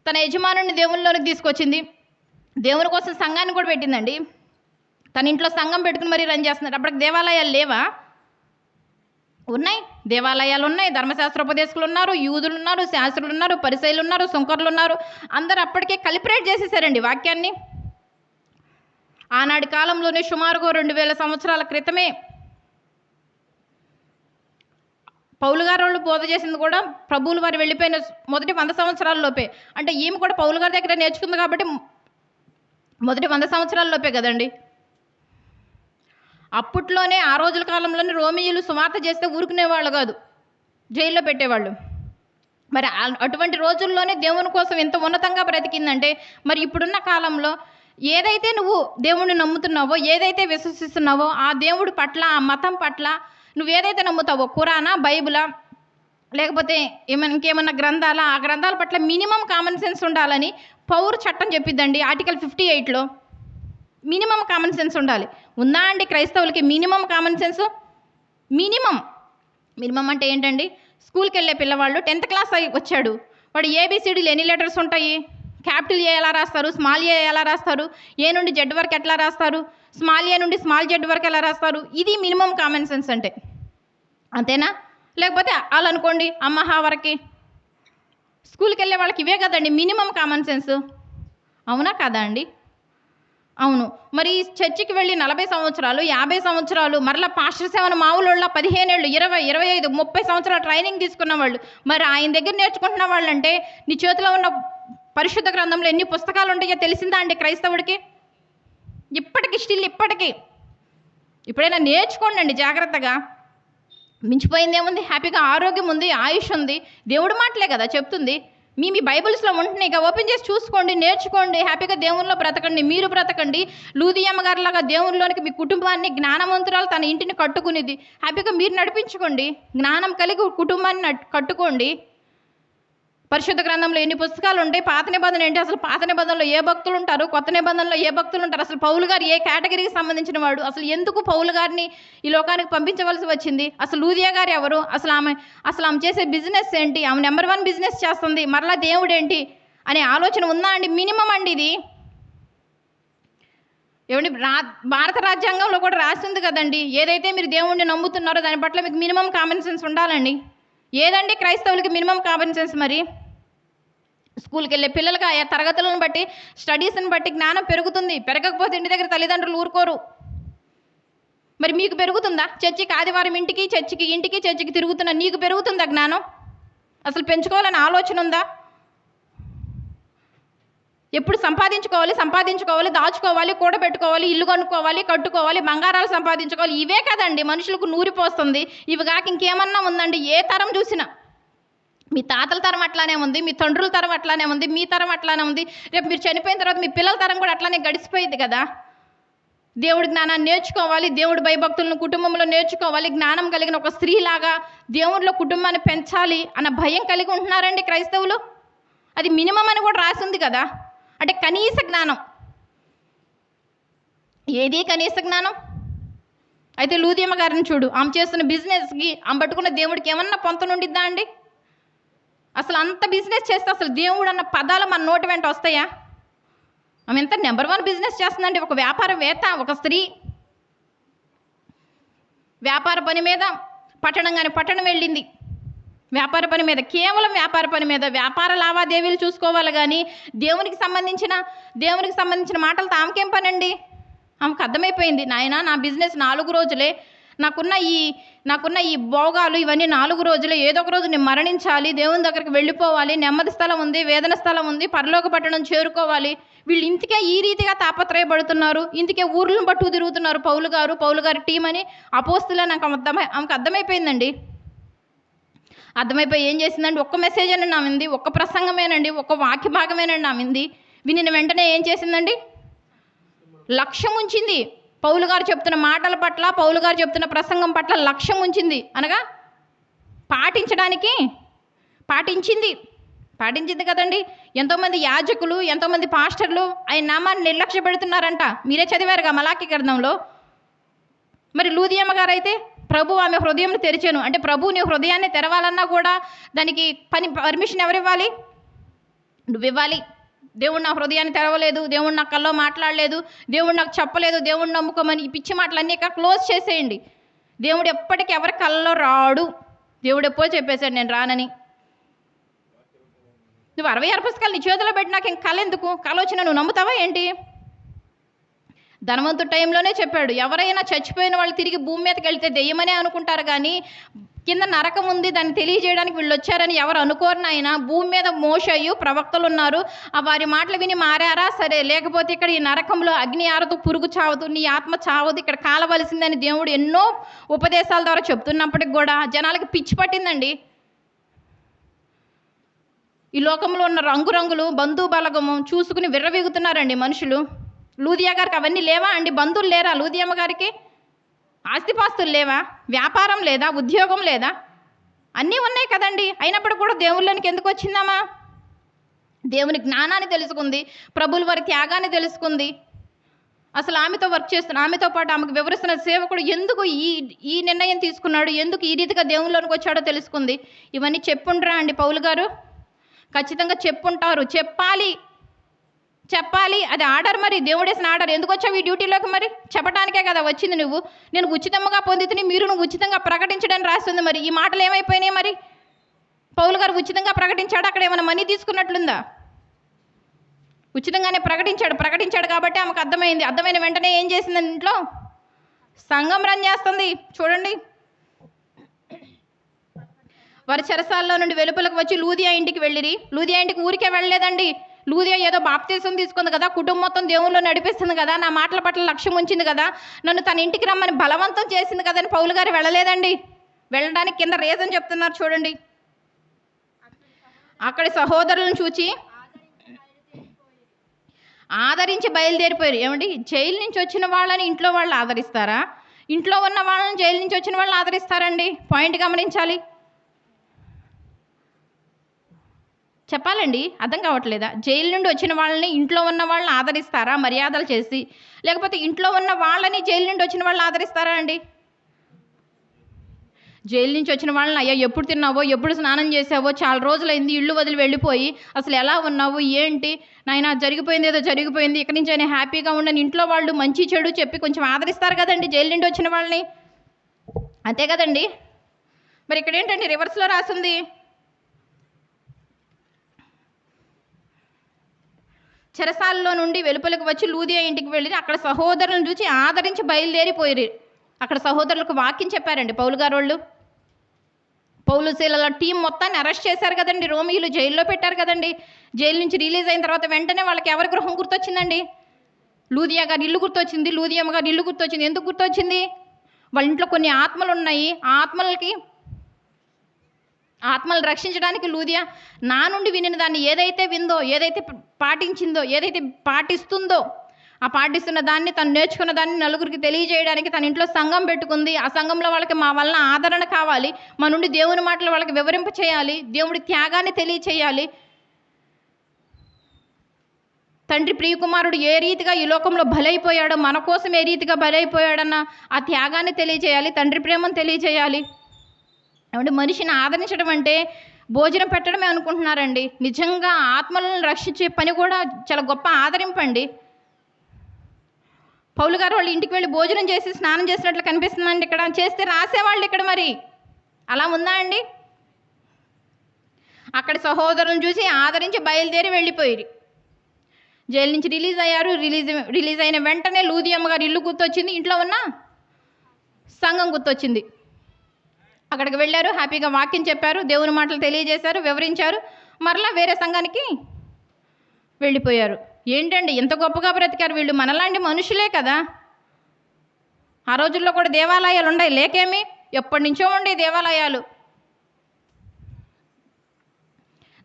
తన యజమానుని దేవుళ్ళలోకి తీసుకొచ్చింది, దేవుని కోసం సంఘాన్ని కూడా పెట్టిందండి. తన ఇంట్లో సంఘం పెట్టుకుని మరీ రన్ చేస్తున్నారు. అప్పటికి దేవాలయాలు లేవా? ఉన్నాయి, దేవాలయాలు ఉన్నాయి, ధర్మశాస్త్రోపదేశకులు ఉన్నారు, యూదులు ఉన్నారు, శాస్త్రులు ఉన్నారు, పరిసయ్యులు ఉన్నారు, సుంకరులు ఉన్నారు. అందరూ అప్పటికే కలిపరేట్ చేసేసారండి వాక్యాన్ని. ఆనాటి కాలంలోనే సుమారుగా 2000 సంవత్సరాల క్రితమే పౌలు గారు వాళ్ళు బోధ చేసింది కూడా ప్రభువులు వారు వెళ్ళిపోయిన మొదటి 100 సంవత్సరాల లోపే. అంటే ఈమె కూడా పౌలు గారి దగ్గర నేర్చుకుంది కాబట్టి మొదటి 100 సంవత్సరాల లోపే కదండి. అప్పట్లోనే ఆ రోజుల కాలంలోనే రోమియోలు సువార్త చేస్తే ఊరుకునేవాళ్ళు కాదు, జైల్లో పెట్టేవాళ్ళు. మరి అటువంటి రోజుల్లోనే దేవుని కోసం ఎంత ఉన్నతంగా బ్రతికిందంటే, మరి ఇప్పుడున్న కాలంలో ఏదైతే నువ్వు దేవుడిని నమ్ముతున్నావో, ఏదైతే విశ్వసిస్తున్నావో ఆ దేవుడి పట్ల, ఆ మతం పట్ల నువ్వు ఏదైతే నమ్ముతావో, ఖురానా, బైబిలా, లేకపోతే ఇంకేమన్నా గ్రంథాలా, ఆ గ్రంథాల పట్ల మినిమం కామన్ సెన్స్ ఉండాలని పౌర చట్టం చెప్పిద్దండి. ఆర్టికల్ 58లో మినిమం కామన్ సెన్స్ ఉండాలి. ఉందా అండి క్రైస్తవులకి మినిమం కామన్ సెన్స్? మినిమం అంటే ఏంటండి? స్కూల్కి వెళ్ళే పిల్లవాళ్ళు 10th క్లాస్ వచ్చాడు, వాడు ఏబిసిడీలు ఎన్ని లెటర్స్ ఉంటాయి? క్యాపిటల్ ఏ ఎలా రాస్తారు, స్మాల్ ఏ ఎలా రాస్తారు, ఏ నుండి జెడ్ వరకు ఎట్లా రాస్తారు, స్మాల్ ఏ నుండి స్మాల్ జెడ్ వరకు ఎలా రాస్తారు. ఇది మినిమం కామన్ సెన్స్ అంటే. అంతేనా? లేకపోతే అలా అనుకోండి, అమ్మహా వరకి స్కూల్కి వెళ్ళే వాళ్ళకి ఇవే కదండి మినిమం కామన్ సెన్స్. అవునా కదా అండి? అవును. మరి చర్చికి వెళ్ళి 40 సంవత్సరాలు 50 సంవత్సరాలు మరలా పాస్టర్ సేవను మామూలు 15 ఏళ్ళు 20, 25, 30 సంవత్సరాలు ట్రైనింగ్ తీసుకున్న వాళ్ళు, మరి ఆయన దగ్గర నేర్చుకుంటున్న వాళ్ళంటే నీ చేతిలో ఉన్న పరిశుద్ధ గ్రంథంలో ఎన్ని పుస్తకాలు ఉంటాయో తెలిసిందా అండి క్రైస్తవుడికి? ఇప్పటికి స్టిల్ ఇప్పటికీ ఇప్పుడైనా నేర్చుకోండి జాగ్రత్తగా. మించిపోయింది ఏముంది? హ్యాపీగా ఆరోగ్యం ఉంది, ఆయుష్ ఉంది, దేవుడి మాటలే కదా చెప్తుంది. మీ బైబిల్స్లో ఉంటున్నాయి, ఇక ఓపెన్ చేసి చూసుకోండి, నేర్చుకోండి, హ్యాపీగా దేవునిలో బ్రతకండి, మీరు బ్రతకండి. లూదియమ్మ గారిలాగా దేవునిలోనికి మీ కుటుంబాన్ని జ్ఞానవంతురాలు తన ఇంటిని కట్టుకునేది హ్యాపీగా మీరు నడిపించుకోండి. జ్ఞానం కలిగి కుటుంబాన్ని కట్టుకోండి. పరిశుద్ధ గ్రంథంలో ఎన్ని పుస్తకాలు ఉంటాయి, పాత నిబంధన ఏంటి, అసలు పాత నిబంధనలో ఏ భక్తులు ఉంటారు, కొత్త నిబంధనలో ఏ భక్తులు ఉంటారు, అసలు పౌలు గారు ఏ కేటగిరీకి సంబంధించిన వాడు, అసలు ఎందుకు పౌలు గారిని ఈ లోకానికి పంపించవలసి వచ్చింది, అసలు లూదియా గారు ఎవరు, అసలు ఆమె చేసే బిజినెస్ ఏంటి, ఆమె నెంబర్ 1 బిజినెస్ చేస్తుంది, మరలా దేవుడు ఏంటి అనే ఆలోచన ఉందా అండి? మినిమం అండి ఇది. ఏమండి, భారత రాజ్యాంగంలో కూడా రాసింది కదండి, ఏదైతే మీరు దేవుణ్ణి నమ్ముతున్నారో దాని పట్ల మీకు మినిమం కామన్ సెన్స్ ఉండాలండి. ఏదండి క్రైస్తవులకి మినిమం కామన్ సెన్స్? మరి స్కూల్కి వెళ్ళే పిల్లలకి ఆయా తరగతులను బట్టి స్టడీస్ని బట్టి జ్ఞానం పెరుగుతుంది. పెరగకపోతే ఇంటి దగ్గర తల్లిదండ్రులు ఊరుకోరు. మరి మీకు పెరుగుతుందా? చర్చికి ఆదివారం ఇంటికి చర్చికి తిరుగుతున్నా నీకు పెరుగుతుందా జ్ఞానం? అసలు పెంచుకోవాలని ఆలోచన ఉందా? ఎప్పుడు సంపాదించుకోవాలి, దాచుకోవాలి, కూడబెట్టుకోవాలి, ఇల్లు కొనుక్కోవాలి, కట్టుకోవాలి, బంగారాలు సంపాదించుకోవాలి, ఇవే కదండి మనుషులకు నూరిపోస్తుంది. ఇవి కాక ఇంకేమన్నా ఉందండి? ఏ తరం చూసినా మీ తాతల తరం అట్లానే ఉంది, మీ తండ్రుల తరం అట్లానే ఉంది, మీ తరం అట్లానే ఉంది. రేపు మీరు చనిపోయిన తర్వాత మీ పిల్లల తరం కూడా అట్లానే గడిచిపోయింది కదా. దేవుడి జ్ఞానాన్ని నేర్చుకోవాలి, దేవుడి భయభక్తులను కుటుంబంలో నేర్చుకోవాలి, జ్ఞానం కలిగిన ఒక స్త్రీలాగా దేవుడిలో కుటుంబాన్ని పెంచాలి అన్న భయం కలిగి ఉంటున్నారండి క్రైస్తవులు. అది మినిమం అని కూడా రాసింది కదా. అంటే కనీస జ్ఞానం ఏది? కనీస జ్ఞానం. అయితే లూదియమ్మ గారిని చూడు, ఆమె చేస్తున్న బిజినెస్కి ఆమె పట్టుకున్న దేవుడికి ఏమన్నా పొంతనుండిద్దా అండి? అసలు అంత బిజినెస్ చేస్తే అసలు దేవుడు అన్న పదాలు మన నోటి వెంట వస్తాయా? ఆమె ఎంత నెంబర్ 1 బిజినెస్ చేస్తుందండి. ఒక వ్యాపారవేత్త, ఒక స్త్రీ వ్యాపార పని మీద పట్టణం వెళ్ళింది. వ్యాపార పని మీద, కేవలం వ్యాపార పని మీద, వ్యాపార లావాదేవీలు చూసుకోవాలి కానీ దేవునికి సంబంధించిన మాటలతో ఆమెకేం పనండి? ఆమెకు అర్థమైపోయింది, నాయనా నా బిజినెస్ 4 రోజులే, నాకున్న ఈ భోగాలు ఇవన్నీ 4 రోజులే, ఏదో ఒక రోజు నేను మరణించాలి, దేవుని దగ్గరికి వెళ్ళిపోవాలి, నెమ్మది స్థలం ఉంది, వేదన స్థలం ఉంది, పరలోక పట్టణం చేరుకోవాలి. వీళ్ళు ఇందుకే ఈ రీతిగా తాపత్రయపడుతున్నారు, ఇందుకే ఊర్లను పట్టుకు తిరుగుతున్నారు పౌలు గారి టీం అని అపోస్తులే ఆమెకు అర్థమైపోయిందండి. అర్థమైపోయి ఏం చేసిందండి? ఒక్క మెసేజ్ అని నామింది, ఒక్క ప్రసంగమేనండి, ఒక్క వాక్య భాగమేనండి నామింది. వినిన వెంటనే ఏం చేసిందండి? లక్ష్యం ఉంచింది. పౌలు గారు చెప్తున్న మాటల పట్ల, పౌలు గారు చెప్తున్న ప్రసంగం పట్ల లక్ష్యం ఉంచింది. అనగా పాటించింది కదండి. ఎంతోమంది యాజకులు, ఎంతోమంది పాస్టర్లు ఆయన నామాన్ని నిర్లక్ష్య పెడుతున్నారంట. మీరే చదివారుగా మలాకి గ్రంథంలో. మరి లూదియమ్మ గారు అయితే ప్రభు ఆమె హృదయం తెరిచాను అంటే, ప్రభు నీ హృదయాన్ని తెరవాలన్నా కూడా దానికి పర్మిషన్ ఎవరు ఇవ్వాలి? నువ్వు ఇవ్వాలి. దేవుడు నా హృదయాన్ని తెరవలేదు, దేవుడు నా కల్లో మాట్లాడలేదు, దేవుడు నాకు చెప్పలేదు, దేవుడు నమ్ముకోమని ఈ పిచ్చి మాటలన్నీ ఇక క్లోజ్ చేసేయండి. దేవుడు ఎప్పటికీ ఎవరి కల్లో రాడు. దేవుడు ఎప్పుడో చెప్పేశాడు నేను రానని. నువ్వు 66 పుస్తకాలు నీ చేతిలో పెట్టి నాకు ఇంక కళ ఎందుకు? కళ వచ్చినా నువ్వు నమ్ముతావా ఏంటి? ధనవంతుడు టైంలోనే చెప్పాడు, ఎవరైనా చచ్చిపోయిన వాళ్ళు తిరిగి భూమి మీదకి వెళ్తే దెయ్యమనే అనుకుంటారు కానీ కింద నరకం ఉంది దాన్ని తెలియజేయడానికి వీళ్ళు వచ్చారని ఎవరు అనుకోరు నాయన. భూమి మీద మోషయ్యు ప్రవక్తలు ఉన్నారు, వారి మాటలు విని మారారా సరే, లేకపోతే ఇక్కడ ఈ నరకంలో అగ్ని ఆరదు, పురుగు చావదు, నీ ఆత్మ చావదు, ఇక్కడ కాలవలసిందని దేవుడు ఎన్నో ఉపదేశాల ద్వారా చెప్తున్నప్పటికి కూడా జనాలకి పిచ్చి పట్టిందండి. ఈ లోకంలో ఉన్న రంగురంగులు బంధు బలగము చూసుకుని విర్రవీగుతున్నారండి మనుషులు. లూదియా గారికి అవన్నీ లేవా అండి? బంధువులు లేరా లూదియమ్మ గారికి? ఆస్తిపాస్తులు లేవా? వ్యాపారం లేదా? ఉద్యోగం లేదా? అన్నీ ఉన్నాయి కదండి. అయినప్పుడు కూడా దేవుళ్ళనికి ఎందుకు వచ్చిందమ్మా? దేవుని జ్ఞానాన్ని తెలుసుకుంది, ప్రభువుల వారి త్యాగాన్ని తెలుసుకుంది. అసలు ఆమెతో వర్క్ చేస్తున్న, ఆమెతో పాటు ఆమెకు వివరిస్తున్న సేవకుడు ఎందుకు ఈ నిర్ణయం తీసుకున్నాడు, ఎందుకు ఈ రీతిగా దేవుళ్ళలోనికి వచ్చాడో తెలుసుకుంది. ఇవన్నీ చెప్పుండ్రా అండి పౌలు గారు? ఖచ్చితంగా చెప్పుంటారు, చెప్పాలి. చెప్పాలి, అది ఆర్డర్. మరి దేవుడేసిన ఆర్డర్. ఎందుకు వచ్చావు ఈ డ్యూటీలోకి? మరి చెప్పడానికే కదా వచ్చింది నువ్వు. నేను ఉచితంగా పొందితిని, మీరు నువ్వు ఉచితంగా ప్రకటించడానికి రాస్తుంది. మరి ఈ మాటలు ఏమైపోయినాయి? మరి పౌలు గారు ఉచితంగా ప్రకటించాడు, అక్కడ ఏమైనా మనీ తీసుకున్నట్లుందా? ఉచితంగానే ప్రకటించాడు కాబట్టి ఆమెకు అర్థమైంది. అర్థమైన వెంటనే ఏం చేసింది? ఇంట్లో సంఘం రన్ చేస్తుంది. చూడండి, వారి చెరసాల్లో నుండి వెలుపలకు వచ్చి లూదియా ఇంటికి వెళ్ళిరి. లూదియా ఇంటికి ఊరికే వెళ్ళలేదండి. లూదియా ఏదో బాప్తీసం తీసుకుంది కదా, కుటుంబం మొత్తం దేవుల్లో నడిపిస్తుంది కదా, నా మాటల పట్ల లక్ష్యం ఉంచింది కదా, నన్ను తన ఇంటికి రమ్మని బలవంతం చేసింది కదా అని పౌలు గారు వెళ్ళలేదండి. వెళ్ళడానికి కింద రీజన్ చెప్తున్నారు చూడండి. అక్కడి సహోదరులను చూచి ఆదరించి బయలుదేరిపోయారు. ఏమండి, జైలు నుంచి వచ్చిన వాళ్ళని ఇంట్లో వాళ్ళు ఆదరిస్తారా? ఇంట్లో ఉన్న వాళ్ళని జైలు నుంచి వచ్చిన వాళ్ళని ఆదరిస్తారండి? పాయింట్ గమనించాలి. చెప్పాలండి, అర్థం కావట్లేదా? జైలు నుండి వచ్చిన వాళ్ళని ఇంట్లో ఉన్న వాళ్ళని ఆదరిస్తారా మర్యాదలు చేసి? లేకపోతే ఇంట్లో ఉన్న వాళ్ళని జైలు నుండి వచ్చిన వాళ్ళని ఆదరిస్తారా అండి? జైలు నుంచి వచ్చిన వాళ్ళని, అయ్యా ఎప్పుడు తిన్నావో, ఎప్పుడు స్నానం చేసావో, చాలా రోజులైంది ఇల్లు వదిలి వెళ్ళిపోయి, అసలు ఎలా ఉన్నావు, ఏంటి నాయన, జరిగిపోయింది ఏదో జరిగిపోయింది, ఇక్కడి నుంచి అయినా హ్యాపీగా ఉండని ఇంట్లో వాళ్ళు మంచి చెడు చెప్పి కొంచెం ఆదరిస్తారు కదండి జైలు నుండి వచ్చిన వాళ్ళని. అంతే కదండి. మరి ఇక్కడ ఏంటండి రివర్స్లో రాసింది? చెరసాలలో నుండి వెలుపలకు వచ్చి లూదియా ఇంటికి వెళ్ళి అక్కడ సహోదరులను చూసి ఆదరించి బయలుదేరిపోయారు. అక్కడ సహోదరులకు వాక్యం చెప్పారండి పౌలు గారు వాళ్ళు. పౌలు శీలల టీం మొత్తాన్ని అరెస్ట్ చేశారు కదండి, రోమియోలు జైల్లో పెట్టారు కదండి. జైలు నుంచి రిలీజ్ అయిన తర్వాత వెంటనే వాళ్ళకి ఎవరి గృహం గుర్తొచ్చిందండి? లూదియా గారి ఇల్లు గుర్తొచ్చింది. లూదియమ్మ గారి ఇల్లు గుర్తొచ్చింది. ఎందుకు గుర్తొచ్చింది? వాళ్ళ ఇంట్లో కొన్ని ఆత్మలు ఉన్నాయి. ఆ ఆత్మలు రక్షించడానికి లూదియా నా నుండి వినిన దాన్ని ఏదైతే విందో, ఏదైతే పాటించిందో, ఏదైతే పాటిస్తుందో, ఆ పాటిస్తున్న దాన్ని, తను నేర్చుకున్న దాన్ని నలుగురికి తెలియజేయడానికి తన ఇంట్లో సంఘం పెట్టుకుంది. ఆ సంఘంలో వాళ్ళకి మా వలన ఆదరణ కావాలి, మా నుండి దేవుని మాటలు వాళ్ళకి వివరింప చేయాలి, దేవుడి త్యాగాన్ని తెలియచేయాలి. తండ్రి ప్రియకుమారుడు ఏ రీతిగా ఈ లోకంలో బలైపోయాడో, మన కోసం ఏ రీతిగా బలైపోయాడన్న ఆ త్యాగాన్ని తెలియచేయాలి, తండ్రి ప్రేమను తెలియచేయాలి. ఏమంటే మనిషిని ఆదరించడం అంటే భోజనం పెట్టడమే అనుకుంటున్నారండి. నిజంగా ఆత్మలను రక్షించే పని కూడా చాలా గొప్ప ఆదరింపండి. పౌలు గారు వాళ్ళు ఇంటికి వెళ్ళి భోజనం చేసి స్నానం చేసినట్లు కనిపిస్తుందండి ఇక్కడ. చేస్తే రాసేవాళ్ళు ఇక్కడ. మరి అలా ఉందా అండి? అక్కడ సహోదరులను చూసి ఆదరించి బయలుదేరి వెళ్ళిపోయి జైలు నుంచి రిలీజ్ అయ్యారు. రిలీజ్ అయిన వెంటనే లూదియమ్మ గారి ఇల్లు గుర్తొచ్చింది, ఇంట్లో ఉన్న సంఘం గుర్తొచ్చింది. అక్కడికి వెళ్ళారు, హ్యాపీగా వాక్యం చెప్పారు, దేవుని మాటలు తెలియజేశారు, వివరించారు, మరలా వేరే సంఘానికి వెళ్ళిపోయారు. ఏంటండి ఎంత గొప్పగా బ్రతికారు వీళ్ళు! మనలాంటి మనుషులే కదా. ఆ రోజుల్లో కూడా దేవాలయాలు ఉన్నాయి లేకేమి? ఎప్పటి నుంచో ఉండే దేవాలయాలు.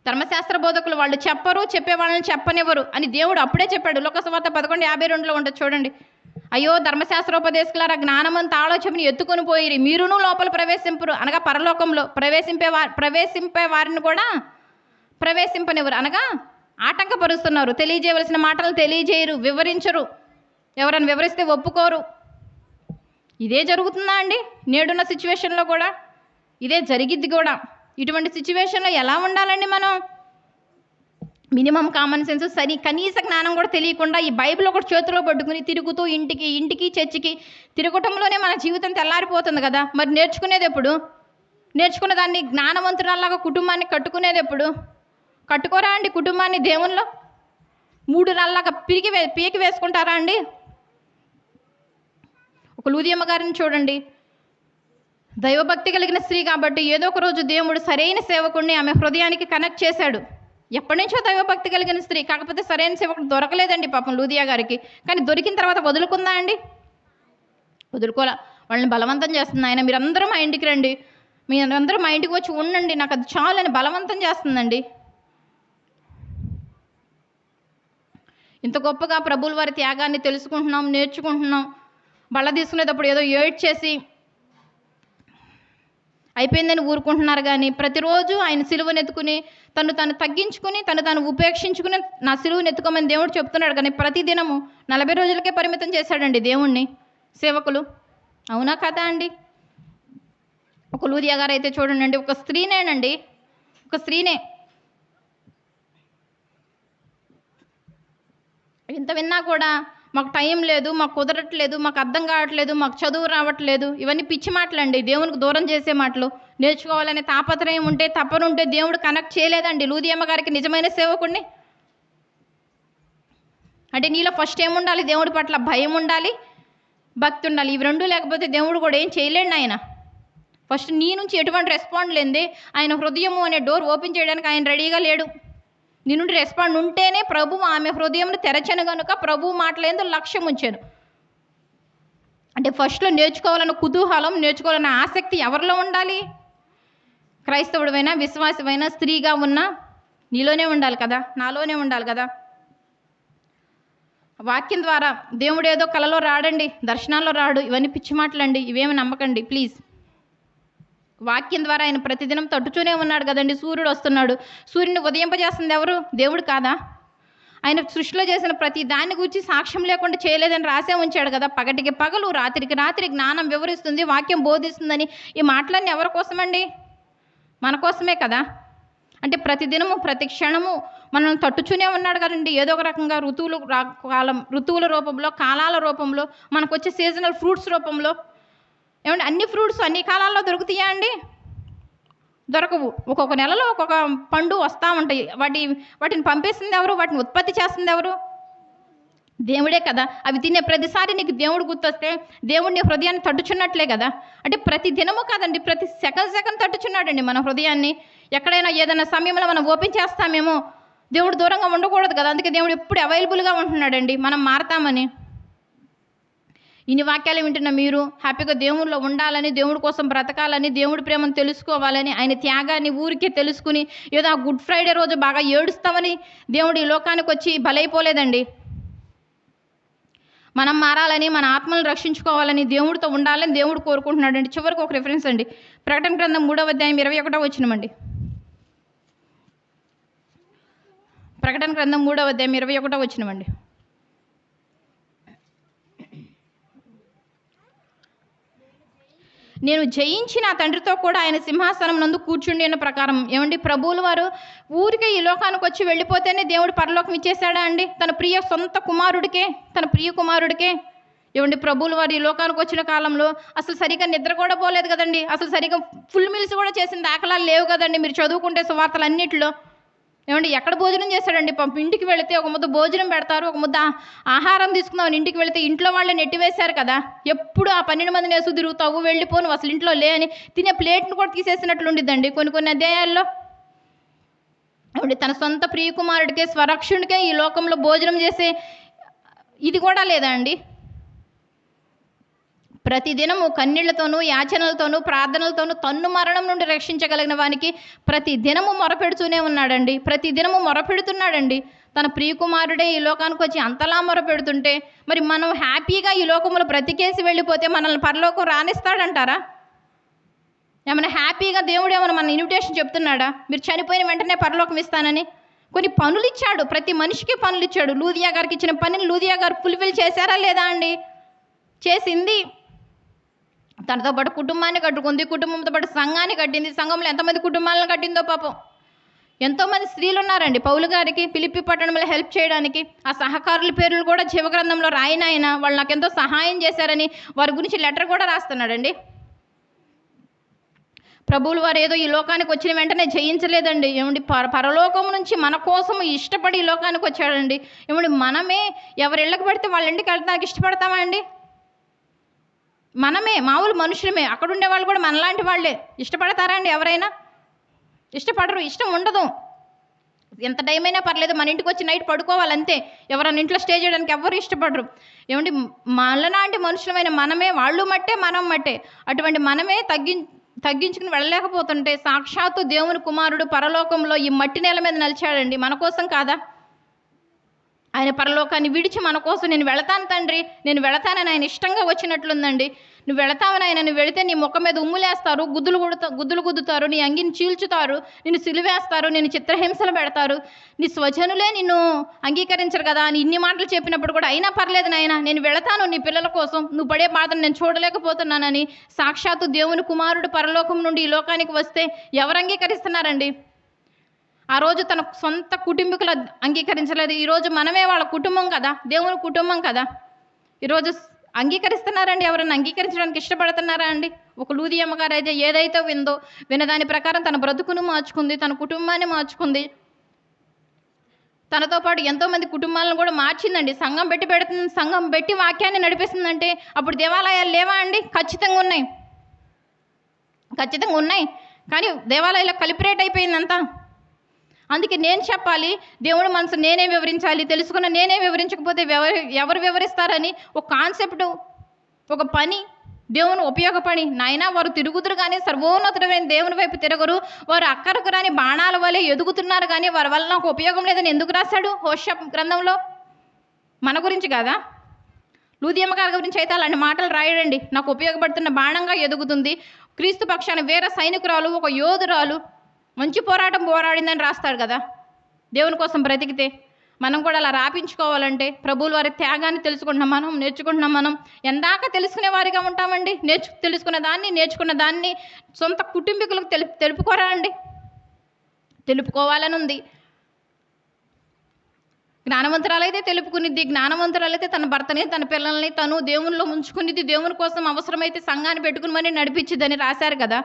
ధర్మశాస్త్ర బోధకులు వాళ్ళు చెప్పరు, చెప్పే వాళ్ళని చెప్పనివ్వరు అని దేవుడు అప్పుడే చెప్పాడు. లోకసువార్త 11:52 ఉంటుంది చూడండి. అయ్యో ధర్మశాస్త్రోపదేశకులారా, జ్ఞానమంత ఆలోచనని ఎత్తుకొని పోయిరి, మీరును లోపల ప్రవేశింపరు. అనగా పరలోకంలో ప్రవేశింపే వారిని కూడా ప్రవేశింపనివ్వరు. అనగా ఆటంకపరుస్తున్నారు. తెలియజేయవలసిన మాటలను తెలియజేయరు, వివరించరు, ఎవరైనా వివరిస్తే ఒప్పుకోరు. ఇదే జరుగుతుందా అండి నేడున్న సిచ్యువేషన్లో కూడా? ఇదే జరిగిద్ది కూడా. ఇటువంటి సిచ్యువేషన్లో ఎలా ఉండాలండి మనం? మినిమం కామన్ సెన్స్, కనీస జ్ఞానం కూడా తెలియకుండా ఈ బైబిల్ ఒకటి చేతిలో పట్టుకుని తిరుగుతూ ఇంటికి చర్చికి తిరగటంలోనే మన జీవితం తెల్లారిపోతుంది కదా. మరి నేర్చుకునేది ఎప్పుడు? నేర్చుకున్న దాన్ని జ్ఞానవంతురాల్లాగా కుటుంబాన్ని కట్టుకునేది ఎప్పుడు? కట్టుకోరా అండి కుటుంబాన్ని దేవునిలో? 3 రాళ్ళలాగా పీకి వేసుకుంటారా అండి? ఒక లూదియమ్మ గారిని చూడండి, దైవభక్తి కలిగిన స్త్రీ కాబట్టి ఏదో ఒక రోజు దేవుడు సరైన సేవకుడిని ఆమె హృదయానికి కనెక్ట్ చేశాడు. ఎప్పటి నుంచో దైవభక్తి కలిగిన స్త్రీ, కాకపోతే సరైన సేవకుడు దొరకలేదండి పాపం లూదియా గారికి. కానీ దొరికిన తర్వాత వదులుకుందా అండి? వదులుకోలే. వాళ్ళని బలవంతం చేస్తుంది. ఆయన మీరందరూ మా ఇంటికి రండి, మీరందరూ మా ఇంటికి వచ్చి ఉండండి, నాకు అది చాలు అని బలవంతం చేస్తుందండి. ఇంత గొప్పగా ప్రభువుల వారి త్యాగాన్ని తెలుసుకుంటున్నాం, నేర్చుకుంటున్నాం. బళ్ళ తీసుకునేటప్పుడు ఏదో ఏడ్చేసి అయిపోయిందని ఊరుకుంటున్నారు. కానీ ప్రతిరోజు ఆయన సిలువనెత్తుకుని తను తగ్గించుకుని తను ఉపేక్షించుకుని నా సిలువను ఎత్తుకోమని దేవుడు చెప్తున్నాడు. కానీ ప్రతిదినము 40 రోజులకే పరిమితం చేశాడండి దేవుణ్ణి సేవకులు. అవునా కదా అండి? ఒక లూదియా గారు అయితే చూడండి, ఒక స్త్రీనే ఇంత విన్నా కూడా మాకు టైం లేదు, మాకు కుదరట్లేదు, మాకు అర్థం కావట్లేదు, మాకు చదువు రావట్లేదు, ఇవన్నీ పిచ్చి మాటలండి, దేవునికి దూరం చేసే మాటలు. నేర్చుకోవాలనే తాపత్రయం ఉంటే, తప్పనుంటే దేవుడు కనెక్ట్ చేయలేదండి లూదియమ్మ గారికి నిజమైన సేవకుడిని. అంటే నీలో ఫస్ట్ ఏముండాలి? దేవుడి పట్ల భయం ఉండాలి, భక్తి ఉండాలి. ఇవి రెండు లేకపోతే దేవుడు కూడా ఏం చేయలేండి. ఆయన ఫస్ట్ నీ నుంచి ఎటువంటి రెస్పాండ్ లేదే ఆయన హృదయము అనే డోర్ ఓపెన్ చేయడానికి ఆయన రెడీగా లేడు. నీ నుండి రెస్పాండ్ ఉంటేనే ప్రభువు ఆమె హృదయంను తెరచను కనుక ప్రభువు మాటలేందో లక్ష్యం ఉంచాను. అంటే ఫస్ట్లో నేర్చుకోవాలన్న కుతూహలం, నేర్చుకోవాలన్న ఆసక్తి ఎవరిలో ఉండాలి? క్రైస్తవుడివైనా, విశ్వాసమైనా, స్త్రీగా ఉన్నా నీలోనే ఉండాలి కదా, నాలోనే ఉండాలి కదా. వాక్యం ద్వారా దేవుడు ఏదో కలలో రాడండి, దర్శనాల్లో రాడు, ఇవన్నీ పిచ్చి మాటలండి, ఇవేమి నమ్మకండి ప్లీజ్. వాక్యం ద్వారా ఆయన ప్రతిదినం తట్టుతూనే ఉన్నాడు కదండి. సూర్యుడు వస్తున్నాడు, సూర్యుని ఉదయింపజేస్తుంది ఎవరు? దేవుడు కాదా? ఆయన సృష్టిలో చేసిన ప్రతి దాన్ని గురించి సాక్ష్యం లేకుండా చేయలేదని రాసే ఉంచాడు కదా. పగటికి పగలు, రాత్రికి రాత్రి జ్ఞానం వివరిస్తుంది, వాక్యం బోధిస్తుందని. ఈ మాటలన్నీ ఎవరి కోసమండి? మన కోసమే కదా. అంటే ప్రతిదినము, ప్రతి క్షణము మనల్ని తట్టుతూనే ఉన్నాడు కదండి. ఏదో ఒక రకంగా ఋతువుల రూపంలో, కాలాల రూపంలో, మనకు వచ్చే సీజనల్ ఫ్రూట్స్ రూపంలో. ఏమంటే అన్ని ఫ్రూట్స్ అన్ని కాలాల్లో దొరుకుతాయా అండి? దొరకవు. ఒక్కొక్క నెలలో ఒక్కొక్క పండు వస్తూ ఉంటాయి. వాటిని పంపేస్తుంది ఎవరు? వాటిని ఉత్పత్తి చేస్తుంది ఎవరు? దేవుడే కదా. అవి తినే ప్రతిసారి నీకు దేవుడు గుర్తొస్తే దేవుడిని హృదయాన్ని తట్టుచున్నట్లే కదా. అంటే ప్రతి దినము కాదండి, ప్రతి సెకండ్ తట్టుచున్నాడండి మన హృదయాన్ని. ఎక్కడైనా ఏదైనా సమయంలో మనం ఓపెన్ చేస్తామేమో, దేవుడు దూరంగా ఉండకూడదు కదా. అందుకే దేవుడు ఎప్పుడు అవైలబుల్గా ఉంటున్నాడండి, మనం మారతామని. ఇన్ని వాక్యాలు వింటున్న మీరు హ్యాపీగా దేవుళ్ళో ఉండాలని, దేవుడి కోసం బ్రతకాలని, దేవుడి ప్రేమను తెలుసుకోవాలని, ఆయన త్యాగాన్ని ఊరికే తెలుసుకుని ఏదో ఆ గుడ్ ఫ్రైడే రోజు బాగా ఏడుస్తామని దేవుడు ఈ లోకానికి వచ్చి బలైపోలేదండి. మనం మారాలని, మన ఆత్మలను రక్షించుకోవాలని, దేవుడితో ఉండాలని దేవుడు కోరుకుంటున్నాడు అండి. చివరికి ఒక రిఫరెన్స్ అండి, ప్రకటన గ్రంథం 3వ అధ్యాయం 21వ వచనమండి. ప్రకటన గ్రంథం 3వ అధ్యాయం 21వ వచనమండి. నేను జయించి నా తండ్రితో కూడా ఆయన సింహాసనం నందు కూర్చుండి అన్న ప్రకారం. ఏమండి, ప్రభువులు వారు ఊరికే ఈ లోకానికి వచ్చి వెళ్ళిపోతేనే దేవుడు పరలోకం ఇచ్చేశాడా అండి? తన సొంత కుమారుడికే, తన ప్రియ కుమారుడికే. ఏమండి, ప్రభువులు వారు ఈ లోకానికి వచ్చిన కాలంలో అసలు సరిగా నిద్ర కూడా పోలేదు కదండి. అసలు సరిగా ఫుల్ మీల్స్ కూడా చేసిన దాఖలాలు లేవు కదండి. మీరు చదువుకుంటే సువార్తలు అన్నింటిలో. ఏమండి, ఎక్కడ భోజనం చేశాడండి? పాపం ఇంటికి వెళితే ఒక ముద్ద భోజనం పెడతారు, ఒక ముద్ద ఆహారం తీసుకుందాం ఇంటికి వెళితే ఇంట్లో వాళ్ళే నెట్టివేశారు కదా. ఎప్పుడు ఆ 12 మందిని వేసు తిరుగుతావు, వెళ్ళిపోను, అసలు ఇంట్లో లే అని తినే ప్లేట్ను కూడా తీసేసినట్లు ఉండిద్దండి కొన్ని అధ్యాయాల్లో. ఏమండి, తన సొంత ప్రియకుమారుడికే, స్వరక్షుడికే ఈ లోకంలో భోజనం చేసే ఇది కూడా లేదా అండి? ప్రతిదినము కన్నీళ్లతోనూ, యాచనలతోనూ, ప్రార్థనలతోనూ తన్ను మరణం నుండి రక్షించగలిగిన వానికి ప్రతి దినము మొరపెడుతూనే ఉన్నాడండి. ప్రతి దినము మొరపెడుతున్నాడండి. తన ప్రియకుమారుడే ఈ లోకానికి వచ్చి అంతలా మొరపెడుతుంటే మరి మనం హ్యాపీగా ఈ లోకంలో బ్రతికేసి వెళ్ళిపోతే మనల్ని పరలోకం రానిస్తాడంటారా? ఏమైనా హ్యాపీగా దేవుడు ఏమైనా మన ఇన్విటేషన్ చెప్తున్నాడా? మీరు చనిపోయిన వెంటనే పరలోకం ఇస్తానని. కొన్ని పనులు ఇచ్చాడు, ప్రతి మనిషికి పనులు ఇచ్చాడు. లూదియా గారికి ఇచ్చిన పనిని లూదియా గారు ఫుల్ఫిల్ చేశారా లేదా అండి? చేసింది. తనతో పాటు కుటుంబాన్ని కట్టుకుంది, కుటుంబంతో పాటు సంఘాన్ని కట్టింది. సంఘంలో ఎంతమంది కుటుంబాలను కట్టిందో పాపం. ఎంతోమంది స్త్రీలు ఉన్నారండి పౌలు గారికి ఫిలిప్పి పట్టణంలో హెల్ప్ చేయడానికి. ఆ సహకారుల పేర్లు కూడా జీవగ్రంథంలో రాయినాయన. వాళ్ళు నాకు ఎంతో సహాయం చేశారని వారి గురించి లెటర్ కూడా రాస్తున్నాడండి. ప్రభువులు వారు ఏదో ఈ లోకానికి వచ్చిన వెంటనే జయించలేదండి. ఏమండి, పరలోకం నుంచి మన కోసం ఇష్టపడి ఈ లోకానికి వచ్చాడండి. ఏమండి, మనమే ఎవరి ఇళ్ళకి పడితే వాళ్ళ ఇంటికి వెళ్తానికి ఇష్టపడతామా అండి? మనమే మామూలు మనుషులమే, అక్కడ ఉండే వాళ్ళు కూడా మనలాంటి వాళ్ళే. ఇష్టపడతారా అండి ఎవరైనా? ఇష్టపడరు, ఇష్టం ఉండదు. ఎంత టైం అయినా పర్లేదు, మన ఇంటికి వచ్చి నైట్ పడుకోవాలంతే. ఎవరైనా ఇంట్లో స్టే చేయడానికి ఎవరు ఇష్టపడరు. ఏమండి, మనలాంటి మనుషులమైన మనమే, వాళ్ళు మట్టే మనం మట్టే, అటువంటి మనమే తగ్గించుకుని వెళ్ళలేకపోతుంటే సాక్షాత్తు దేవుని కుమారుడు పరలోకంలో ఈ మట్టి నేల మీద నిలిచాడండి. మన కోసం కాదా? ఆయన పరలోకాన్ని విడిచి మన కోసం నేను వెళతాను తండ్రి, నేను వెళతానని ఆయన ఇష్టంగా వచ్చినట్లుందండి. నువ్వు వెళతావని ఆయన, నువ్వు వెళితే నీ ముఖం మీద ఉమ్ములేస్తారు, గుద్దులు గుద్దుతారు, నీ అంగిని చీల్చుతారు, నిన్ను సిలువేస్తారు, నేను చిత్రహింసలు పెడతారు, నీ స్వజనులే నిన్ను అంగీకరించరు కదా అని ఇన్ని మాటలు చెప్పినప్పుడు కూడా అయినా పర్లేదు నాయన, నేను వెళతాను నీ పిల్లల కోసం, నువ్వు పడే బాధను నేను చూడలేకపోతున్నానని సాక్షాత్తు దేవుని కుమారుడు పరలోకం నుండి ఈ లోకానికి వస్తే ఎవరు అంగీకరిస్తున్నారండి? ఆ రోజు తన సొంత కుటుంబీకులు అంగీకరించలేదు. ఈరోజు మనమే వాళ్ళ కుటుంబం కదా, దేవుని కుటుంబం కదా. ఈరోజు అంగీకరిస్తున్నారండి? ఎవరైనా అంగీకరించడానికి ఇష్టపడుతున్నారా అండి? ఒక లూదియమ్మ గారు అయితే ఏదైతే వినదాని ప్రకారం తన బ్రతుకును మార్చుకుంది, తన కుటుంబాన్ని మార్చుకుంది. తనతో పాటు ఎంతోమంది కుటుంబాలను కూడా మార్చిందండి. సంఘం పెడుతుంది, సంఘం పెట్టి వాక్యాన్ని నడిపిస్తుందంటే అప్పుడు దేవాలయాలు లేవా అండి? ఖచ్చితంగా ఉన్నాయి. కానీ దేవాలయాల్లో కలిపరేట్ అయిపోయిందంతా. అందుకే నేను చెప్పాలి, దేవుడి మనసు నేనే వివరించాలి. తెలుసుకున్న నేనే వివరించకపోతే ఎవరు వివరిస్తారని ఒక కాన్సెప్ట్, ఒక పని దేవుని ఉపయోగపడి, నాయనా వారు తిరుగుతురు కానీ సర్వోన్నతుడైన దేవుని వైపు తిరగరు, వారు అక్కరకు రాని బాణాల వలె ఎదుగుతున్నారు కానీ వారి వల్ల నాకు ఉపయోగం లేదని ఎందుకు రాశాడు హోషేయ గ్రంథంలో? మన గురించి కాదా? లూదియమ్మ గారి గురించి అయితే అలాంటి మాటలు రాయడండి. నాకు ఉపయోగపడుతున్న బాణంగా ఎదుగుతుంది, క్రీస్తు పక్షాన వీర సైనికురాలు, ఒక యోధురాలు, మంచి పోరాటం పోరాడిందని రాస్తాడు కదా. దేవుని కోసం బ్రతికితే మనం కూడా అలా రాపించుకోవాలంటే ప్రభువుల వారి త్యాగాన్ని నేర్చుకుంటున్నాం. మనం ఎందాక తెలుసుకునే వారిగా ఉంటామండి? నేర్చుకున్న దాన్ని సొంత కుటుంబీకులకు తెలుపుకోరా అండి? తెలుపుకోవాలని ఉంది. జ్ఞానవంతురాలైతే తెలుపుకునిద్ది. జ్ఞానవంతురాలైతే తన భర్తని, తన పిల్లల్ని తను దేవునిలో ఉంచుకునిద్ది. దేవుని కోసం అవసరమైతే సంఘాన్ని పెట్టుకుని మరీ నడిపించిద్దని రాశారు కదా.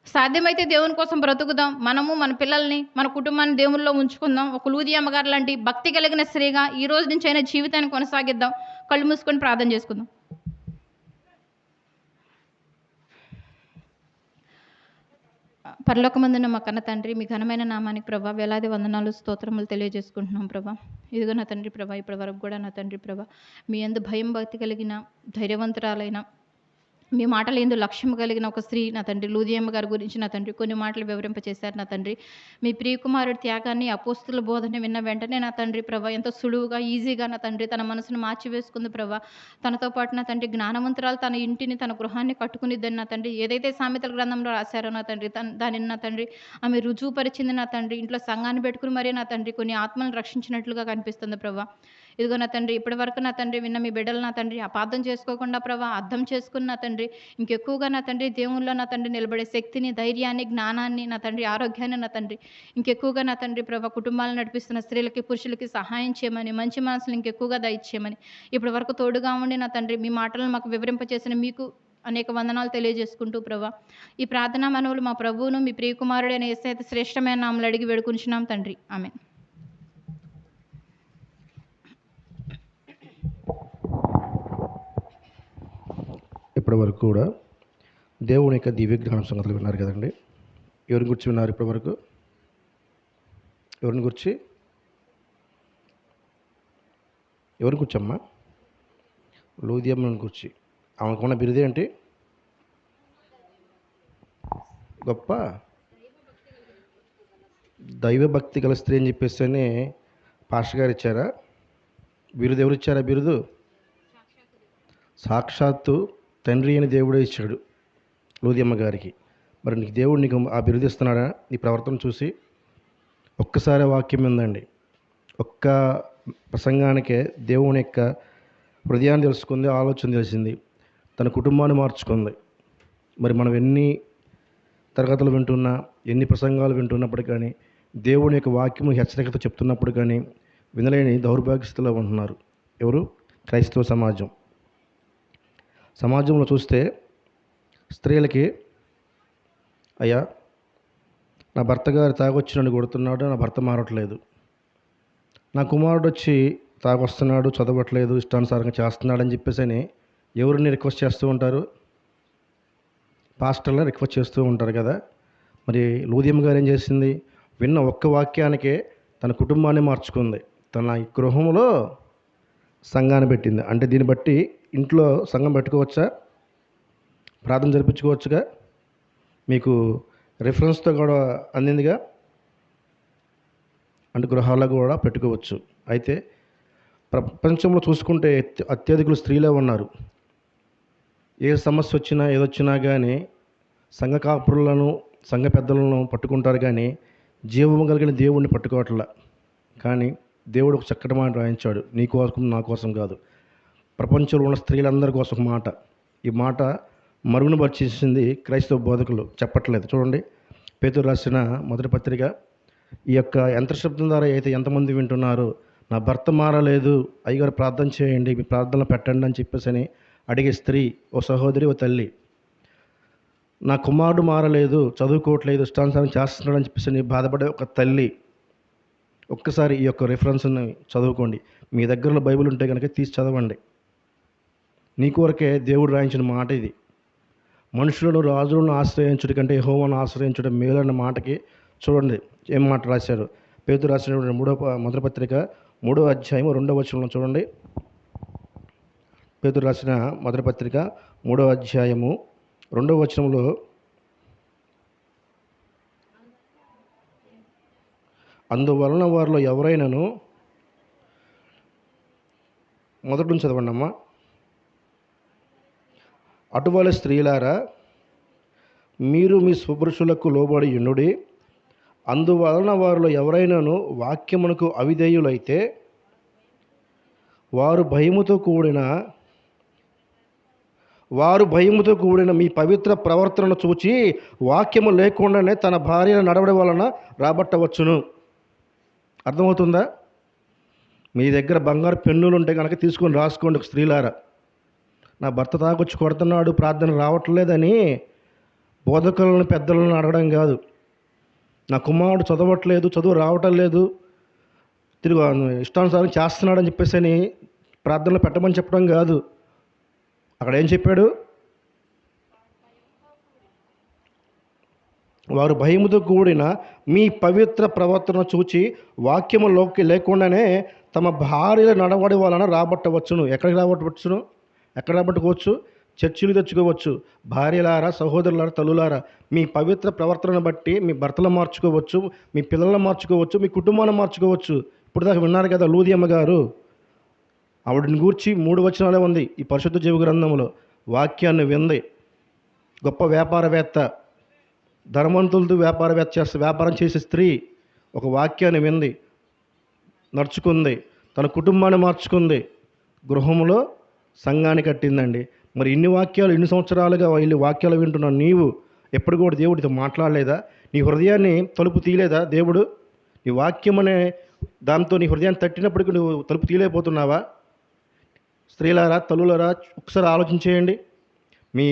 సాధ్యమైతే దేవుని కోసం బ్రతుకుదాం. మనము మన పిల్లల్ని, మన కుటుంబాన్ని దేవునిలో ఉంచుకుందాం. ఒక లూదియమ్మ గారు లాంటి భక్తి కలిగిన స్త్రీగా ఈ రోజు నుంచి అయినా జీవితాన్ని కొనసాగిద్దాం. కళ్ళు మూసుకొని ప్రార్థన చేసుకుందాం. పరలోకమందున్న మా కన్న తండ్రి, మీ ఘనమైన నామానికి ప్రభా వేలాది వందనాలు, స్తోత్రములు తెలియజేసుకుంటున్నాం ప్రభా. ఇదిగో నా తండ్రి ప్రభా, ఇప్పటి వరకు కూడా నా తండ్రి ప్రభా మీ యందు భయం భక్తి కలిగిన ధైర్యవంతురాలైన, మీ మాటలు ఎందు లక్ష్యం కలిగిన ఒక స్త్రీ నా తండ్రి లూదియమ్మ గారి గురించి నా తండ్రి కొన్ని మాటలు వివరింపచేశారు నా తండ్రి. మీ ప్రియకుమారుడి త్యాగాన్ని, అపోస్తుల బోధన విన్న వెంటనే నా తండ్రి ప్రభా ఎంతో సులువుగా, ఈజీగా నా తండ్రి తన మనసును మార్చివేసుకుంది ప్రభా. తనతో పాటు నా తండ్రి జ్ఞానవంతురాలు తన ఇంటిని, తన గృహాన్ని కట్టుకునిద్దని నా తండ్రి ఏదైతే సామెతల గ్రంథంలో రాశారో నా తండ్రి దానిని నా తండ్రి ఆమె రుజువుపరిచింది నా తండ్రి. ఇంట్లో సంఘాన్ని పెట్టుకుని మరీ నా తండ్రి కొన్ని ఆత్మలను రక్షించినట్లుగా కనిపిస్తుంది ప్రభా. ఇదిగో నా తండ్రి ఇప్పటి వరకు నా తండ్రి విన్న మీ బిడ్డలు నా తండ్రి అపార్థం చేసుకోకుండా ప్రభా అర్థం చేసుకుని నా తండ్రి ఇంకెక్కువగా నా తండ్రి దేవుల్లో నా తండ్రి నిలబడే శక్తిని, ధైర్యాన్ని, జ్ఞానాన్ని నా తండ్రి ఆరోగ్యాన్ని నా తండ్రి ఇంకెక్కువగా నా తండ్రి ప్రభా కుటుంబాలను నడిపిస్తున్న స్త్రీలకి, పురుషులకి సహాయం చేయమని, మంచి మనసులు ఇంకెక్కువగా దయచేయమని, ఇప్పటి వరకు తోడుగా ఉండి నా తండ్రి మీ మాటలను మాకు వివరింపచేసిన మీకు అనేక వందనాలు తెలియజేసుకుంటూ ప్రభా ఈ ప్రార్థనా మనవులు మా ప్రభువును మీ ప్రియకుమారుడైన యేసయ్య శ్రేష్టమైన నామములు అడిగి వేడుకుంటున్నాం తండ్రి. ఆమేన్. ఇప్పటి వరకు కూడా దేవుని యొక్క దివ్యజ్ఞానం సంగతులు విన్నారు కదండి. ఎవరిని గురించి విన్నారు ఇప్పటి వరకు? ఎవరిని గుర్చమ్మా? లూదియమ్మని గురించి. ఆమెకున్న బిరుదే ఏంటి? గొప్ప దైవభక్తి గల స్త్రీ అని చెప్పేసి అని పాస్టర్ గారు ఇచ్చారా బిరుదు? ఎవరు ఇచ్చారా బిరుదు? సాక్షాత్తు తండ్రి అని దేవుడే ఇచ్చాడు లూదియమ్మ గారికి. మరి నీకు దేవుడు నీకు ఆ బిరుదు ఇస్తున్నాడా? నీ ప్రవర్తన చూసి ఒక్కసారి వాక్యం ఉందండి, ఒక్క ప్రసంగానికే దేవుని యొక్క హృదయాన్ని తెలుసుకుంది, ఆలోచన తెలిసింది, తన కుటుంబాన్ని మార్చుకుంది. మరి మనం ఎన్ని తరగతులు వింటున్నా, ఎన్ని ప్రసంగాలు వింటున్నప్పుడు కానీ, దేవుని యొక్క వాక్యము హెచ్చరికతో చెప్తున్నప్పుడు కానీ వినలేని దౌర్భాగ్యస్థితిలో ఉంటున్నారు. ఎవరు? క్రైస్తవ సమాజంలో చూస్తే స్త్రీలకి, అయ్యా నా భర్త గారు తాగొచ్చి నన్ను కొడుతున్నాడు, నా భర్త మారట్లేదు, నా కుమారుడు వచ్చి తాగొస్తున్నాడు, చదవట్లేదు, ఇష్టానుసారంగా చేస్తున్నాడు అని చెప్పేసి అని ఎవరిని రిక్వెస్ట్ చేస్తూ ఉంటారు? పాస్టర్లను రిక్వెస్ట్ చేస్తూ ఉంటారు కదా. మరి లూదియమ్మ గారు ఏం చేసింది? విన్న ఒక్క వాక్యానికే తన కుటుంబాన్ని మార్చుకుంది, తన గృహంలో సంఘాన్ని పెట్టింది. అంటే దీన్ని బట్టి ఇంట్లో సంఘం పెట్టుకోవచ్చా? ప్రార్థన జరిపించుకోవచ్చుగా? మీకు రిఫరెన్స్తో కూడా అందిందిగా. అంటే గృహాల్లో కూడా పెట్టుకోవచ్చు. అయితే ప్రపంచంలో చూసుకుంటే అత్యధికులు స్త్రీలే ఉన్నారు. ఏ సమస్య వచ్చినా ఏదొచ్చినా కానీ సంఘ కాపురులను, సంఘ పెద్దలను పట్టుకుంటారు కానీ జీవము కలిగిన దేవుడిని పట్టుకోవట్లా. కానీ దేవుడు ఒక చక్కటి మాట రాయించాడు, నీ కోసం నా కోసం కాదు, ప్రపంచంలో ఉన్న స్త్రీలందరి కోసం ఒక మాట. ఈ మాట మరుగునపరిచేసింది క్రైస్తవ బోధకులు, చెప్పట్లేదు. చూడండి, పేతురు రాసిన మొదటి పత్రిక ఈ యొక్క యంత్ర శబ్దం ద్వారా అయితే ఎంతమంది వింటున్నారు, నా భర్త మారలేదు, అయ్యగారు ప్రార్థన చేయండి, మీ ప్రార్థనలు పెట్టండి అని చెప్పేసి అని అడిగే స్త్రీ, ఓ సహోదరి, ఓ తల్లి, నా కుమారుడు మారలేదు, చదువుకోవట్లేదు, ఇష్టానుసారం చేస్తున్నాడు అని చెప్పేసి అని బాధపడే ఒక తల్లి, ఒక్కసారి ఈ యొక్క రిఫరెన్స్ని చదువుకోండి. మీ దగ్గరలో బైబిల్ ఉంటే కనుక తీసి చదవండి. నీ కొరకే దేవుడు రాయించిన మాట ఇది. మనుషులను రాజులను ఆశ్రయించుట కంటే యెహోవాను ఆశ్రయించడం మేలన్న మాటకి చూడండి ఏం మాట రాశారు. పేతురు రాసిన మొదటి పత్రిక 3వ అధ్యాయం 2వ వచనంలో చూడండి. పేతురు రాసిన మొదటి పత్రిక 3వ అధ్యాయము 2వ వచనంలో, అందువలన వారిలో ఎవరైనాను, మొదటి నుంచి చదవండి అమ్మా. అటువల స్త్రీలారా, మీరు మీ స్వపురుషులకు లోబడి యుండుడి. అందువలన వారిలో ఎవరైనాను వాక్యమునకు అవిధేయులైతే వారు భయముతో కూడిన మీ పవిత్ర ప్రవర్తనను చూచి వాక్యము లేకుండానే తన భార్యను నడవడం వలన రాబట్టవచ్చును. అర్థమవుతుందా? మీ దగ్గర బంగారు పెన్నులు ఉంటే కనుక తీసుకొని రాసుకోండి స్త్రీలారా. నా భర్త తాగొచ్చి కొడుతున్నాడు, ప్రార్థన రావట్లేదని బోధకులను పెద్దలను అడగడం కాదు. నా కుమారుడు చదవట్లేదు, చదువు రావటం లేదు, తిరుగు ఇష్టానుసారం చేస్తున్నాడని చెప్పేసి అని ప్రార్థనలు పెట్టమని చెప్పడం కాదు. అక్కడ ఏం చెప్పాడు? వారు భయముతో కూడిన మీ పవిత్ర ప్రవర్తన చూచి వాక్యములోకి లేకుండానే తమ భార్యల నడవడి వలన రాబట్టవచ్చును. ఎక్కడికి రాబట్టవచ్చును? ఎక్కడ రాబట్టుకోవచ్చు? చర్చిలు తెచ్చుకోవచ్చు. భార్యలారా, సహోదరులారా, తల్లులారా, మీ పవిత్ర ప్రవర్తనను బట్టి మీ భర్తలు మార్చుకోవచ్చు, మీ పిల్లలను మార్చుకోవచ్చు, మీ కుటుంబాన్ని మార్చుకోవచ్చు. ఇప్పుడు దాకా విన్నారు కదా లూదియమ్మ గారు, ఆవిడని గూర్చి 3 వచనాలే ఉంది ఈ పరిశుద్ధ జీవ గ్రంథంలో. వాక్యాన్ని వింది, గొప్ప వ్యాపారవేత్త, ధనవంతులతో వ్యాపారం చేసే స్త్రీ ఒక వాక్యాన్ని వింది, నడుచుకుంది, తన కుటుంబాన్ని మార్చుకుంది, గృహంలో సంఘాన్ని కట్టిందండి. మరి ఇన్ని సంవత్సరాలుగా వీళ్ళు వాక్యాలు వింటున్నావు, నీవు ఎప్పుడు కూడా దేవుడితో మాట్లాడలేదా? నీ హృదయాన్ని తలుపు తీయలేదా దేవుడు? నీ వాక్యం అనే దాంతో నీ హృదయాన్ని తట్టినప్పటికీ నువ్వు తలుపు తీయలేకపోతున్నావా? స్త్రీలారా, తల్లులారా, ఒకసారి ఆలోచించేయండి. మీ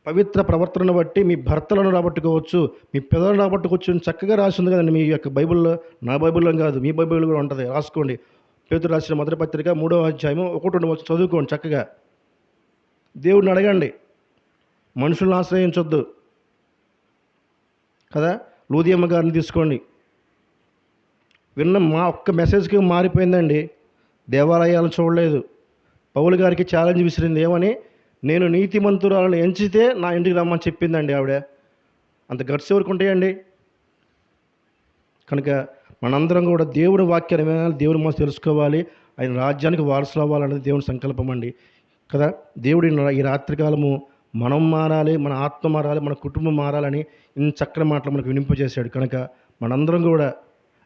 పవిత్ర ప్రవర్తనను బట్టి మీ భర్తలను రాబట్టుకోవచ్చు, మీ పిల్లలను రాబట్టుకోవచ్చు అని చక్కగా రాసి ఉంది కదండి మీ యొక్క బైబిల్లో. నా బైబిల్లో కాదు, మీ బైబిల్లో కూడా ఉంటుంది, రాసుకోండి. పేతురు రాసిన మొదటి పత్రిక 3వ అధ్యాయం 1-2 చదువుకోండి చక్కగా. దేవుడిని అడగండి, మనుషులను ఆశ్రయించొద్దు కదా. లూదియమ్మ గారిని తీసుకోండి, మా ఒక్క మెసేజ్కి మారిపోయిందండి. దేవాలయాలను చూడలేదు. పౌలు గారికి ఛాలెంజ్ విసిరింది ఏమని? నేను నీతిమంతురాలను ఎంచితే నా ఇంటికి రమ్మని చెప్పిందండి ఆవిడ. అంత గట్స్ ఎవరికి ఉంటాయండి? కనుక మనందరం కూడా దేవుని వాక్యాన్ని వినాలి, దేవుని మనసు తెలుసుకోవాలి, ఆయన రాజ్యానికి వారసులు అవ్వాలనేది దేవుని సంకల్పం అండి కదా. దేవుడి ఈ రాత్రికాలము మనం మారాలి, మన ఆత్మ మారాలి, మన కుటుంబం మారాలని ఇన్ని చక్కని మాటలు మనకు వినింపజేశాడు. కనుక మనందరం కూడా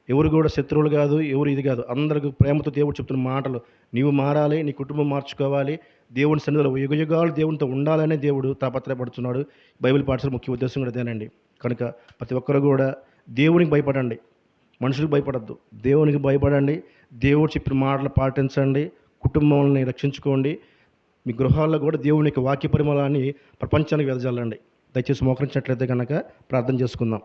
ఎవరు కూడా శత్రువులు కాదు, ఎవరు ఇది కాదు, అందరికీ ప్రేమతో దేవుడు చెప్తున్న మాటలు. నీవు మారాలి, నీ కుటుంబం మార్చుకోవాలి, దేవుని సన్నిధిలో యుగయుగాలు దేవునితో ఉండాలనే దేవుడు తాపత్రయపడుతున్నాడు. బైబిల్ పాఠశాల ముఖ్య ఉద్దేశం కూడా అదేనండి. కనుక ప్రతి ఒక్కరు కూడా దేవునికి భయపడండి, మనుషులకు భయపడద్దు, దేవునికి భయపడండి, దేవుడు చెప్పిన మాటలు పాటించండి, కుటుంబాలని రక్షించుకోండి. మీ గృహాల్లో కూడా దేవుని యొక్క వాక్య పరిమళాన్ని ప్రపంచానికి వెదజల్లండి. దయచేసి మోకరించినట్లయితే కనుక ప్రార్థన చేసుకుందాం.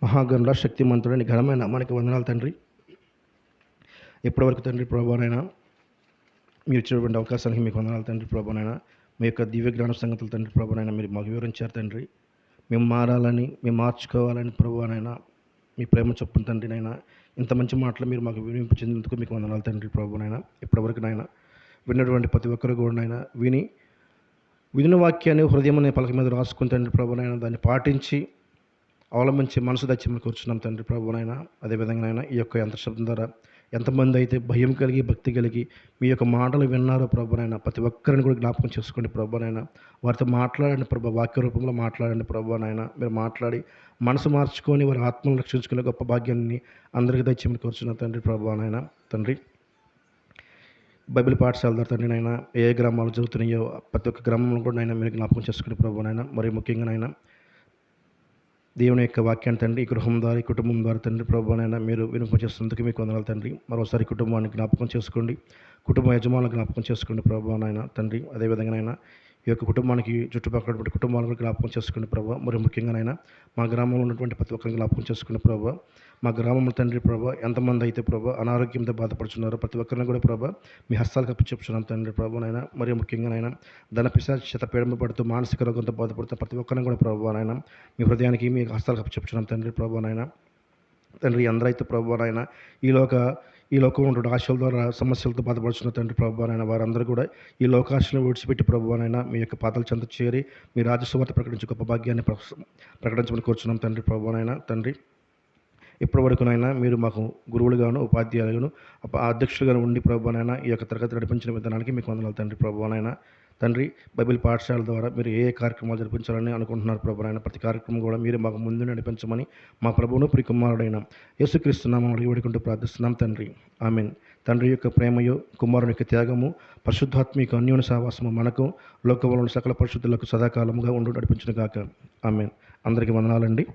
మహాగణుల శక్తిమంతుడని ఘనమైన మనకి వందనాలు తండ్రి. ఇప్పటివరకు తండ్రి ప్రభువైనా మీరు ఇచ్చినటువంటి అవకాశానికి మీకు వందనాలు తండ్రి ప్రభువైనా. మీ యొక్క దివ్య జ్ఞాన సంగతులు తండ్రి ప్రభువైనా మీరు మాకు వివరించారు తండ్రి. మేము మారాలని, మేము మార్చుకోవాలని ప్రభువైనా మీ ప్రేమ చొప్పున తండ్రి నైనా ఇంత మంచి మాటలు మీరు మాకు వినిపించేందుకు మీకు వందనాలు తండ్రి ప్రభువైనా. ఇప్పటివరకు నాయన విన్నటువంటి ప్రతి ఒక్కరు కూడా నాయన వినిన వాక్యాన్ని హృదయం అనే పలక మీద రాసుకుని తండ్రి ప్రభువైనా దాన్ని పాటించి అవలంబించి మనసు దచ్చి మనకు కూర్చున్నాం తండ్రి ప్రభువైనా. అదేవిధంగా అయినా ఈ యొక్క యంత్ర శబ్దం ద్వారా ఎంతమంది అయితే భయం కలిగి, భక్తి కలిగి మీ యొక్క మాటలు విన్నారో ప్రభువైనా ప్రతి ఒక్కరిని కూడా జ్ఞాపకం చేసుకోండి ప్రభువైనా. వారితో మాట్లాడండి ప్రభు, వాక్య రూపంలో మాట్లాడండి ప్రభువైనా. మీరు మాట్లాడి మనసు మార్చుకొని వారి ఆత్మను రక్షించుకునే గొప్ప భాగ్యాన్ని అందరికీ దచ్చి మనకు కూర్చున్నాం తండ్రి ప్రభువైనా. తండ్రి బైబిల్ పాఠశాల ద్వారా తండ్రి నాయన ఏ గ్రామాలు జరుగుతున్నాయో ప్రతి ఒక్క గ్రామంలో కూడా నాయన మీరు జ్ఞాపకం చేసుకుని ప్రభు నాయన, మరి ముఖ్యంగా నాయన దేవుని యొక్క వాక్యాన్ని తండ్రి ఈ గృహం ద్వారా ఈ కుటుంబం ద్వారా తండ్రి ప్రభునైనా మీరు వినిపించేందుకు మీకు వందనాలు తండ్రి. మరోసారి కుటుంబాన్ని జ్ఞాపకం చేసుకోండి, కుటుంబ యజమానులను జ్ఞాపకం చేసుకోండి ప్రభునైనా తండ్రి. అదేవిధంగానైనా ఈ యొక్క కుటుంబానికి చుట్టుపక్కల కుటుంబాలను జ్ఞాపకం చేసుకోండి ప్రభావ. మరి ముఖ్యంగానైనా మా గ్రామంలో ఉన్నటువంటి ప్రతి ఒక్కరిని జ్ఞాపకం చేసుకుని ప్రభావ. మా గ్రామంలో తండ్రి ప్రభావ ఎంతమంది అయితే ప్రభావ అనారోగ్యంతో బాధపడుతున్నారో ప్రతి ఒక్కరిని కూడా ప్రభావ మీ హస్తాలకు అప్పచెప్పుచున్నాం తండ్రి ప్రభునైనా. మరి ముఖ్యంగానైనా ధన పిశాచ పీడమ పడుతూ మానసిక రోగంతో బాధపడుతున్న ప్రతి ఒక్కరిని కూడా ప్రభునైనా మీ హృదయానికి మీ హస్తాలకు అప్పచెప్పుచున్నాం తండ్రి ప్రభునైనా. తండ్రి అందరైతే ప్రభునైనా ఈ లోకంలో ఉన్న ఆశల ద్వారా సమస్యలతో బాధపడుతున్న తండ్రి ప్రభునైనా వారందరూ కూడా ఈ లోకాశను విడిచిపెట్టి ప్రభునైనా మీ యొక్క పాదాల చెంత చేరి మీ రాజసువార్త ప్రకటించే గొప్ప భాగ్యాన్ని ప్రకటించమని కోరుచున్నాం తండ్రి ప్రభునైనా. తండ్రి ఇప్పటి వరకునైనా మీరు మాకు గురువులుగాను ఉపాధ్యాయులుగాను అధ్యక్షులుగాను ఉండి ప్రభునైనా ఈ యొక్క తరగతి నడిపించిన విధానానికి మీకు వందనాలు తండ్రి ప్రభునైనా. తండ్రి బైబిల్ పాఠశాల ద్వారా మీరు ఏ కార్యక్రమాలు జరిపించాలని అనుకుంటున్నారు ప్రభునైనా ప్రతి కార్యక్రమం కూడా మీరు మాకు ముందు నడిపించమని మా ప్రభువును ప్రియకుమారుడైన యేసుక్రీస్తు నామములో అడిగి వేడుకుంటూ ప్రార్థిస్తున్నాం తండ్రి. ఆమేన్. తండ్రి యొక్క ప్రేమయు కుమారుని యొక్క త్యాగము పరిశుద్ధాత్మిక అన్యోన్య సహవాసము మనకు లోకంలో సకల పరిశుద్ధులకు సదాకాలముగా ఉండు నడిపించును గాక. ఆమేన్. అందరికీ వందనాలండి.